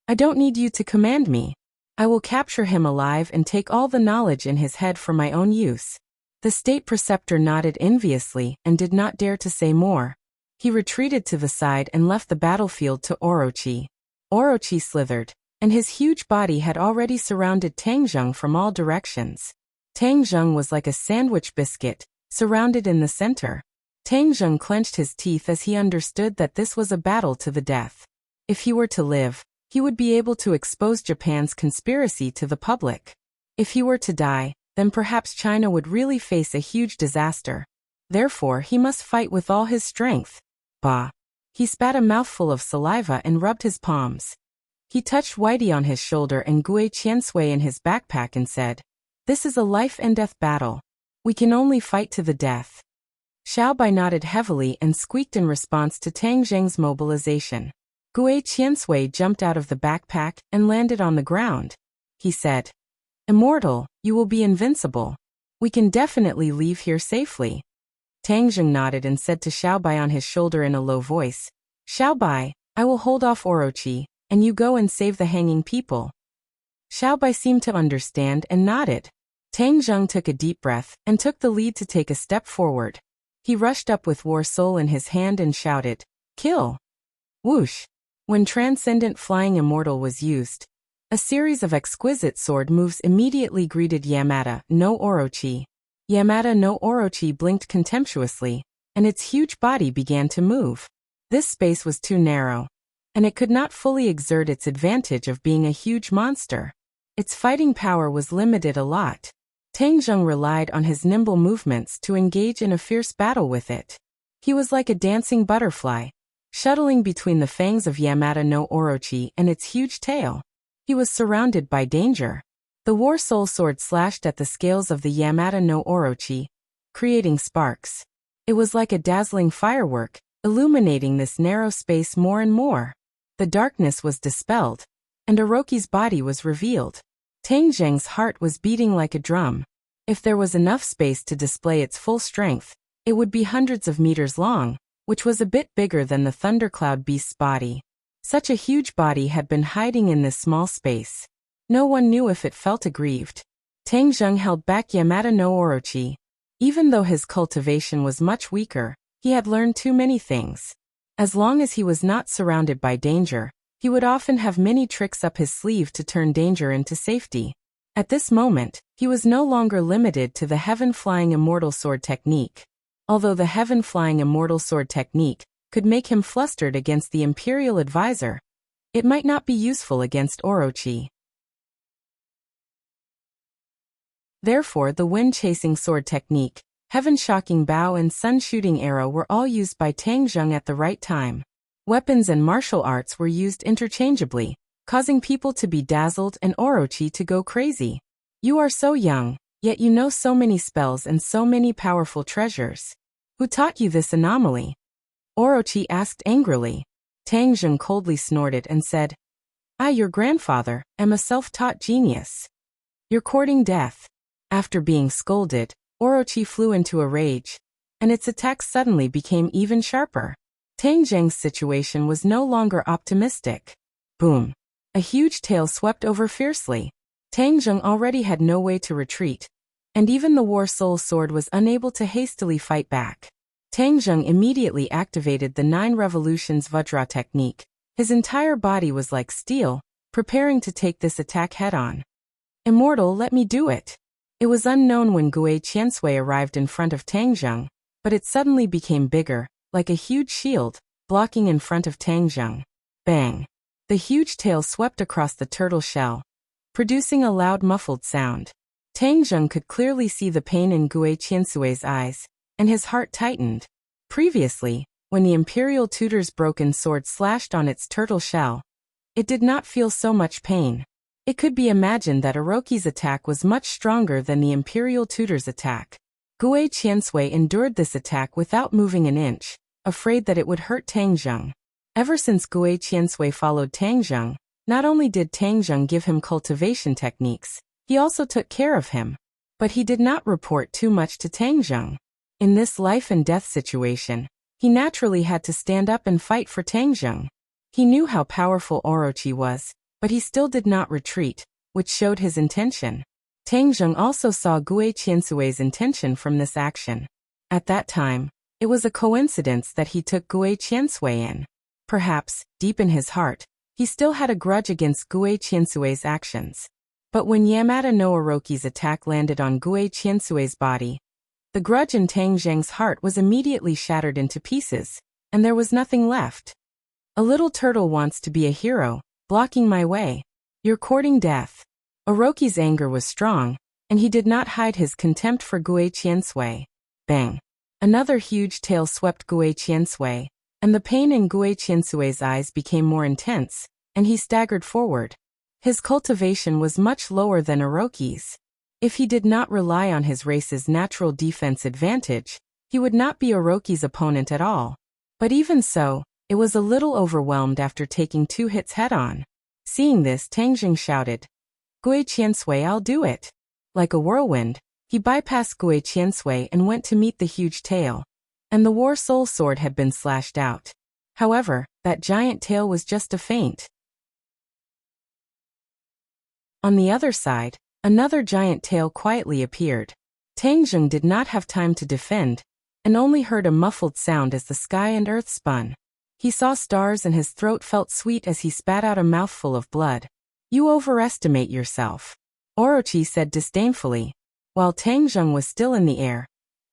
"I don't need you to command me. I will capture him alive and take all the knowledge in his head for my own use." The state preceptor nodded enviously and did not dare to say more. He retreated to the side and left the battlefield to Orochi. Orochi slithered, and his huge body had already surrounded Tang Zheng from all directions. Tang Zheng was like a sandwich biscuit, surrounded in the center. Tang Zheng clenched his teeth as he understood that this was a battle to the death. If he were to live, he would be able to expose Japan's conspiracy to the public. If he were to die, then perhaps China would really face a huge disaster. Therefore, he must fight with all his strength. Bah! He spat a mouthful of saliva and rubbed his palms. He touched Whitey on his shoulder and Gui Qiansui in his backpack and said, "This is a life-and-death battle. We can only fight to the death." Xiaobai nodded heavily and squeaked in response to Tang Zheng's mobilization. Gui Qiansui jumped out of the backpack and landed on the ground. He said, "Immortal, you will be invincible. We can definitely leave here safely." Tang Zheng nodded and said to Xiaobai on his shoulder in a low voice, "Xiaobai, I will hold off Orochi, and you go and save the hanging people." Xiaobai seemed to understand and nodded. Tang Zheng took a deep breath and took the lead to take a step forward. He rushed up with War Soul in his hand and shouted, "Kill!" Whoosh! When Transcendent Flying Immortal was used, a series of exquisite sword moves immediately greeted Yamada no Orochi. Yamada no Orochi blinked contemptuously, and its huge body began to move. This space was too narrow, and it could not fully exert its advantage of being a huge monster. Its fighting power was limited a lot. Tang Zheng relied on his nimble movements to engage in a fierce battle with it. He was like a dancing butterfly, shuttling between the fangs of Yamada no Orochi and its huge tail. He was surrounded by danger. The War Soul sword slashed at the scales of the Yamada no Orochi, creating sparks. It was like a dazzling firework, illuminating this narrow space more and more. The darkness was dispelled, and Orochi's body was revealed. Tang Zheng's heart was beating like a drum. If there was enough space to display its full strength, it would be hundreds of meters long, which was a bit bigger than the thundercloud beast's body. Such a huge body had been hiding in this small space. No one knew if it felt aggrieved. Tang Zheng held back Yamada no Orochi. Even though his cultivation was much weaker, he had learned too many things. As long as he was not surrounded by danger, he would often have many tricks up his sleeve to turn danger into safety. At this moment, he was no longer limited to the heaven-flying immortal sword technique. Although the heaven-flying immortal sword technique could make him flustered against the imperial advisor, it might not be useful against Orochi. Therefore, the wind-chasing sword technique, heaven-shocking bow and sun-shooting arrow were all used by Tang Zheng at the right time. Weapons and martial arts were used interchangeably, causing people to be dazzled and Orochi to go crazy. You are so young, yet you know so many spells and so many powerful treasures. Who taught you this anomaly? Orochi asked angrily. Tang Zheng coldly snorted and said, I, your grandfather, am a self-taught genius. You're courting death. After being scolded, Orochi flew into a rage, and its attack suddenly became even sharper. Tang Zheng's situation was no longer optimistic. Boom! A huge tail swept over fiercely. Tang Zheng already had no way to retreat, and even the War Soul Sword was unable to hastily fight back. Tang Zheng immediately activated the 9 Revolutions Vajra technique. His entire body was like steel, preparing to take this attack head-on. Immortal, let me do it! It was unknown when Gui Qiansui arrived in front of Tang Zheng, but it suddenly became bigger, like a huge shield, blocking in front of Tang Zheng. Bang! The huge tail swept across the turtle shell, producing a loud muffled sound. Tang Zheng could clearly see the pain in Gui Qiansui's eyes, and his heart tightened. Previously, when the Imperial Tutor's broken sword slashed on its turtle shell, it did not feel so much pain. It could be imagined that Orochi's attack was much stronger than the Imperial Tutor's attack. Gui Qiansui endured this attack without moving an inch, afraid that it would hurt Tang Zheng. Ever since Gui Qiansui followed Tang Zheng, not only did Tang Zheng give him cultivation techniques, he also took care of him. But he did not report too much to Tang Zheng. In this life-and-death situation, he naturally had to stand up and fight for Tang Zheng. He knew how powerful Orochi was, but he still did not retreat, which showed his intention. Tang Zheng also saw Gui Qiansui's intention from this action. At that time, it was a coincidence that he took Gui Qiansui in. Perhaps, deep in his heart, he still had a grudge against Gui Qiansui's actions. But when Yamada no Orochi's attack landed on Gui Qiansui's body, the grudge in Tang Zheng's heart was immediately shattered into pieces, and there was nothing left. A little turtle wants to be a hero, blocking my way. You're courting death. Orochi's anger was strong, and he did not hide his contempt for Gui Qiansui. Bang! Another huge tail swept Gui Qiansui, and the pain in Gui Qiansui's eyes became more intense, and he staggered forward. His cultivation was much lower than Orochi's. If he did not rely on his race's natural defense advantage, he would not be Orochi's opponent at all. But even so, it was a little overwhelmed after taking 2 hits head-on. Seeing this, Tang Zheng shouted, Gui Qiansui, I'll do it! Like a whirlwind, he bypassed Gui Qiansui and went to meet the huge tail. And the War Soul Sword had been slashed out. However, that giant tail was just a feint. On the other side, another giant tail quietly appeared. Tang Zheng did not have time to defend, and only heard a muffled sound as the sky and earth spun. He saw stars and his throat felt sweet as he spat out a mouthful of blood. You overestimate yourself, Orochi said disdainfully. While Tang Zheng was still in the air,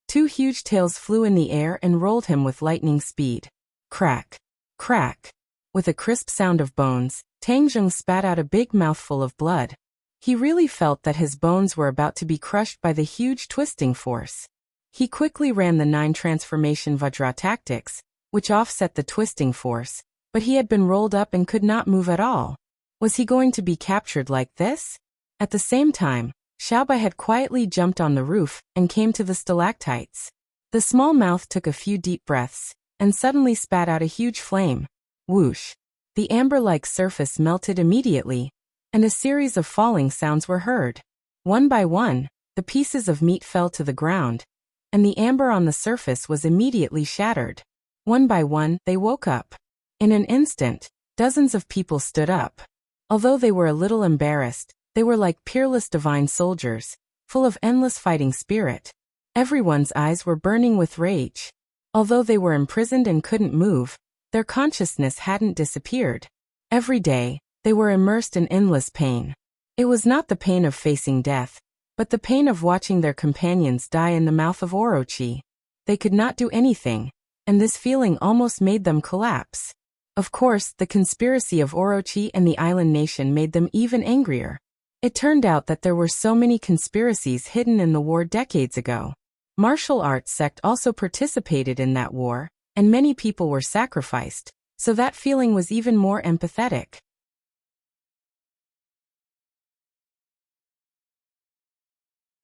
2 huge tails flew in the air and rolled him with lightning speed. Crack! Crack! With a crisp sound of bones, Tang Zheng spat out a big mouthful of blood. He really felt that his bones were about to be crushed by the huge twisting force. He quickly ran the 9 transformation Vajra tactics, which offset the twisting force, but he had been rolled up and could not move at all. Was he going to be captured like this? At the same time, Xiaobai had quietly jumped on the roof and came to the stalactites. The small mouth took a few deep breaths, and suddenly spat out a huge flame. Whoosh! The amber-like surface melted immediately, and a series of falling sounds were heard. One by one, the pieces of meat fell to the ground, and the amber on the surface was immediately shattered. One by one, they woke up. In an instant, dozens of people stood up. Although they were a little embarrassed, they were like peerless divine soldiers, full of endless fighting spirit. Everyone's eyes were burning with rage. Although they were imprisoned and couldn't move, their consciousness hadn't disappeared. Every day, they were immersed in endless pain. It was not the pain of facing death, but the pain of watching their companions die in the mouth of Orochi. They could not do anything, and this feeling almost made them collapse. Of course, the conspiracy of Orochi and the island nation made them even angrier. It turned out that there were so many conspiracies hidden in the war decades ago. Martial arts sect also participated in that war, and many people were sacrificed, so that feeling was even more empathetic.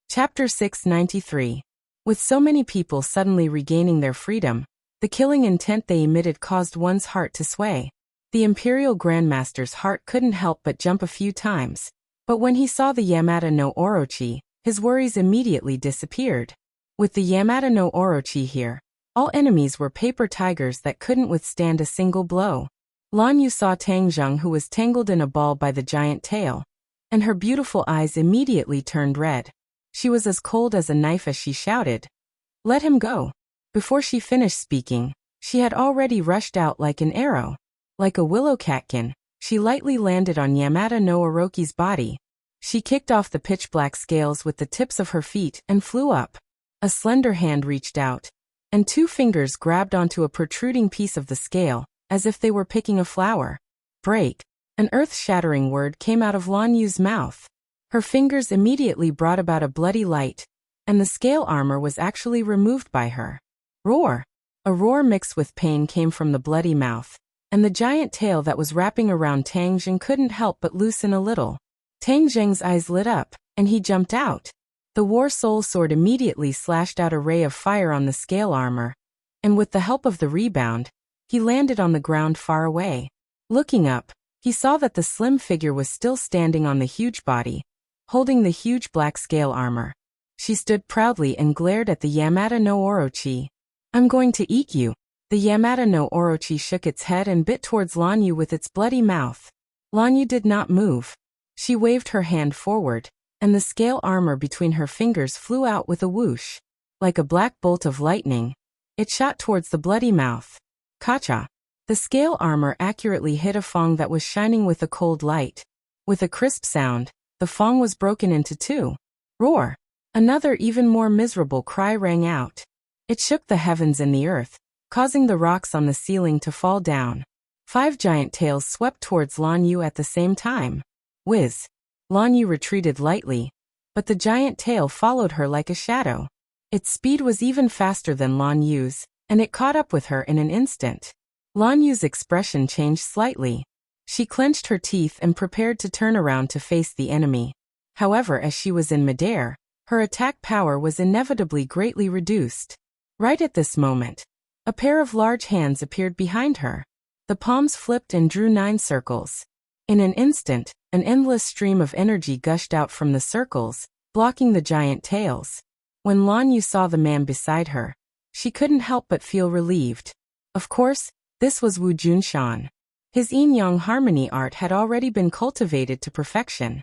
Chapter 693. With so many people suddenly regaining their freedom, the killing intent they emitted caused one's heart to sway. The Imperial Grandmaster's heart couldn't help but jump a few times, but when he saw the Yamata no Orochi, his worries immediately disappeared. With the Yamata no Orochi here, all enemies were paper tigers that couldn't withstand a single blow. Lan Yu saw Tang Zheng, who was tangled in a ball by the giant tail, and her beautiful eyes immediately turned red. She was as cold as a knife as she shouted, "Let him go." Before she finished speaking, she had already rushed out like an arrow. Like a willow catkin, she lightly landed on Yamata no Orochi's body. She kicked off the pitch-black scales with the tips of her feet and flew up. A slender hand reached out, and 2 fingers grabbed onto a protruding piece of the scale, as if they were picking a flower. "Break." An earth-shattering word came out of Lan Yu's mouth. Her fingers immediately brought about a bloody light, and the scale armor was actually removed by her. Roar! A roar mixed with pain came from the bloody mouth, and the giant tail that was wrapping around Tang Zheng couldn't help but loosen a little. Tang Zheng's eyes lit up, and he jumped out. The War Soul Sword immediately slashed out a ray of fire on the scale armor, and with the help of the rebound, he landed on the ground far away. Looking up, he saw that the slim figure was still standing on the huge body, holding the huge black scale armor. She stood proudly and glared at the Yamata no Orochi. "I'm going to eat you." The Yamata no Orochi shook its head and bit towards Lan Yu with its bloody mouth. Lan Yu did not move. She waved her hand forward, and the scale armor between her fingers flew out with a whoosh. Like a black bolt of lightning, it shot towards the bloody mouth. Kacha! The scale armor accurately hit a fong that was shining with a cold light. With a crisp sound, the fong was broken into 2. Roar! Another even more miserable cry rang out. It shook the heavens and the earth, causing the rocks on the ceiling to fall down. 5 giant tails swept towards Lan Yu at the same time. Whiz! Lan Yu retreated lightly, but the giant tail followed her like a shadow. Its speed was even faster than Lan Yu's, and it caught up with her in an instant. Lan Yu's expression changed slightly. She clenched her teeth and prepared to turn around to face the enemy. However, as she was in midair, her attack power was inevitably greatly reduced. Right at this moment, a pair of large hands appeared behind her. The palms flipped and drew 9 circles. In an instant, an endless stream of energy gushed out from the circles, blocking the giant tails. When Lan Yu saw the man beside her, she couldn't help but feel relieved. Of course, this was Wu Junshan. His yin-yang harmony art had already been cultivated to perfection.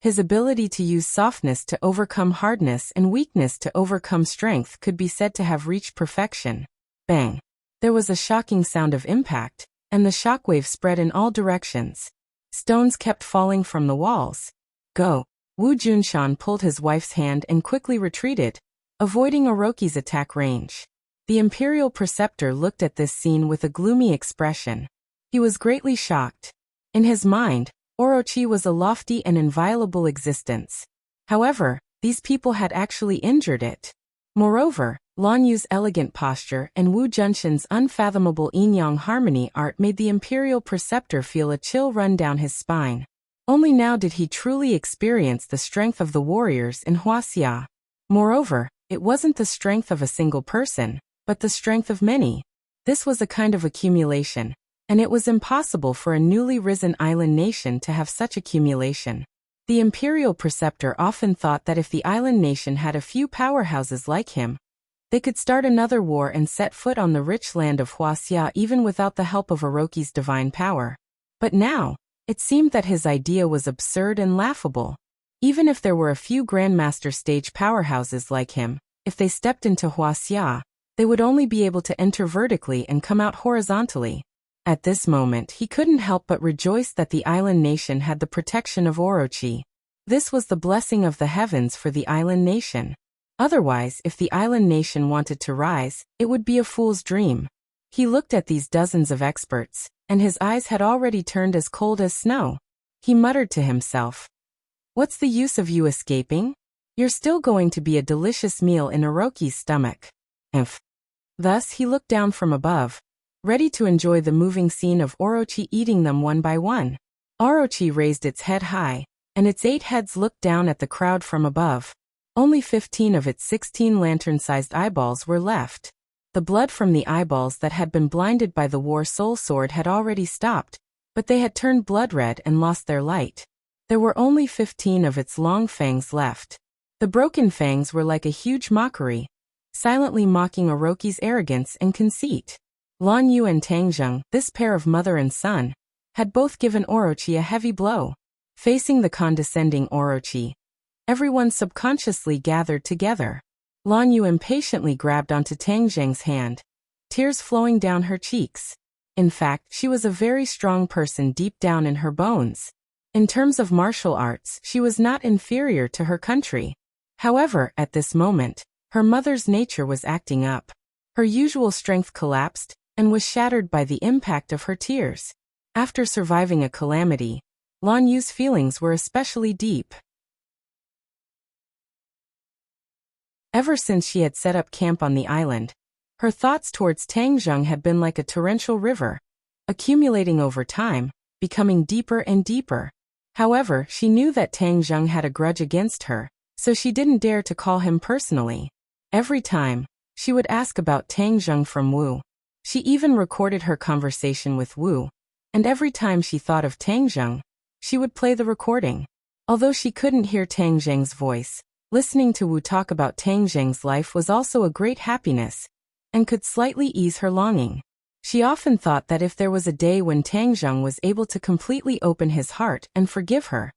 His ability to use softness to overcome hardness and weakness to overcome strength could be said to have reached perfection. Bang! There was a shocking sound of impact, and the shockwave spread in all directions. Stones kept falling from the walls. "Go!" Wu Junshan pulled his wife's hand and quickly retreated, avoiding Orochi's attack range. The Imperial Preceptor looked at this scene with a gloomy expression. He was greatly shocked. In his mind, Orochi was a lofty and inviolable existence. However, these people had actually injured it. Moreover, Lan Yu's elegant posture and Wu Junshan's unfathomable yin-yang harmony art made the Imperial Preceptor feel a chill run down his spine. Only now did he truly experience the strength of the warriors in Huaxia. Moreover, it wasn't the strength of a single person, but the strength of many. This was a kind of accumulation, and it was impossible for a newly risen island nation to have such accumulation. The Imperial Preceptor often thought that if the island nation had a few powerhouses like him, they could start another war and set foot on the rich land of Huaxia even without the help of Orochi's divine power. But now, it seemed that his idea was absurd and laughable. Even if there were a few Grandmaster stage powerhouses like him, if they stepped into Huaxia, they would only be able to enter vertically and come out horizontally. At this moment he couldn't help but rejoice that the island nation had the protection of Orochi. This was the blessing of the heavens for the island nation. Otherwise, if the island nation wanted to rise, it would be a fool's dream. He looked at these dozens of experts, and his eyes had already turned as cold as snow. He muttered to himself, "What's the use of you escaping? You're still going to be a delicious meal in Orochi's stomach." Thus he looked down from above, ready to enjoy the moving scene of Orochi eating them one by one. Orochi raised its head high, and its 8 heads looked down at the crowd from above. Only 15 of its 16 lantern-sized eyeballs were left. The blood from the eyeballs that had been blinded by the War Soul Sword had already stopped, but they had turned blood red and lost their light. There were only 15 of its long fangs left. The broken fangs were like a huge mockery, silently mocking Orochi's arrogance and conceit. Lan Yu and Tang Zheng, this pair of mother and son, had both given Orochi a heavy blow. Facing the condescending Orochi, everyone subconsciously gathered together. Lan Yu impatiently grabbed onto Tang Zheng's hand, tears flowing down her cheeks. In fact, she was a very strong person deep down in her bones. In terms of martial arts, she was not inferior to her country. However, at this moment, her mother's nature was acting up. Her usual strength collapsed and was shattered by the impact of her tears. After surviving a calamity, Lan Yu's feelings were especially deep. Ever since she had set up camp on the island, her thoughts towards Tang Zheng had been like a torrential river, accumulating over time, becoming deeper and deeper. However, she knew that Tang Zheng had a grudge against her, so she didn't dare to call him personally. Every time, she would ask about Tang Zheng from Wu. She even recorded her conversation with Wu, and every time she thought of Tang Zheng, she would play the recording. Although she couldn't hear Tang Zheng's voice, listening to Wu talk about Tang Zheng's life was also a great happiness, and could slightly ease her longing. She often thought that if there was a day when Tang Zheng was able to completely open his heart and forgive her,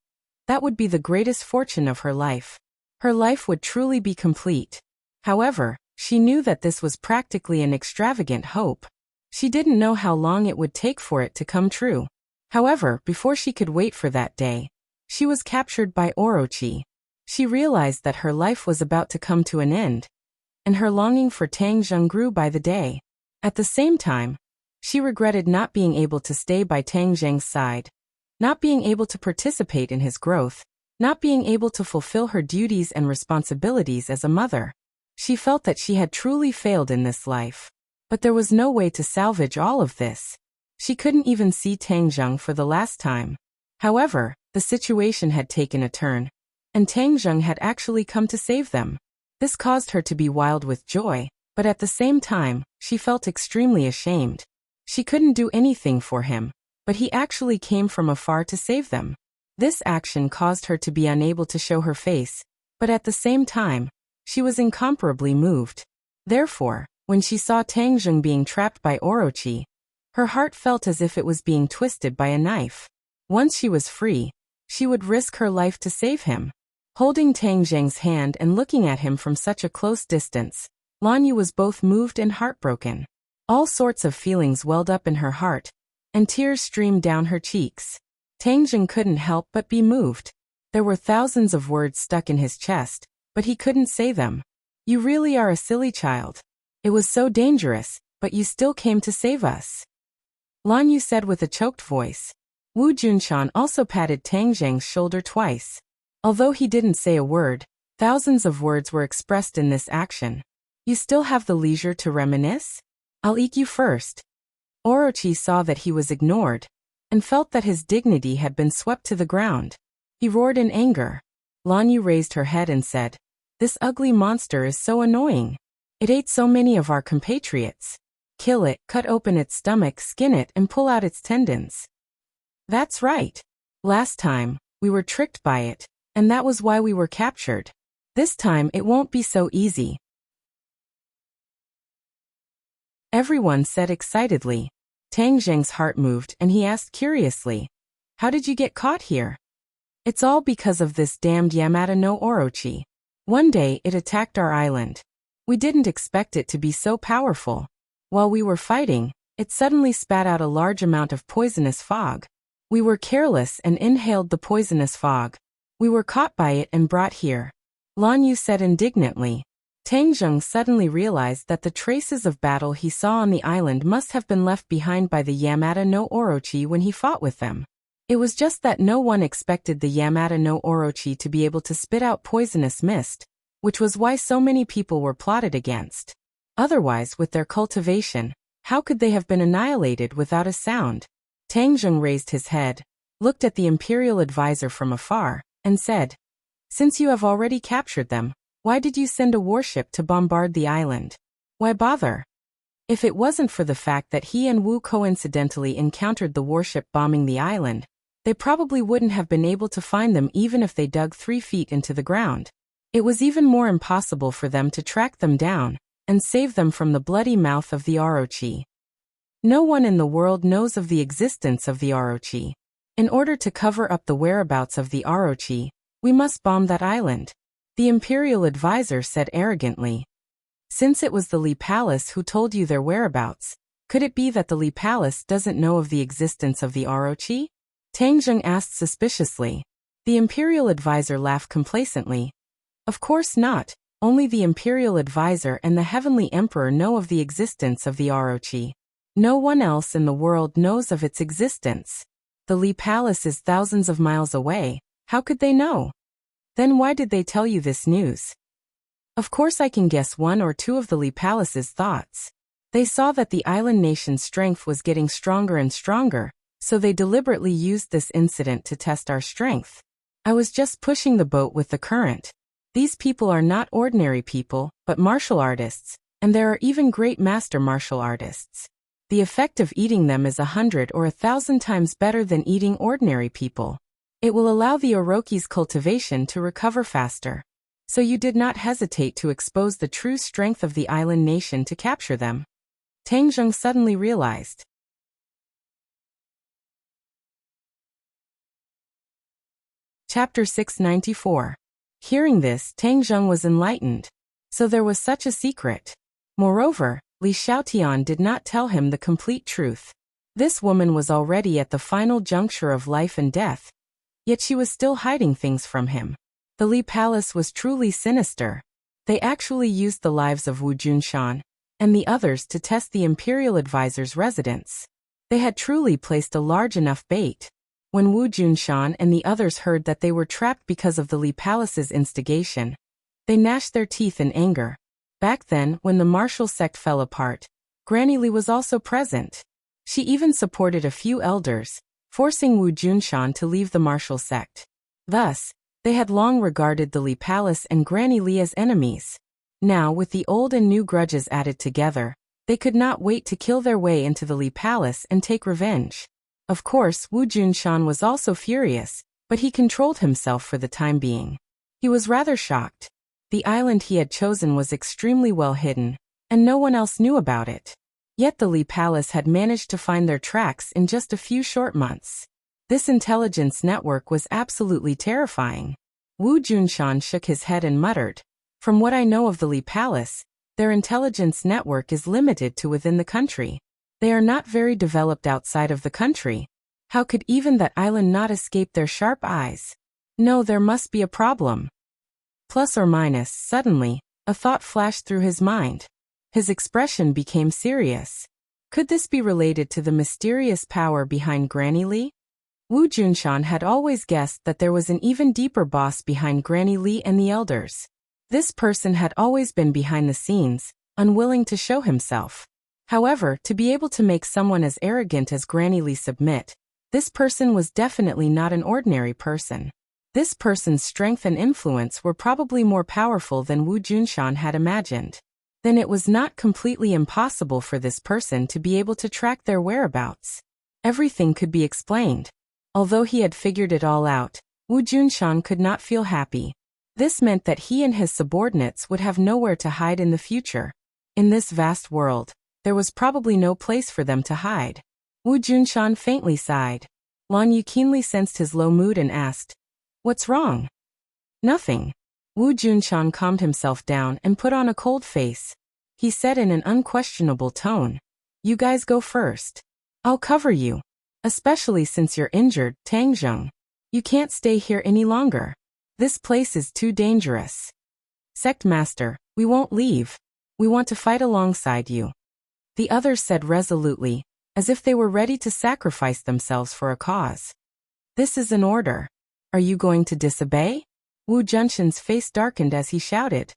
that would be the greatest fortune of her life. Her life would truly be complete. However, she knew that this was practically an extravagant hope. She didn't know how long it would take for it to come true. However, before she could wait for that day, she was captured by Orochi. She realized that her life was about to come to an end, and her longing for Tang Zheng grew by the day. At the same time, she regretted not being able to stay by Tang Zheng's side, not being able to participate in his growth, not being able to fulfill her duties and responsibilities as a mother. She felt that she had truly failed in this life. But there was no way to salvage all of this. She couldn't even see Tang Zheng for the last time. However, the situation had taken a turn, and Tang Zheng had actually come to save them. This caused her to be wild with joy, but at the same time, she felt extremely ashamed. She couldn't do anything for him, but he actually came from afar to save them. This action caused her to be unable to show her face, but at the same time, she was incomparably moved. Therefore, when she saw Tang Zheng being trapped by Orochi, her heart felt as if it was being twisted by a knife. Once she was free, she would risk her life to save him. Holding Tang Zheng's hand and looking at him from such a close distance, Lan Yu was both moved and heartbroken. All sorts of feelings welled up in her heart, and tears streamed down her cheeks. Tang Zheng couldn't help but be moved. There were thousands of words stuck in his chest, but he couldn't say them. "You really are a silly child. It was so dangerous, but you still came to save us," Lan Yu said with a choked voice. Wu Junshan also patted Tang Zheng's shoulder twice. Although he didn't say a word, thousands of words were expressed in this action. "You still have the leisure to reminisce? I'll eat you first." Orochi saw that he was ignored, and felt that his dignity had been swept to the ground. He roared in anger. Lan Yu raised her head and said, "This ugly monster is so annoying. It ate so many of our compatriots. Kill it, cut open its stomach, skin it, and pull out its tendons." "That's right. Last time, we were tricked by it, and that was why we were captured. This time it won't be so easy," everyone said excitedly. Tang Zheng's heart moved and he asked curiously, "How did you get caught here?" "It's all because of this damned Yamata no Orochi. One day it attacked our island. We didn't expect it to be so powerful. While we were fighting, It suddenly spat out a large amount of poisonous fog. We were careless and inhaled the poisonous fog. We were caught by it and brought here. Lan Yu said indignantly. Tang Zheng suddenly realized that the traces of battle he saw on the island must have been left behind by the Yamata no Orochi when he fought with them. It was just that no one expected the Yamata no Orochi to be able to spit out poisonous mist, which was why so many people were plotted against. Otherwise, with their cultivation, how could they have been annihilated without a sound? Tang Zheng raised his head, looked at the imperial advisor from afar, and said, "Since you have already captured them, why did you send a warship to bombard the island? Why bother?" If it wasn't for the fact that he and Wu coincidentally encountered the warship bombing the island, they probably wouldn't have been able to find them even if they dug 3 feet into the ground. It was even more impossible for them to track them down and save them from the bloody mouth of the Orochi. No one in the world knows of the existence of the Orochi. In order to cover up the whereabouts of the Orochi, we must bomb that island, the imperial advisor said arrogantly. Since it was the Li Palace who told you their whereabouts, could it be that the Li Palace doesn't know of the existence of the Orochi? Tang Zheng asked suspiciously. The imperial advisor laughed complacently. Of course not, only the imperial advisor and the heavenly emperor know of the existence of the Orochi. No one else in the world knows of its existence. The Li Palace is thousands of miles away. How could they know? Then why did they tell you this news? Of course I can guess 1 or 2 of the Li Palace's thoughts. They saw that the island nation's strength was getting stronger and stronger, so they deliberately used this incident to test our strength. I was just pushing the boat with the current. These people are not ordinary people, but martial artists, and there are even great master martial artists. The effect of eating them is 100 or 1,000 times better than eating ordinary people. It will allow the Orochi's cultivation to recover faster. So you did not hesitate to expose the true strength of the island nation to capture them. Tang Zheng suddenly realized. Chapter 694. Hearing this, Tang Zheng was enlightened. So there was such a secret. Moreover, Li Xiaotian did not tell him the complete truth. This woman was already at the final juncture of life and death, yet she was still hiding things from him. The Li Palace was truly sinister. They actually used the lives of Wu Junshan and the others to test the imperial advisor's residence. They had truly placed a large enough bait. When Wu Junshan and the others heard that they were trapped because of the Li Palace's instigation, they gnashed their teeth in anger. Back then, when the martial sect fell apart, Granny Li was also present. She even supported a few elders, forcing Wu Junshan to leave the martial sect. Thus, they had long regarded the Li Palace and Granny Li as enemies. Now, with the old and new grudges added together, they could not wait to kill their way into the Li Palace and take revenge. Of course, Wu Junshan was also furious, but he controlled himself for the time being. He was rather shocked. The island he had chosen was extremely well hidden, and no one else knew about it. Yet the Li Palace had managed to find their tracks in just a few short months. This intelligence network was absolutely terrifying. Wu Junshan shook his head and muttered, "From what I know of the Li Palace, their intelligence network is limited to within the country. They are not very developed outside of the country. How could even that island not escape their sharp eyes? No, there must be a problem." Plus or minus, suddenly, a thought flashed through his mind. His expression became serious. Could this be related to the mysterious power behind Granny Li? Wu Junshan had always guessed that there was an even deeper boss behind Granny Li and the elders. This person had always been behind the scenes, unwilling to show himself. However, to be able to make someone as arrogant as Granny Li submit, this person was definitely not an ordinary person. This person's strength and influence were probably more powerful than Wu Junshan had imagined. Then it was not completely impossible for this person to be able to track their whereabouts. Everything could be explained. Although he had figured it all out, Wu Junshan could not feel happy. This meant that he and his subordinates would have nowhere to hide in the future. In this vast world, there was probably no place for them to hide. Wu Junshan faintly sighed. Lan Yu keenly sensed his low mood and asked, "What's wrong?" "Nothing." Wu Junshan calmed himself down and put on a cold face. He said in an unquestionable tone, You guys go first. I'll cover you. Especially since you're injured, Tangjung. You can't stay here any longer. This place is too dangerous. Sect Master, we won't leave. We want to fight alongside you. The others said resolutely, as if they were ready to sacrifice themselves for a cause. This is an order. Are you going to disobey? Wu Junshan's face darkened as he shouted.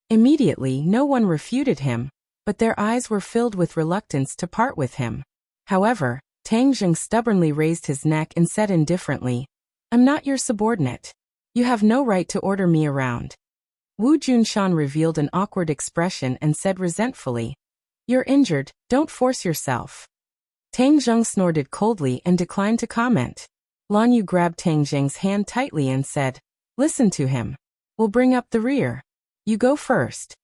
Immediately, no one refuted him, but their eyes were filled with reluctance to part with him. However, Tangjung stubbornly raised his neck and said indifferently, I'm not your subordinate. You have no right to order me around. Wu Junshan revealed an awkward expression and said resentfully, You're injured, don't force yourself. Tangjung snorted coldly and declined to comment. Lan Yu grabbed Tangjung's hand tightly and said, Listen to him. We'll bring up the rear. You go first.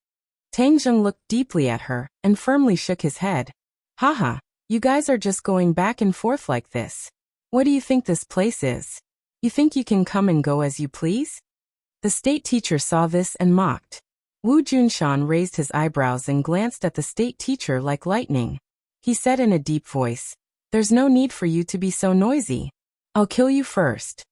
Tangjung looked deeply at her and firmly shook his head. Haha, you guys are just going back and forth like this. What do you think this place is? You think you can come and go as you please? The state teacher saw this and mocked. Wu Junshan raised his eyebrows and glanced at the state teacher like lightning. He said in a deep voice, There's no need for you to be so noisy. I'll kill you first.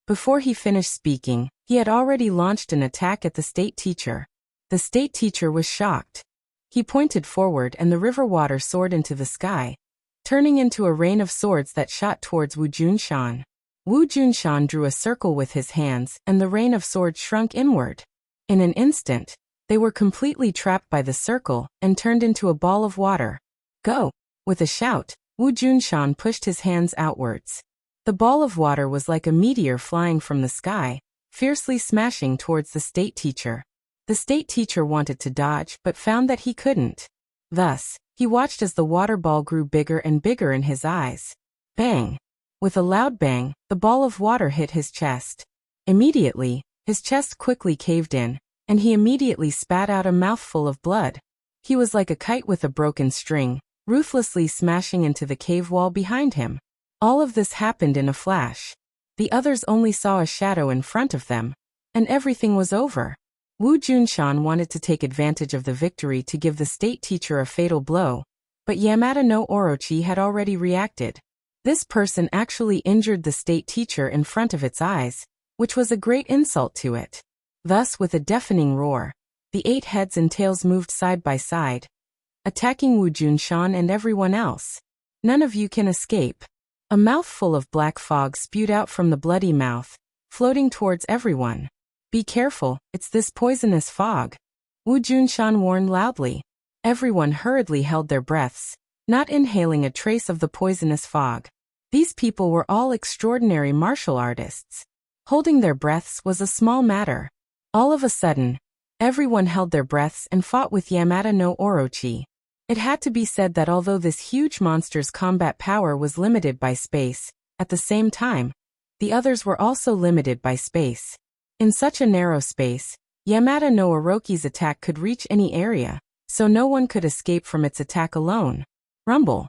Before he finished speaking, he had already launched an attack at the state teacher. The state teacher was shocked. He pointed forward and the river water soared into the sky, turning into a rain of swords that shot towards Wu Junshan. Wu Junshan drew a circle with his hands and the rain of swords shrunk inward. In an instant, they were completely trapped by the circle and turned into a ball of water. Go! With a shout, Wu Junshan pushed his hands outwards. The ball of water was like a meteor flying from the sky, fiercely smashing towards the state teacher. The state teacher wanted to dodge but found that he couldn't. Thus, he watched as the water ball grew bigger and bigger in his eyes. Bang! With a loud bang, the ball of water hit his chest. Immediately, his chest quickly caved in, and he immediately spat out a mouthful of blood. He was like a kite with a broken string, ruthlessly smashing into the cave wall behind him. All of this happened in a flash. The others only saw a shadow in front of them, and everything was over. Wu Junshan wanted to take advantage of the victory to give the state teacher a fatal blow, but Yamada no Orochi had already reacted. This person actually injured the state teacher in front of its eyes, which was a great insult to it. Thus, with a deafening roar, the 8 heads and tails moved side by side, attacking Wu Junshan and everyone else. None of you can escape. A mouthful of black fog spewed out from the bloody mouth, floating towards everyone. Be careful, it's this poisonous fog. Wu Junshan warned loudly. Everyone hurriedly held their breaths, not inhaling a trace of the poisonous fog. These people were all extraordinary martial artists. Holding their breaths was a small matter. All of a sudden, everyone held their breaths and fought with Yamada no Orochi. It had to be said that although this huge monster's combat power was limited by space, at the same time, the others were also limited by space. In such a narrow space, Yamada no Orochi's attack could reach any area, so no one could escape from its attack alone. Rumble.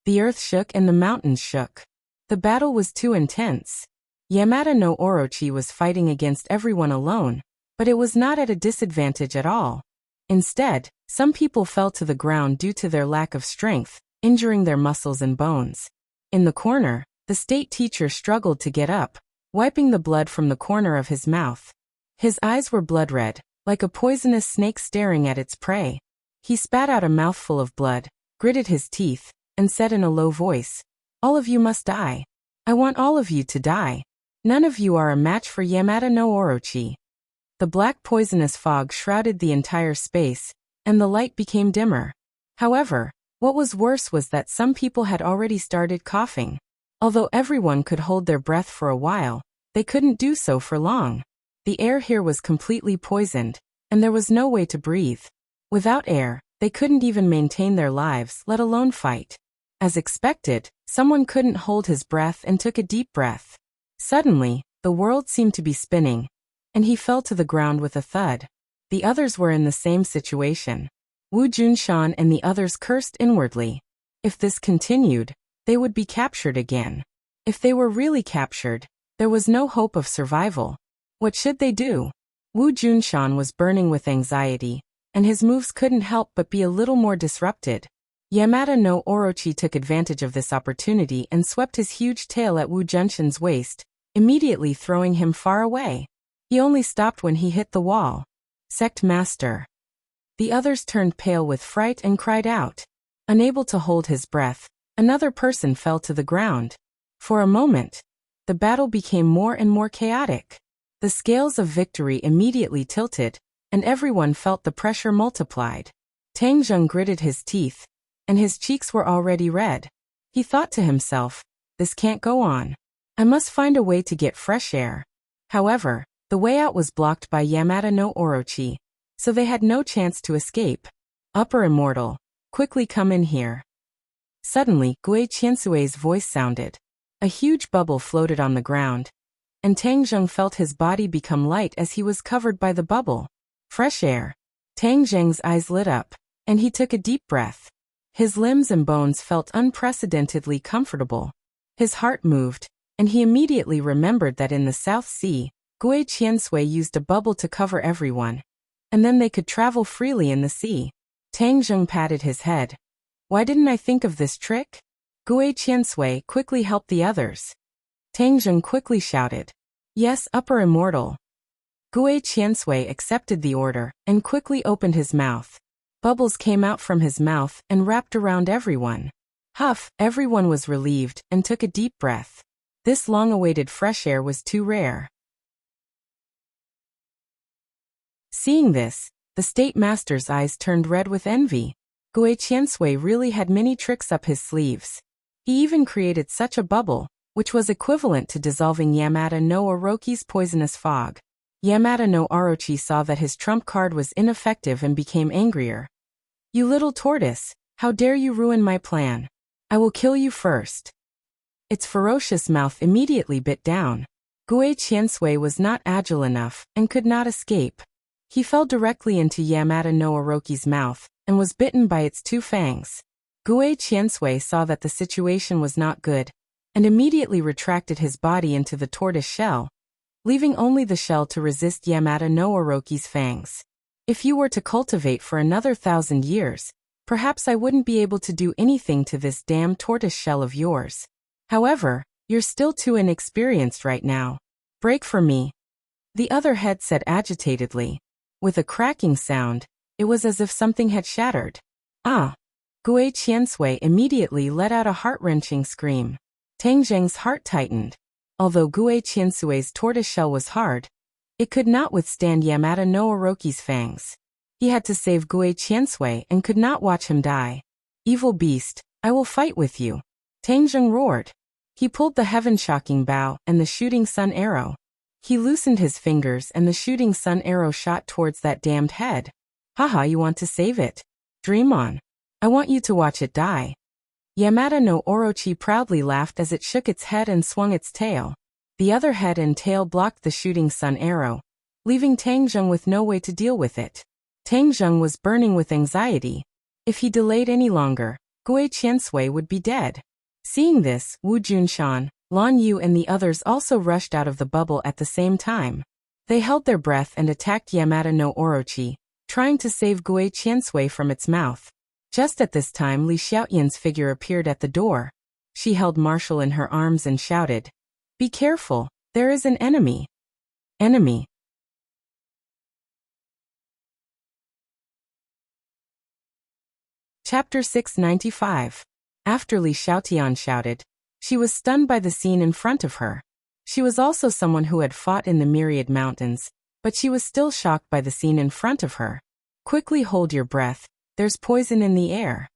The earth shook and the mountains shook. The battle was too intense. Yamada no Orochi was fighting against everyone alone, but it was not at a disadvantage at all. Instead, some people fell to the ground due to their lack of strength, injuring their muscles and bones. In the corner, the state teacher struggled to get up, wiping the blood from the corner of his mouth. His eyes were blood red, like a poisonous snake staring at its prey. He spat out a mouthful of blood, gritted his teeth, and said in a low voice, All of you must die. I want all of you to die. None of you are a match for Yamada no Orochi. The black poisonous fog shrouded the entire space, and the light became dimmer. However, what was worse was that some people had already started coughing. Although everyone could hold their breath for a while, they couldn't do so for long. The air here was completely poisoned, and there was no way to breathe. Without air, they couldn't even maintain their lives, let alone fight. As expected, someone couldn't hold his breath and took a deep breath. Suddenly, the world seemed to be spinning, and he fell to the ground with a thud. The others were in the same situation. Wu Junshan and the others cursed inwardly. If this continued, they would be captured again. If they were really captured, there was no hope of survival. What should they do? Wu Junshan was burning with anxiety, and his moves couldn't help but be a little more disrupted. Yamada no Orochi took advantage of this opportunity and swept his huge tail at Wu Junshan's waist, immediately throwing him far away. He only stopped when he hit the wall. Sect Master. The others turned pale with fright and cried out. Unable to hold his breath, another person fell to the ground. For a moment, the battle became more and more chaotic. The scales of victory immediately tilted, and everyone felt the pressure multiplied. Tang Zheng gritted his teeth, and his cheeks were already red. He thought to himself, this can't go on. I must find a way to get fresh air. However, the way out was blocked by Yamada no Orochi, so they had no chance to escape. Upper Immortal, quickly come in here. Suddenly, Gui Qiansui's voice sounded. A huge bubble floated on the ground, and Tang Zheng felt his body become light as he was covered by the bubble. Fresh air. Tang Zheng's eyes lit up, and he took a deep breath. His limbs and bones felt unprecedentedly comfortable. His heart moved, and he immediately remembered that in the South Sea, Gui Qiansui used a bubble to cover everyone, and then they could travel freely in the sea. Tang Zheng patted his head. Why didn't I think of this trick? Gui Qiansui quickly helped the others. Tang Zheng quickly shouted. Yes, Upper Immortal. Gui Qiansui accepted the order and quickly opened his mouth. Bubbles came out from his mouth and wrapped around everyone. Huff, everyone was relieved and took a deep breath. This long-awaited fresh air was too rare. Seeing this, the State Master's eyes turned red with envy. Gui Qiansui really had many tricks up his sleeves. He even created such a bubble, which was equivalent to dissolving Yamada no Orochi's poisonous fog. Yamada no Orochi saw that his trump card was ineffective and became angrier. You little tortoise, how dare you ruin my plan? I will kill you first. Its ferocious mouth immediately bit down. Gui Qiansui was not agile enough and could not escape. He fell directly into Yamada no Orochi's mouth and was bitten by its two fangs. Gui Qiansui saw that the situation was not good and immediately retracted his body into the tortoise shell, leaving only the shell to resist Yamada no Orochi's fangs. If you were to cultivate for another 1,000 years, perhaps I wouldn't be able to do anything to this damn tortoise shell of yours. However, you're still too inexperienced right now. Break for me. The other head said agitatedly. With a cracking sound, it was as if something had shattered. Ah! Gui Qiansui immediately let out a heart-wrenching scream. Tang Zheng's heart tightened. Although Gui Qiansui's tortoise shell was hard, it could not withstand Yamada no Orochi's fangs. He had to save Gui Qiansui and could not watch him die. Evil beast, I will fight with you. Tang Zheng roared. He pulled the heaven-shocking bow and the shooting sun arrow. He loosened his fingers and the shooting sun arrow shot towards that damned head. Haha, you want to save it? Dream on. I want you to watch it die. Yamada no Orochi proudly laughed as it shook its head and swung its tail. The other head and tail blocked the shooting sun arrow, leaving Tang Zheng with no way to deal with it. Tang Zheng was burning with anxiety. If he delayed any longer, Gui Qiansui would be dead. Seeing this, Wu Junshan, Lan Yu and the others also rushed out of the bubble at the same time. They held their breath and attacked Yamada no Orochi, trying to save Gui Qiansui from its mouth. Just at this time Li Xiaoyan's figure appeared at the door. She held Marshall in her arms and shouted, Be careful, there is an enemy. Enemy. Chapter 695. After Li Xiaotian shouted, she was stunned by the scene in front of her. She was also someone who had fought in the Myriad Mountains, but she was still shocked by the scene in front of her. Quickly hold your breath, there's poison in the air.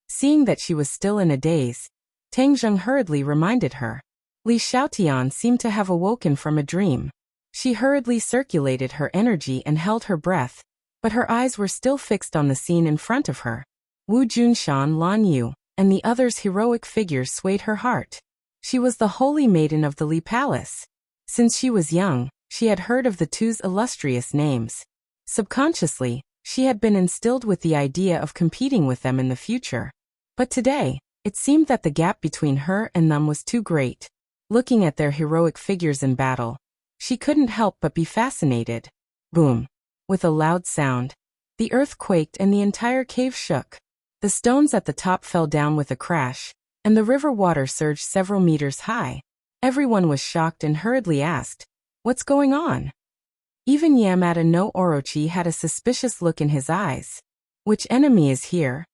Seeing that she was still in a daze, Tang Zheng hurriedly reminded her. Li Xiaotian seemed to have awoken from a dream. She hurriedly circulated her energy and held her breath, but her eyes were still fixed on the scene in front of her. Wu Junshan, Lan Yu, and the others' heroic figures swayed her heart. She was the holy maiden of the Li Palace. Since she was young, she had heard of the two's illustrious names. Subconsciously, she had been instilled with the idea of competing with them in the future. But today, it seemed that the gap between her and them was too great. Looking at their heroic figures in battle, she couldn't help but be fascinated. Boom. With a loud sound, the earth quaked and the entire cave shook. The stones at the top fell down with a crash, and the river water surged several meters high. Everyone was shocked and hurriedly asked, "What's going on?" Even Yamada no Orochi had a suspicious look in his eyes. "Which enemy is here?"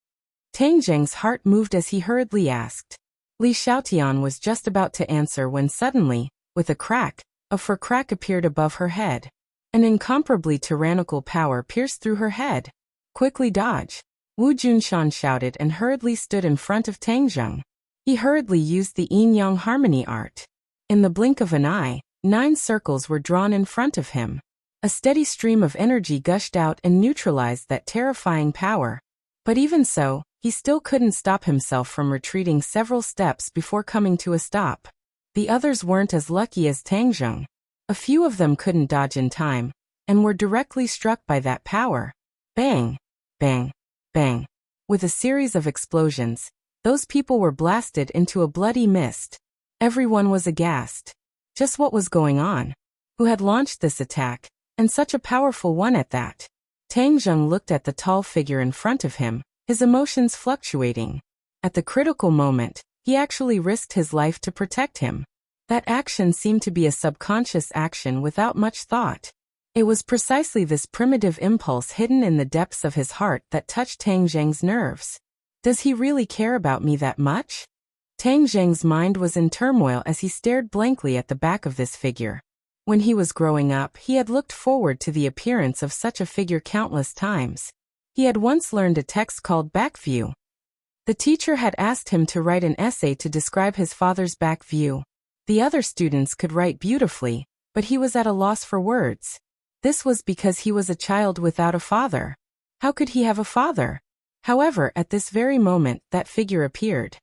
Tangjang's heart moved as he hurriedly asked. Li Xiaotian was just about to answer when suddenly, with a crack, a fur crack appeared above her head. An incomparably tyrannical power pierced through her head. "Quickly dodge!" Wu Junshan shouted and hurriedly stood in front of Tangjung. He hurriedly used the yin-yang harmony art. In the blink of an eye, 9 circles were drawn in front of him. A steady stream of energy gushed out and neutralized that terrifying power. But even so, he still couldn't stop himself from retreating several steps before coming to a stop. The others weren't as lucky as Tangjung. A few of them couldn't dodge in time, and were directly struck by that power. Bang! Bang! Bang! With a series of explosions, those people were blasted into a bloody mist. Everyone was aghast. Just what was going on? Who had launched this attack, and such a powerful one at that? Tangjung looked at the tall figure in front of him, his emotions fluctuating. At the critical moment, he actually risked his life to protect him. That action seemed to be a subconscious action without much thought. It was precisely this primitive impulse hidden in the depths of his heart that touched Tangjang's nerves. Does he really care about me that much? Tangjang's mind was in turmoil as he stared blankly at the back of this figure. When he was growing up, he had looked forward to the appearance of such a figure countless times. He had once learned a text called back view. The teacher had asked him to write an essay to describe his father's back view. The other students could write beautifully, but he was at a loss for words. This was because he was a child without a father. How could he have a father? However, at this very moment, that figure appeared.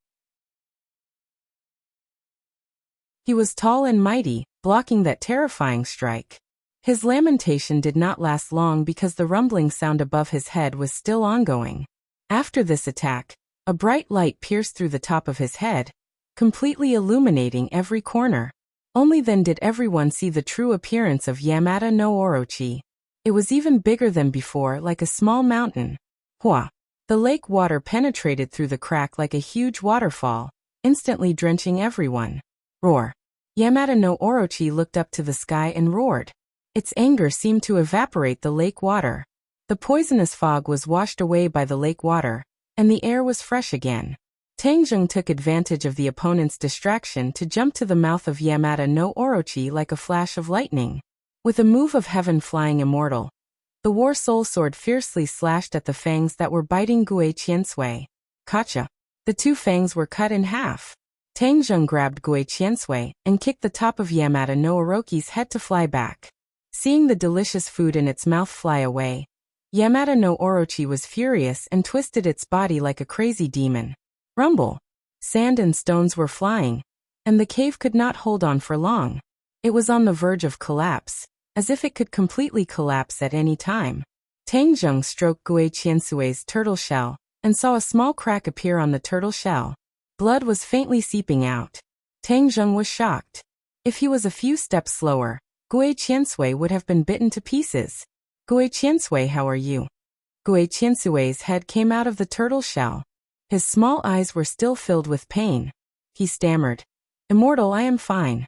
He was tall and mighty, blocking that terrifying strike. His lamentation did not last long because the rumbling sound above his head was still ongoing. After this attack, a bright light pierced through the top of his head, completely illuminating every corner. Only then did everyone see the true appearance of Yamada no Orochi. It was even bigger than before, like a small mountain. Hua! The lake water penetrated through the crack like a huge waterfall, instantly drenching everyone. Roar! Yamada no Orochi looked up to the sky and roared. Its anger seemed to evaporate the lake water. The poisonous fog was washed away by the lake water, and the air was fresh again. Tangjung took advantage of the opponent's distraction to jump to the mouth of Yamada no Orochi like a flash of lightning. With a move of heaven-flying immortal, the war soul sword fiercely slashed at the fangs that were biting Gue Qiansui. Kacha! The 2 fangs were cut in half. Tangjung grabbed Gue Qiansui and kicked the top of Yamada no Orochi's head to fly back. Seeing the delicious food in its mouth fly away, Yamada no Orochi was furious and twisted its body like a crazy demon. Rumble! Sand and stones were flying, and the cave could not hold on for long. It was on the verge of collapse, as if it could completely collapse at any time. Tangjung stroked Gue Qiansui's turtle shell, and saw a small crack appear on the turtle shell. Blood was faintly seeping out. Tangjung was shocked. If he was a few steps slower, Gue Qiansui would have been bitten to pieces. Gue Qiansui, how are you? Gue Qiansui's head came out of the turtle shell. His small eyes were still filled with pain. He stammered, "Immortal, I am fine.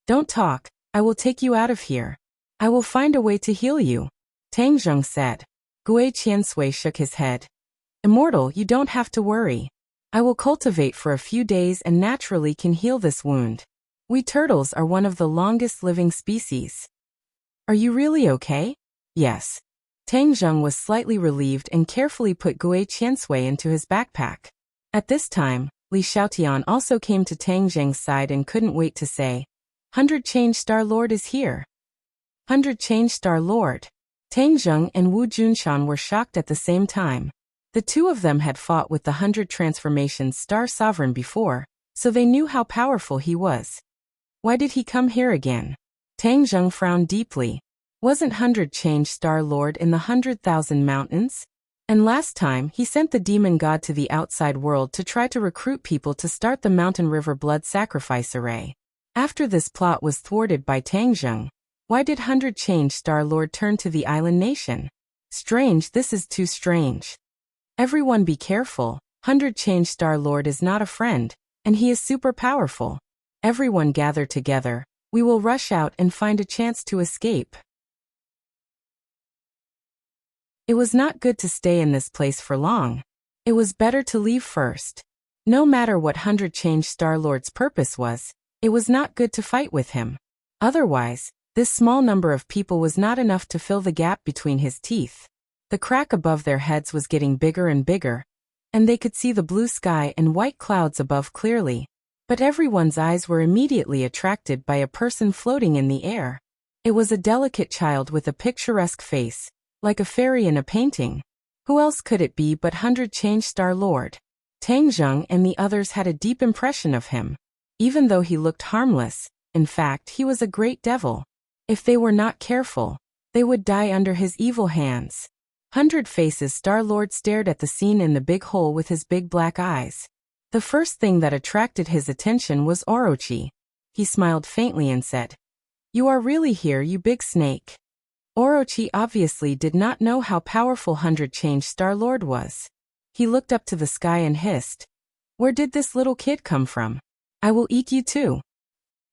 Don't talk, I will take you out of here. I will find a way to heal you," Tangjung said. Gue Qiansui shook his head. "Immortal, you don't have to worry. I will cultivate for a few days and naturally can heal this wound. We turtles are one of the longest living species." "Are you really okay?" "Yes." Tangjung was slightly relieved and carefully put Gue Qiansui into his backpack. At this time, Li Xiaotian also came to Tangjung's side and couldn't wait to say, "100 Change Star Lord is here." 100 Change Star Lord. Tangjung and Wu Junshan were shocked at the same time. The 2 of them had fought with the 100 Transformations Star Sovereign before, so they knew how powerful he was. Why did he come here again? Tangjung frowned deeply. Wasn't 100 Change Star Lord in the 100,000 mountains? And last time, he sent the demon god to the outside world to try to recruit people to start the Mountain River blood sacrifice array. After this plot was thwarted by Tangjung, Why did 100 Change Star-Lord turn to the island nation? Strange, this is too strange. Everyone be careful, 100 Change Star-Lord is not a friend, and he is super powerful. Everyone gather together, we will rush out and find a chance to escape. It was not good to stay in this place for long. It was better to leave first. No matter what 100 Change Star-Lord's purpose was, it was not good to fight with him. Otherwise, this small number of people was not enough to fill the gap between his teeth. The crack above their heads was getting bigger and bigger, and they could see the blue sky and white clouds above clearly. But everyone's eyes were immediately attracted by a person floating in the air. It was a delicate child with a picturesque face, like a fairy in a painting. Who else could it be but 100 Change Star-Lord? Tang Zheng and the others had a deep impression of him. Even though he looked harmless, in fact he was a great devil. If they were not careful, they would die under his evil hands. 100 Faces Star-Lord stared at the scene in the big hole with his big black eyes. The first thing that attracted his attention was Orochi. He smiled faintly and said, "You are really here, you big snake." Orochi obviously did not know how powerful 100 Change Star-Lord was. He looked up to the sky and hissed, "Where did this little kid come from? I will eat you too."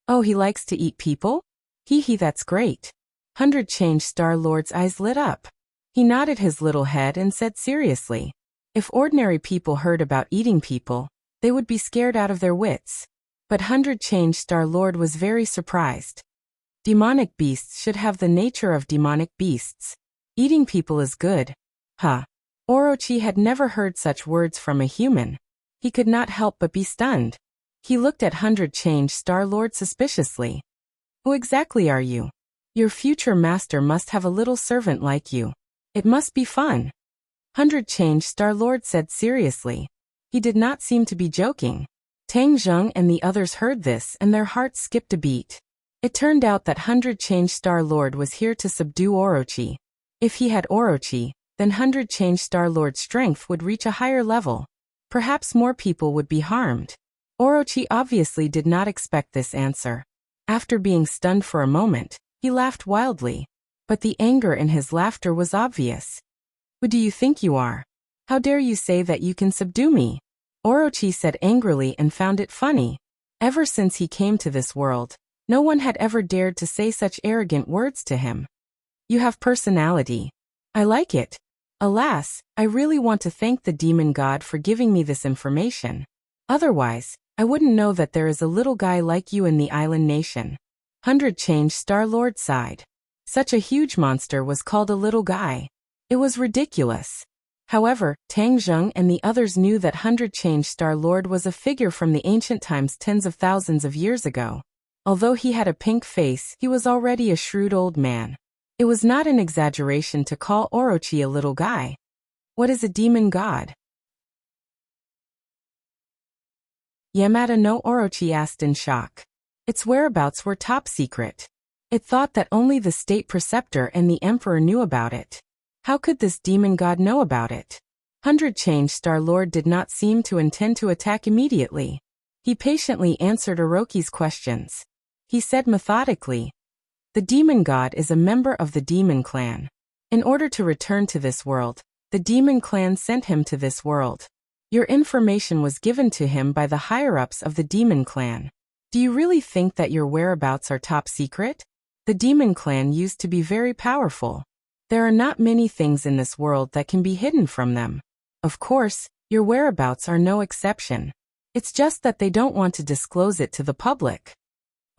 "Oh, he likes to eat people? Hee, that's great." 100 Change Star-Lord's eyes lit up. He nodded his little head and said seriously, "If ordinary people heard about eating people, they would be scared out of their wits." But 100 Change Star-Lord was very surprised. Demonic beasts should have the nature of demonic beasts. Eating people is good. Huh. Orochi had never heard such words from a human. He could not help but be stunned. He looked at 100 Change Star-Lord suspiciously. "Who exactly are you? Your future master must have a little servant like you. It must be fun." 100 Change Star-Lord said seriously. He did not seem to be joking. Tang Zheng and the others heard this and their hearts skipped a beat. It turned out that 100 Change Star-Lord was here to subdue Orochi. If he had Orochi, then 100 Change Star-Lord's strength would reach a higher level. Perhaps more people would be harmed. Orochi obviously did not expect this answer. After being stunned for a moment, he laughed wildly. But the anger in his laughter was obvious. "Who do you think you are? How dare you say that you can subdue me?" Orochi said angrily and found it funny. Ever since he came to this world, no one had ever dared to say such arrogant words to him. "You have personality. I like it. Alas, I really want to thank the demon god for giving me this information. Otherwise, I wouldn't know that there is a little guy like you in the island nation." 100 Change Star-Lord sighed. Such a huge monster was called a little guy. It was ridiculous. However, Tang Zheng and the others knew that 100 Change Star-Lord was a figure from the ancient times tens of thousands of years ago. Although he had a pink face, he was already a shrewd old man. It was not an exaggeration to call Orochi a little guy. What is a demon god? Yamada no Orochi asked in shock. Its whereabouts were top secret. It thought that only the state preceptor and the emperor knew about it. How could this demon god know about it? 100 Change Star-Lord did not seem to intend to attack immediately. He patiently answered Orochi's questions. He said methodically, "The demon god is a member of the demon clan. In order to return to this world, the demon clan sent him to this world. Your information was given to him by the higher-ups of the demon clan. Do you really think that your whereabouts are top secret? The demon clan used to be very powerful. There are not many things in this world that can be hidden from them. Of course, your whereabouts are no exception. It's just that they don't want to disclose it to the public."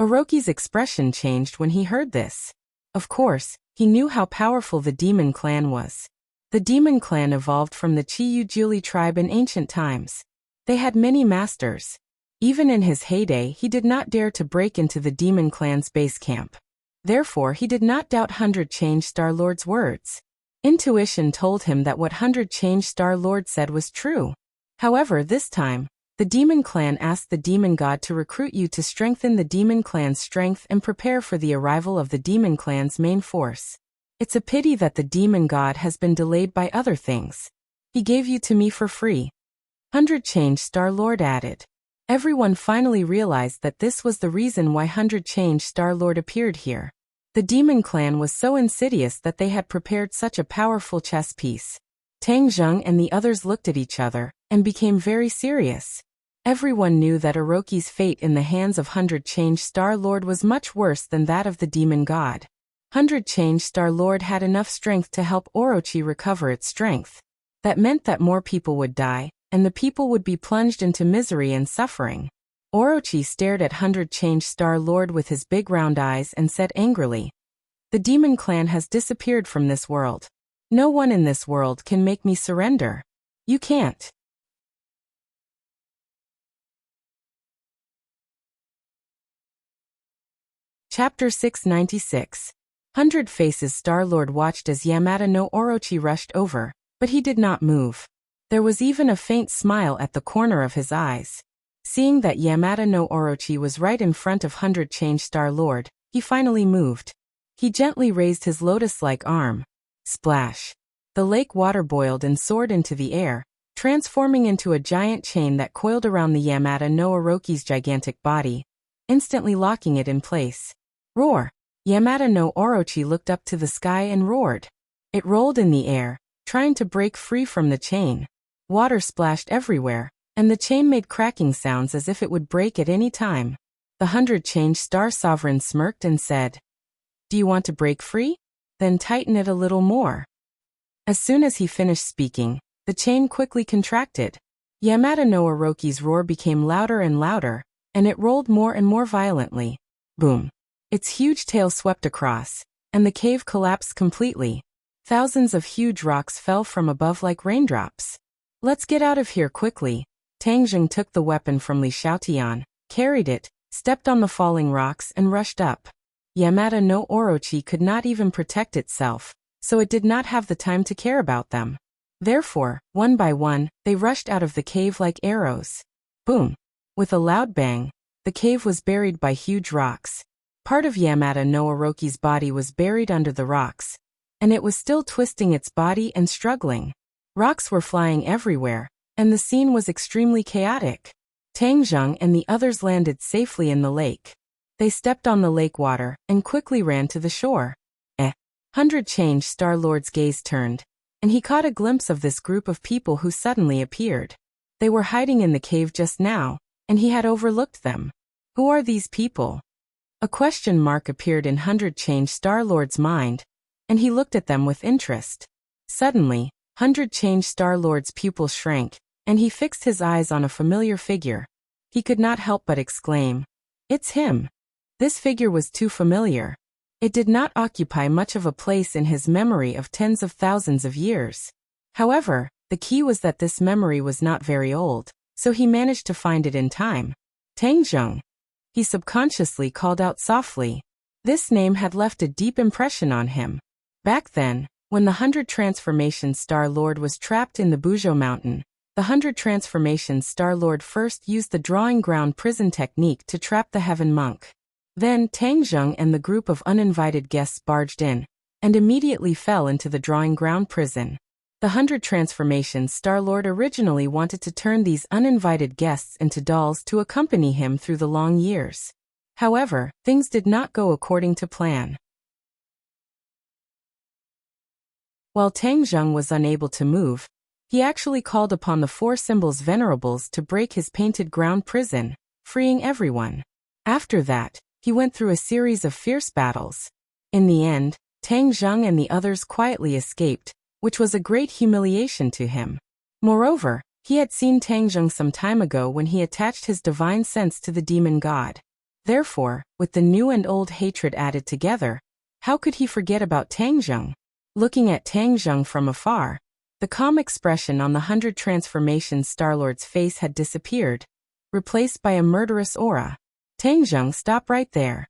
Orochi's expression changed when he heard this. Of course, he knew how powerful the demon clan was. The demon clan evolved from the Chi-Yu-Jili tribe in ancient times. They had many masters. Even in his heyday, he did not dare to break into the demon clan's base camp. Therefore, he did not doubt 100 Change Star-Lord's words. Intuition told him that what 100 Change Star-Lord said was true. However, this time, the demon clan asked the demon god to recruit you to strengthen the demon clan's strength and prepare for the arrival of the demon clan's main force. It's a pity that the demon god has been delayed by other things. He gave you to me for free. 100 Change Star-Lord added. Everyone finally realized that this was the reason why 100 Change Star-Lord appeared here. The demon clan was so insidious that they had prepared such a powerful chess piece. Tang Zheng and the others looked at each other and became very serious. Everyone knew that Orochi's fate in the hands of Hundred Change Star Lord was much worse than that of the demon god. Hundred Change Star Lord had enough strength to help Orochi recover its strength. That meant that more people would die, and the people would be plunged into misery and suffering. Orochi stared at Hundred Change Star Lord with his big round eyes and said angrily, "The demon clan has disappeared from this world. No one in this world can make me surrender. You can't." Chapter 696. 100 Faces Star-Lord watched as Yamada no Orochi rushed over, but he did not move. There was even a faint smile at the corner of his eyes. Seeing that Yamada no Orochi was right in front of 100 Change Star-Lord, he finally moved. He gently raised his lotus-like arm. Splash! The lake water boiled and soared into the air, transforming into a giant chain that coiled around the Yamada no Orochi's gigantic body, instantly locking it in place. Roar! Yamada no Orochi looked up to the sky and roared. It rolled in the air, trying to break free from the chain. Water splashed everywhere, and the chain made cracking sounds as if it would break at any time. The 100 Change Star Sovereign smirked and said, "Do you want to break free? Then tighten it a little more." As soon as he finished speaking, the chain quickly contracted. Yamada no Orochi's roar became louder and louder, and it rolled more and more violently. Boom! Its huge tail swept across, and the cave collapsed completely. Thousands of huge rocks fell from above like raindrops. "Let's get out of here quickly." Tang Zheng took the weapon from Li Xiaotian, carried it, stepped on the falling rocks and rushed up. Yamada no Orochi could not even protect itself, so it did not have the time to care about them. Therefore, one by one, they rushed out of the cave like arrows. Boom! With a loud bang, the cave was buried by huge rocks. Part of Yamada no Orochi's body was buried under the rocks, and it was still twisting its body and struggling. Rocks were flying everywhere, and the scene was extremely chaotic. Tang Zheng and the others landed safely in the lake. They stepped on the lake water and quickly ran to the shore. 100 Change Star Lord's gaze turned, and he caught a glimpse of this group of people who suddenly appeared. They were hiding in the cave just now, and he had overlooked them. Who are these people? A question mark appeared in 100 Change Star Lord's mind, and he looked at them with interest. Suddenly, 100 Change Star Lord's pupils shrank, and he fixed his eyes on a familiar figure. He could not help but exclaim, "It's him!" This figure was too familiar. It did not occupy much of a place in his memory of tens of thousands of years. However, the key was that this memory was not very old, so he managed to find it in time. Tang Zheng. He subconsciously called out softly. This name had left a deep impression on him. Back then, when the 100 Transformation Star Lord was trapped in the Buzhou Mountain, the 100 Transformation Star Lord first used the drawing ground prison technique to trap the Heaven Monk. Then Tang Zheng and the group of uninvited guests barged in, and immediately fell into the drawing ground prison. The 100 Transformation Star Lord originally wanted to turn these uninvited guests into dolls to accompany him through the long years. However, things did not go according to plan. While Tang Zheng was unable to move, he actually called upon the Four Symbols Venerables to break his painted ground prison, freeing everyone. After that, he went through a series of fierce battles. In the end, Tang Zheng and the others quietly escaped, which was a great humiliation to him. Moreover, he had seen Tang Zheng some time ago when he attached his divine sense to the demon god. Therefore, with the new and old hatred added together, how could he forget about Tang Zheng? Looking at Tang Zheng from afar, the calm expression on the 100 Transformation Star-Lord's face had disappeared, replaced by a murderous aura. Tang Zheng, stop right there.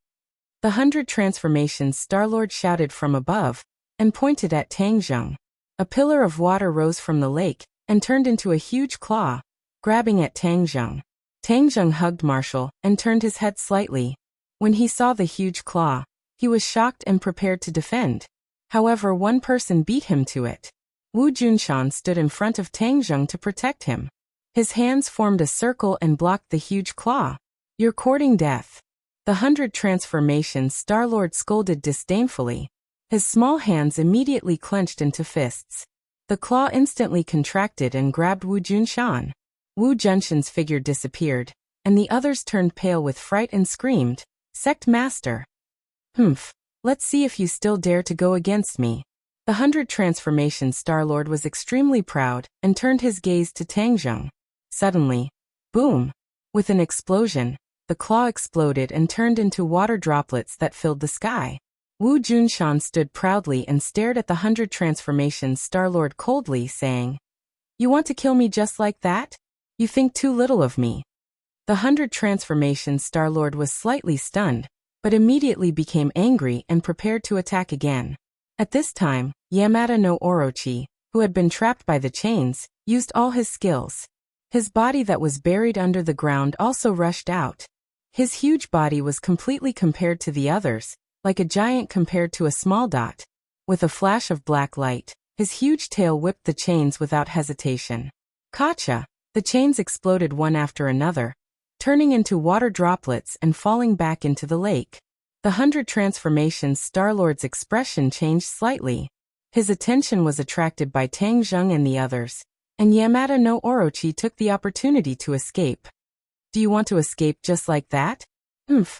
The 100 Transformation Star-Lord shouted from above, and pointed at Tang Zheng. A pillar of water rose from the lake, and turned into a huge claw, grabbing at Tang Zheng. Tang Zheng hugged Marshall, and turned his head slightly. When he saw the huge claw, he was shocked and prepared to defend. However, one person beat him to it. Wu Junshan stood in front of Tang Zheng to protect him. His hands formed a circle and blocked the huge claw. "You're courting death." The 100 transformations Star-Lord scolded disdainfully. His small hands immediately clenched into fists. The claw instantly contracted and grabbed Wu Junshan. Wu Junshan's figure disappeared, and the others turned pale with fright and screamed, "Sect Master! Humph, let's see if you still dare to go against me." The 100 transformations Star-Lord was extremely proud and turned his gaze to Tang Zheng. Suddenly, boom! With an explosion, the claw exploded and turned into water droplets that filled the sky. Wu Junshan stood proudly and stared at the 100 transformations Star-Lord coldly, saying, "You want to kill me just like that? You think too little of me." The 100 transformations Star-Lord was slightly stunned, but immediately became angry and prepared to attack again. At this time, Yamada no Orochi, who had been trapped by the chains, used all his skills. His body that was buried under the ground also rushed out. His huge body was completely compared to the others, like a giant compared to a small dot. With a flash of black light, his huge tail whipped the chains without hesitation. Kacha! The chains exploded one after another, turning into water droplets and falling back into the lake. The 100 transformations Star-Lord's expression changed slightly. His attention was attracted by Tang Zheng and the others, and Yamada no Orochi took the opportunity to escape. "Do you want to escape just like that?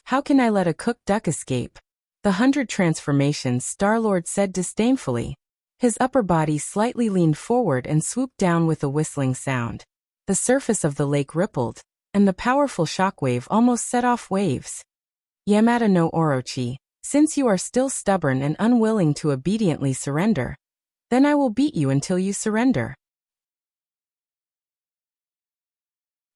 How can I let a cooked duck escape?" The 100 transformations Star-Lord said disdainfully. His upper body slightly leaned forward and swooped down with a whistling sound. The surface of the lake rippled, and the powerful shockwave almost set off waves. "Yamada no Orochi, since you are still stubborn and unwilling to obediently surrender, then I will beat you until you surrender."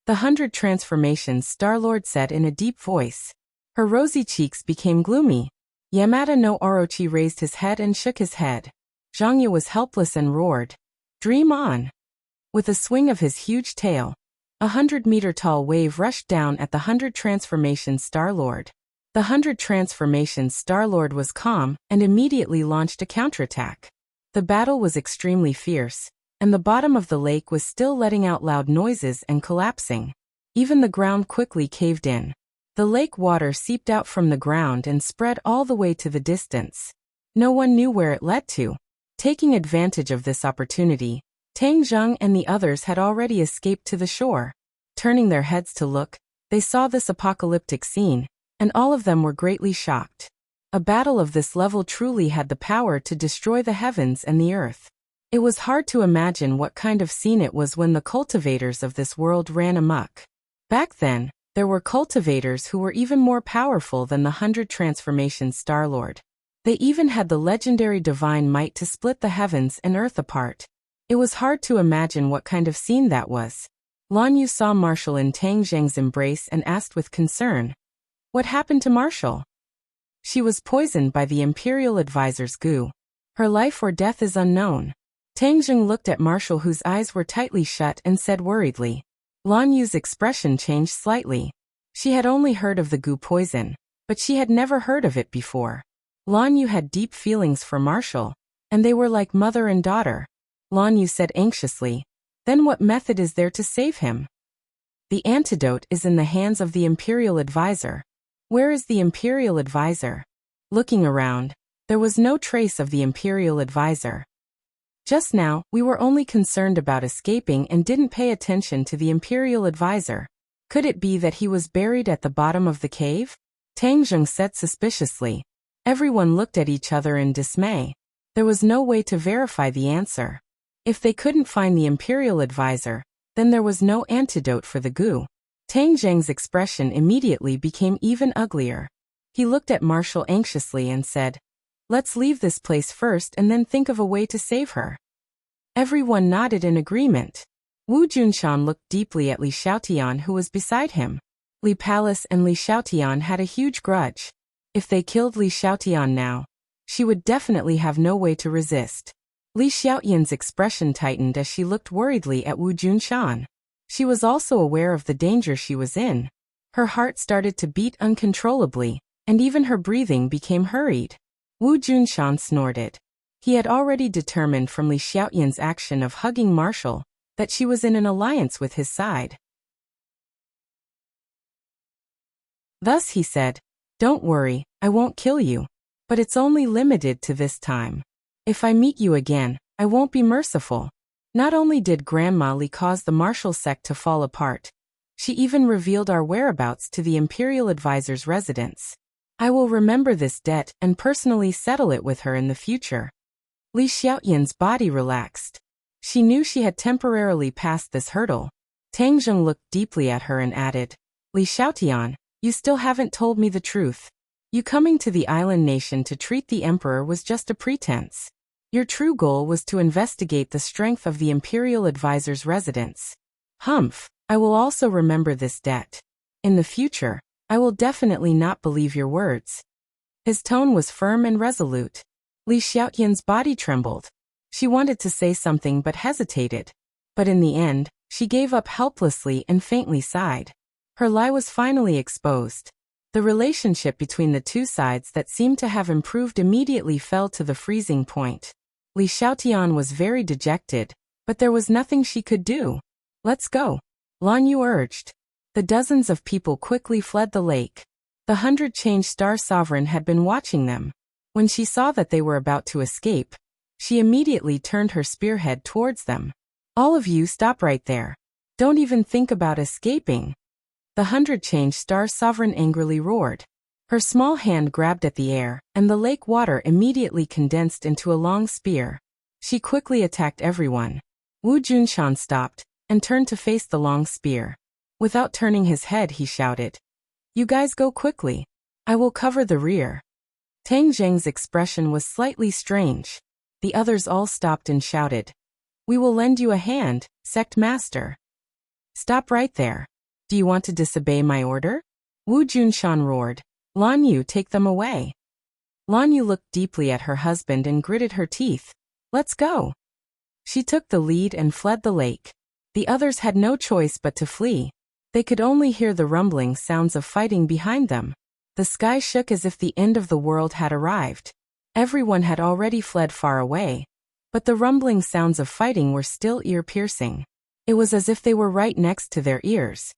The 100 transformations Star-Lord said in a deep voice. Her rosy cheeks became gloomy. Yamada no Orochi raised his head and shook his head. Zhangya was helpless and roared, "Dream on!" With a swing of his huge tail, a 100-meter-tall wave rushed down at the 100 transformations Star-Lord. The 100 transformations Star-Lord was calm and immediately launched a counterattack. The battle was extremely fierce, and the bottom of the lake was still letting out loud noises and collapsing. Even the ground quickly caved in. The lake water seeped out from the ground and spread all the way to the distance. No one knew where it led to. Taking advantage of this opportunity, Tang Zheng and the others had already escaped to the shore. Turning their heads to look, they saw this apocalyptic scene, and all of them were greatly shocked. A battle of this level truly had the power to destroy the heavens and the earth. It was hard to imagine what kind of scene it was when the cultivators of this world ran amok. Back then, there were cultivators who were even more powerful than the 100 transformations Star-Lord. They even had the legendary divine might to split the heavens and earth apart. It was hard to imagine what kind of scene that was. Lan Yu saw Marshall in Tang Zheng's embrace and asked with concern, "What happened to Marshall?" "She was poisoned by the Imperial Advisor's goo. Her life or death is unknown." Tang Zheng looked at Marshall, whose eyes were tightly shut, and said worriedly. Lan Yu's expression changed slightly. She had only heard of the goo poison, but she had never heard of it before. Lan Yu had deep feelings for Marshall, and they were like mother and daughter. Lan Yu said anxiously, "Then what method is there to save him?" "The antidote is in the hands of the Imperial Advisor." "Where is the Imperial Advisor?" Looking around, there was no trace of the Imperial Advisor. "Just now, we were only concerned about escaping and didn't pay attention to the Imperial Advisor. Could it be that he was buried at the bottom of the cave?" Tang Zheng said suspiciously. Everyone looked at each other in dismay. There was no way to verify the answer. If they couldn't find the Imperial Advisor, then there was no antidote for the goo. Tang Zheng's expression immediately became even uglier. He looked at Marshall anxiously and said, "Let's leave this place first and then think of a way to save her." Everyone nodded in agreement. Wu Junshan looked deeply at Li Xiaotian, who was beside him. Li Palace and Li Xiaotian had a huge grudge. If they killed Li Xiaotian now, she would definitely have no way to resist. Li Xiaotian's expression tightened as she looked worriedly at Wu Junshan. She was also aware of the danger she was in. Her heart started to beat uncontrollably, and even her breathing became hurried. Wu Junshan snorted. He had already determined from Li Xiaotian's action of hugging Marshall that she was in an alliance with his side. Thus he said, Don't worry, I won't kill you. But it's only limited to this time. If I meet you again, I won't be merciful. Not only did Grandma Li cause the martial sect to fall apart, she even revealed our whereabouts to the Imperial Advisor's residence. I will remember this debt and personally settle it with her in the future. Li Xiaoyan's body relaxed. She knew she had temporarily passed this hurdle. Tang Zheng looked deeply at her and added, Li Xiaotian, you still haven't told me the truth. You coming to the island nation to treat the emperor was just a pretense. Your true goal was to investigate the strength of the Imperial Advisor's residence. Humph, I will also remember this debt. In the future, I will definitely not believe your words. His tone was firm and resolute. Li Xiaoyan's body trembled. She wanted to say something but hesitated. But in the end, she gave up helplessly and faintly sighed. Her lie was finally exposed. The relationship between the two sides that seemed to have improved immediately fell to the freezing point. Li Xiaotian was very dejected, but there was nothing she could do. Let's go, Lan Yu urged. The dozens of people quickly fled the lake. The 100 Change Star Sovereign had been watching them. When she saw that they were about to escape, she immediately turned her spearhead towards them. All of you stop right there. Don't even think about escaping. The 100 Change Star Sovereign angrily roared. Her small hand grabbed at the air, and the lake water immediately condensed into a long spear. She quickly attacked everyone. Wu Junshan stopped, and turned to face the long spear. Without turning his head, he shouted, You guys go quickly. I will cover the rear. Tang Zheng's expression was slightly strange. The others all stopped and shouted, We will lend you a hand, Sect Master. Stop right there. Do you want to disobey my order? Wu Junshan roared. Lan Yu, take them away. Lan Yu looked deeply at her husband and gritted her teeth. Let's go. She took the lead and fled the lake. The others had no choice but to flee. They could only hear the rumbling sounds of fighting behind them. The sky shook as if the end of the world had arrived. Everyone had already fled far away, but the rumbling sounds of fighting were still ear-piercing. It was as if they were right next to their ears.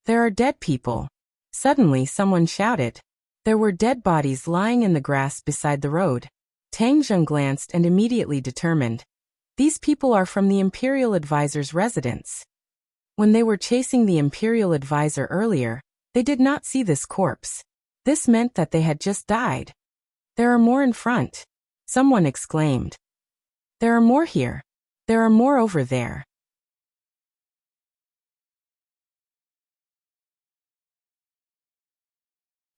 There are dead people. Suddenly someone shouted. There were dead bodies lying in the grass beside the road. Tang Zheng glanced and immediately determined. These people are from the Imperial Advisor's residence. When they were chasing the Imperial Advisor earlier, they did not see this corpse. This meant that they had just died. There are more in front. Someone exclaimed. There are more here. There are more over there.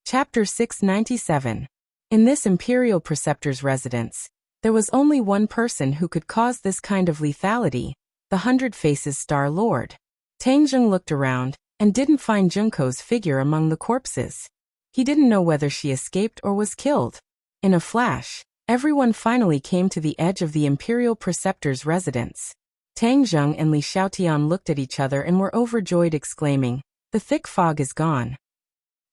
Chapter 697. In this Imperial Preceptor's residence, there was only one person who could cause this kind of lethality, the 100 Faces Star Lord. Tang Zheng looked around, and didn't find Junko's figure among the corpses. He didn't know whether she escaped or was killed. In a flash, everyone finally came to the edge of the Imperial Preceptor's residence. Tang Zheng and Li Xiaotian looked at each other and were overjoyed, exclaiming, The thick fog is gone.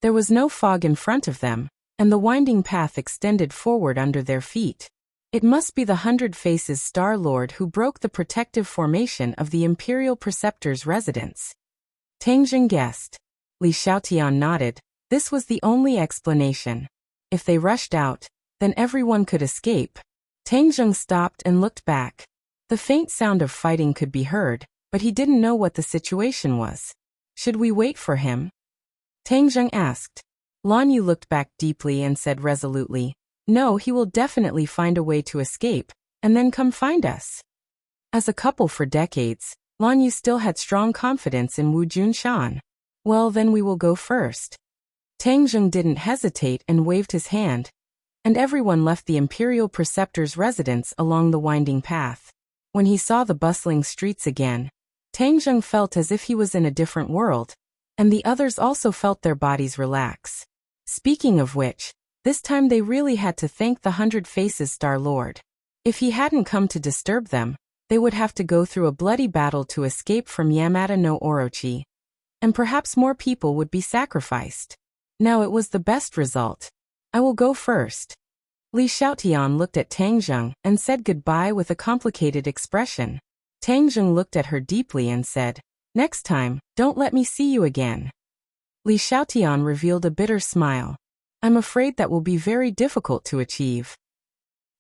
There was no fog in front of them, and the winding path extended forward under their feet. It must be the 100 Faces Star Lord who broke the protective formation of the Imperial Preceptor's residence. Tang Zheng guessed. Li Xiaotian nodded. This was the only explanation. If they rushed out, then everyone could escape. Tang Zheng stopped and looked back. The faint sound of fighting could be heard, but he didn't know what the situation was. Should we wait for him? Tang Zheng asked. Lan Yu looked back deeply and said resolutely, No, he will definitely find a way to escape, and then come find us. As a couple for decades, Lan Yu still had strong confidence in Wu Junshan. Well, then we will go first. Tang Zheng didn't hesitate and waved his hand, and everyone left the Imperial Preceptor's residence along the winding path. When he saw the bustling streets again, Tang Zheng felt as if he was in a different world, and the others also felt their bodies relax. Speaking of which, this time they really had to thank the 100 Faces Star Lord. If he hadn't come to disturb them, they would have to go through a bloody battle to escape from Yamata no Orochi, and perhaps more people would be sacrificed. Now it was the best result. I will go first. Li Xiaotian looked at Tang Zheng and said goodbye with a complicated expression. Tang Zheng looked at her deeply and said, Next time, don't let me see you again. Li Xiaotian revealed a bitter smile. I'm afraid that will be very difficult to achieve.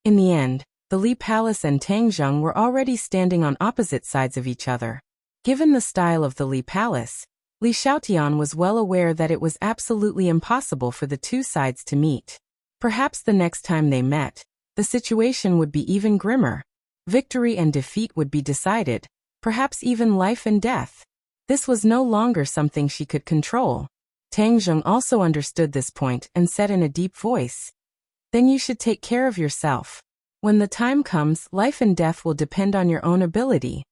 In the end, the Li Palace and Tangzheng were already standing on opposite sides of each other. Given the style of the Li Palace, Li Xiaotian was well aware that it was absolutely impossible for the two sides to meet. Perhaps the next time they met, the situation would be even grimmer. Victory and defeat would be decided, perhaps even life and death. This was no longer something she could control. Tangzheng also understood this point and said in a deep voice, "Then you should take care of yourself. When the time comes, life and death will depend on your own ability."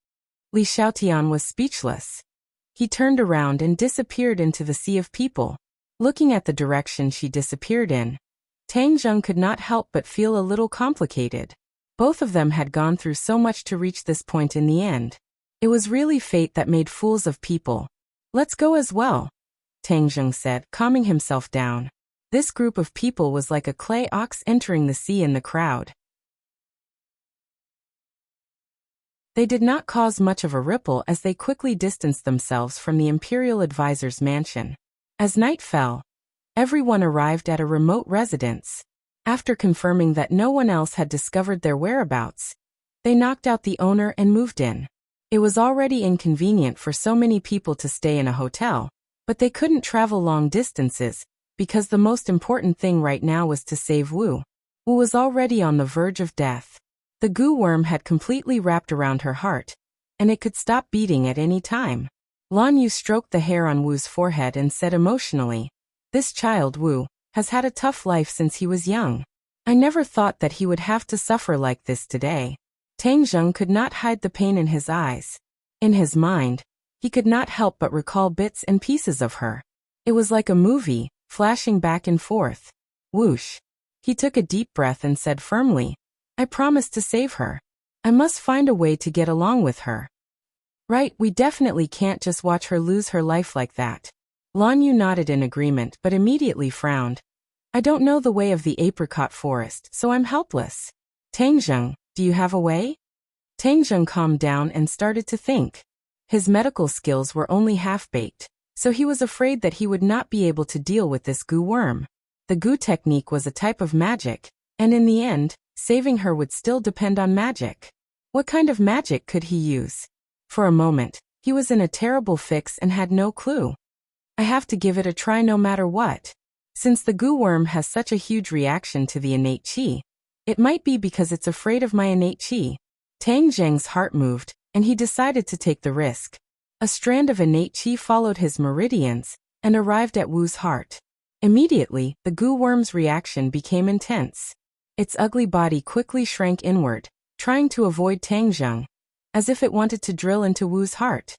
Li Xiaotian was speechless. He turned around and disappeared into the sea of people. Looking at the direction she disappeared in, Tangzheng could not help but feel a little complicated. Both of them had gone through so much to reach this point in the end. It was really fate that made fools of people. "Let's go as well," Tangzheng said, calming himself down. This group of people was like a clay ox entering the sea in the crowd. They did not cause much of a ripple as they quickly distanced themselves from the imperial advisor's mansion. As night fell, everyone arrived at a remote residence. After confirming that no one else had discovered their whereabouts, they knocked out the owner and moved in. It was already inconvenient for so many people to stay in a hotel, but they couldn't travel long distances, because the most important thing right now was to save Wu. Wu was already on the verge of death. The goo worm had completely wrapped around her heart, and it could stop beating at any time. Lan Yu stroked the hair on Wu's forehead and said emotionally, "This child, Wu, has had a tough life since he was young. I never thought that he would have to suffer like this today." Tangzheng could not hide the pain in his eyes. In his mind, he could not help but recall bits and pieces of her. It was like a movie, flashing back and forth. Whoosh. He took a deep breath and said firmly, "I promised to save her. I must find a way to get along with her. Right, we definitely can't just watch her lose her life like that." Lan Yu nodded in agreement but immediately frowned. "I don't know the way of the apricot forest, so I'm helpless. Tangzheng, do you have a way?" Tangzheng calmed down and started to think. His medical skills were only half-baked, so he was afraid that he would not be able to deal with this goo worm. The goo technique was a type of magic, and in the end, saving her would still depend on magic. What kind of magic could he use? For a moment, he was in a terrible fix and had no clue. "I have to give it a try no matter what. Since the goo worm has such a huge reaction to the innate qi, it might be because it's afraid of my innate qi." Tangzheng's heart moved, and he decided to take the risk. A strand of innate qi followed his meridians and arrived at Wu's heart. Immediately, the goo worm's reaction became intense. Its ugly body quickly shrank inward, trying to avoid Tangzheng, as if it wanted to drill into Wu's heart.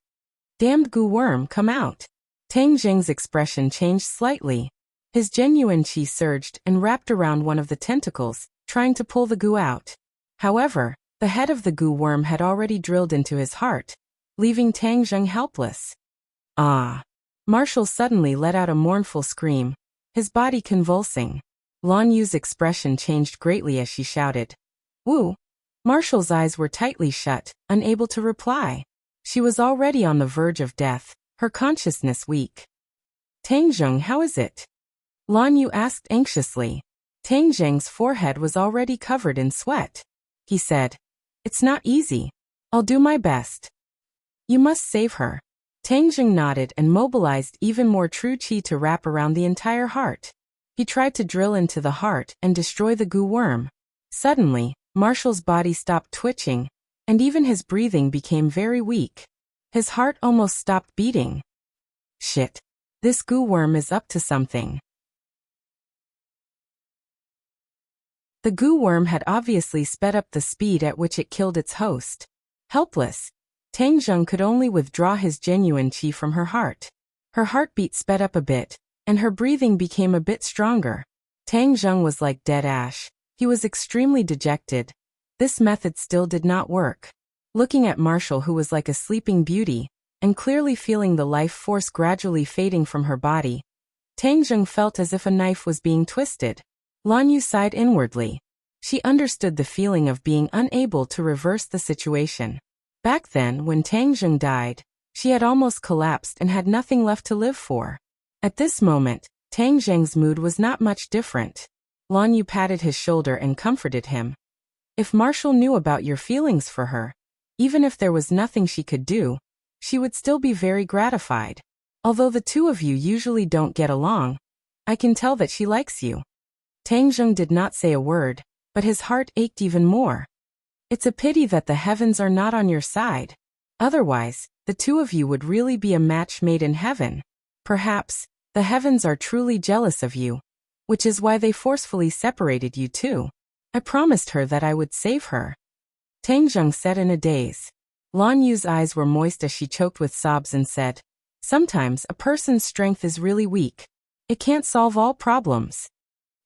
"Damned goo worm, come out." Tangzheng's expression changed slightly. His genuine qi surged and wrapped around one of the tentacles, trying to pull the goo out. However, the head of the goo worm had already drilled into his heart, leaving Tangzheng helpless. "Ah!" Marshall suddenly let out a mournful scream, his body convulsing. Lan Yu's expression changed greatly as she shouted, "Wu!" Marshall's eyes were tightly shut, unable to reply. She was already on the verge of death, her consciousness weak. "Tangzheng, how is it?" Lan Yu asked anxiously. Tangzheng's forehead was already covered in sweat. He said, "It's not easy. I'll do my best." "You must save her." Tangzheng nodded and mobilized even more true qi to wrap around the entire heart. He tried to drill into the heart and destroy the goo worm. Suddenly, Marshall's body stopped twitching, and even his breathing became very weak. His heart almost stopped beating. Shit. This goo worm is up to something. The goo worm had obviously sped up the speed at which it killed its host. Helpless, Tangzheng could only withdraw his genuine qi from her heart. Her heartbeat sped up a bit, and her breathing became a bit stronger. Tangzheng was like dead ash. He was extremely dejected. This method still did not work. Looking at Marshall, who was like a sleeping beauty, and clearly feeling the life force gradually fading from her body, Tangzheng felt as if a knife was being twisted. Lan Yu sighed inwardly. She understood the feeling of being unable to reverse the situation. Back then, when Tangzheng died, she had almost collapsed and had nothing left to live for. At this moment, Tang Zheng's mood was not much different. Lan Yu patted his shoulder and comforted him. If Marshall knew about your feelings for her, even if there was nothing she could do, she would still be very gratified. Although the two of you usually don't get along, I can tell that she likes you. Tang Zheng did not say a word, but his heart ached even more. It's a pity that the heavens are not on your side. Otherwise, the two of you would really be a match made in heaven. Perhaps, the heavens are truly jealous of you, which is why they forcefully separated you two. I promised her that I would save her. Tang Zheng said in a daze. Lan Yu's eyes were moist as she choked with sobs and said, sometimes a person's strength is really weak. It can't solve all problems.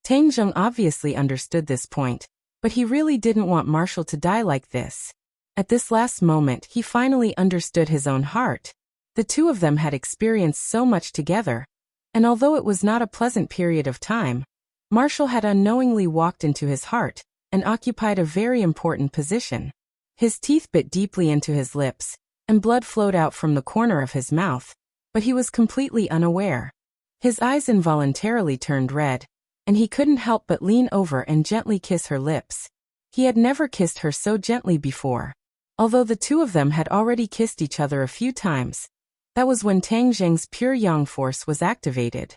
Tang Zheng obviously understood this point, but he really didn't want Marshall to die like this. At this last moment, he finally understood his own heart. The two of them had experienced so much together, and although it was not a pleasant period of time, Marshall had unknowingly walked into his heart and occupied a very important position. His teeth bit deeply into his lips, and blood flowed out from the corner of his mouth, but he was completely unaware. His eyes involuntarily turned red, and he couldn't help but lean over and gently kiss her lips. He had never kissed her so gently before. Although the two of them had already kissed each other a few times, that was when Tang Zheng's pure yang force was activated.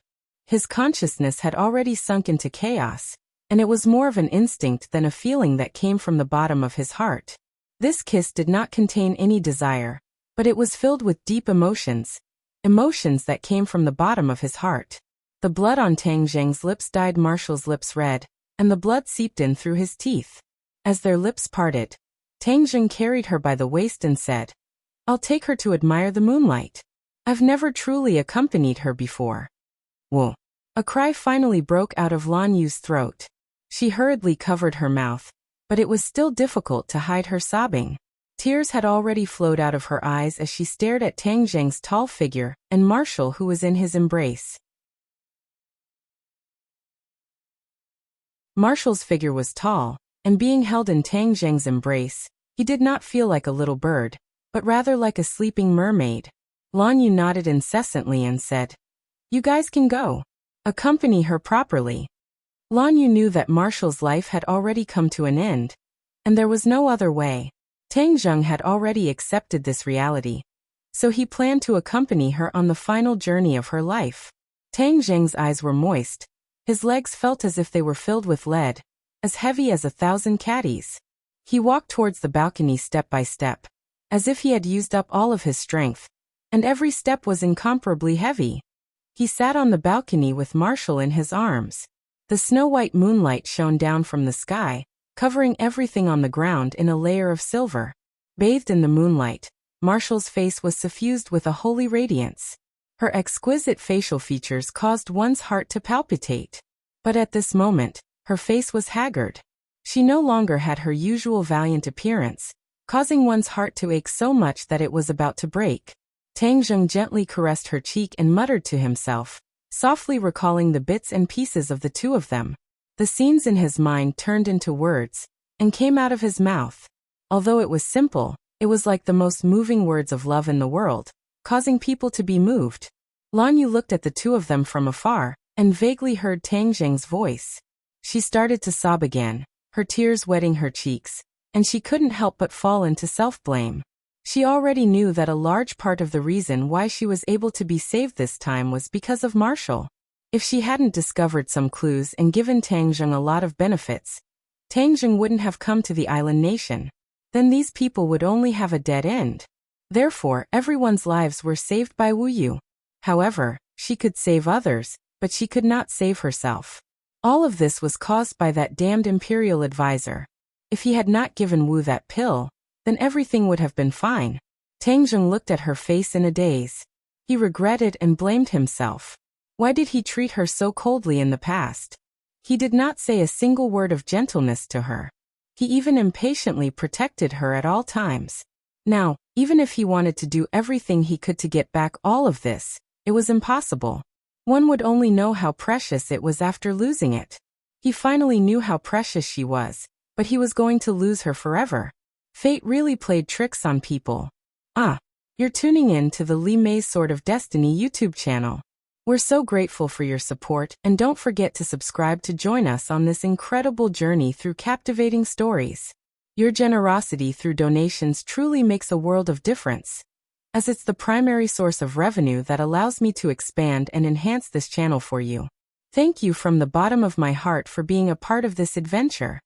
His consciousness had already sunk into chaos, and it was more of an instinct than a feeling that came from the bottom of his heart. This kiss did not contain any desire, but it was filled with deep emotions, emotions that came from the bottom of his heart. The blood on Tang Zheng's lips dyed Marshall's lips red, and the blood seeped in through his teeth. As their lips parted, Tang Zheng carried her by the waist and said, I'll take her to admire the moonlight. I've never truly accompanied her before. Whoa. A cry finally broke out of Lan Yu's throat. She hurriedly covered her mouth, but it was still difficult to hide her sobbing. Tears had already flowed out of her eyes as she stared at Tang Zheng's tall figure and Marshall who was in his embrace. Marshall's figure was tall, and being held in Tang Zheng's embrace, he did not feel like a little bird, but rather like a sleeping mermaid. Lan Yu nodded incessantly and said, You guys can go. Accompany her properly. Lan Yu knew that Marshall's life had already come to an end, and there was no other way. Tang Zheng had already accepted this reality, so he planned to accompany her on the final journey of her life. Tang Zheng's eyes were moist. His legs felt as if they were filled with lead, as heavy as 1,000 caddies. He walked towards the balcony step by step, as if he had used up all of his strength, and every step was incomparably heavy. He sat on the balcony with Marshall in his arms. The snow-white moonlight shone down from the sky, covering everything on the ground in a layer of silver. Bathed in the moonlight, Marshall's face was suffused with a holy radiance. Her exquisite facial features caused one's heart to palpitate. But at this moment, her face was haggard. She no longer had her usual valiant appearance, causing one's heart to ache so much that it was about to break. Tang Zheng gently caressed her cheek and muttered to himself, softly recalling the bits and pieces of the two of them. The scenes in his mind turned into words, and came out of his mouth. Although it was simple, it was like the most moving words of love in the world, causing people to be moved. Lan Yu looked at the two of them from afar, and vaguely heard Tang Zheng's voice. She started to sob again, her tears wetting her cheeks, and she couldn't help but fall into self-blame. She already knew that a large part of the reason why she was able to be saved this time was because of Marshall. If she hadn't discovered some clues and given Tang Zheng a lot of benefits, Tang Zheng wouldn't have come to the island nation. Then these people would only have a dead end. Therefore, everyone's lives were saved by Wu Yu. However, she could save others, but she could not save herself. All of this was caused by that damned imperial advisor. If he had not given Wu that pill, then everything would have been fine. Tang Zheng looked at her face in a daze. He regretted and blamed himself. Why did he treat her so coldly in the past? He did not say a single word of gentleness to her. He even impatiently protected her at all times. Now, even if he wanted to do everything he could to get back all of this, it was impossible. One would only know how precious it was after losing it. He finally knew how precious she was, but he was going to lose her forever. Fate really played tricks on people. You're tuning in to the Li Mei's Sword of Destiny YouTube channel. We're so grateful for your support, and don't forget to subscribe to join us on this incredible journey through captivating stories. Your generosity through donations truly makes a world of difference, as it's the primary source of revenue that allows me to expand and enhance this channel for you. Thank you from the bottom of my heart for being a part of this adventure.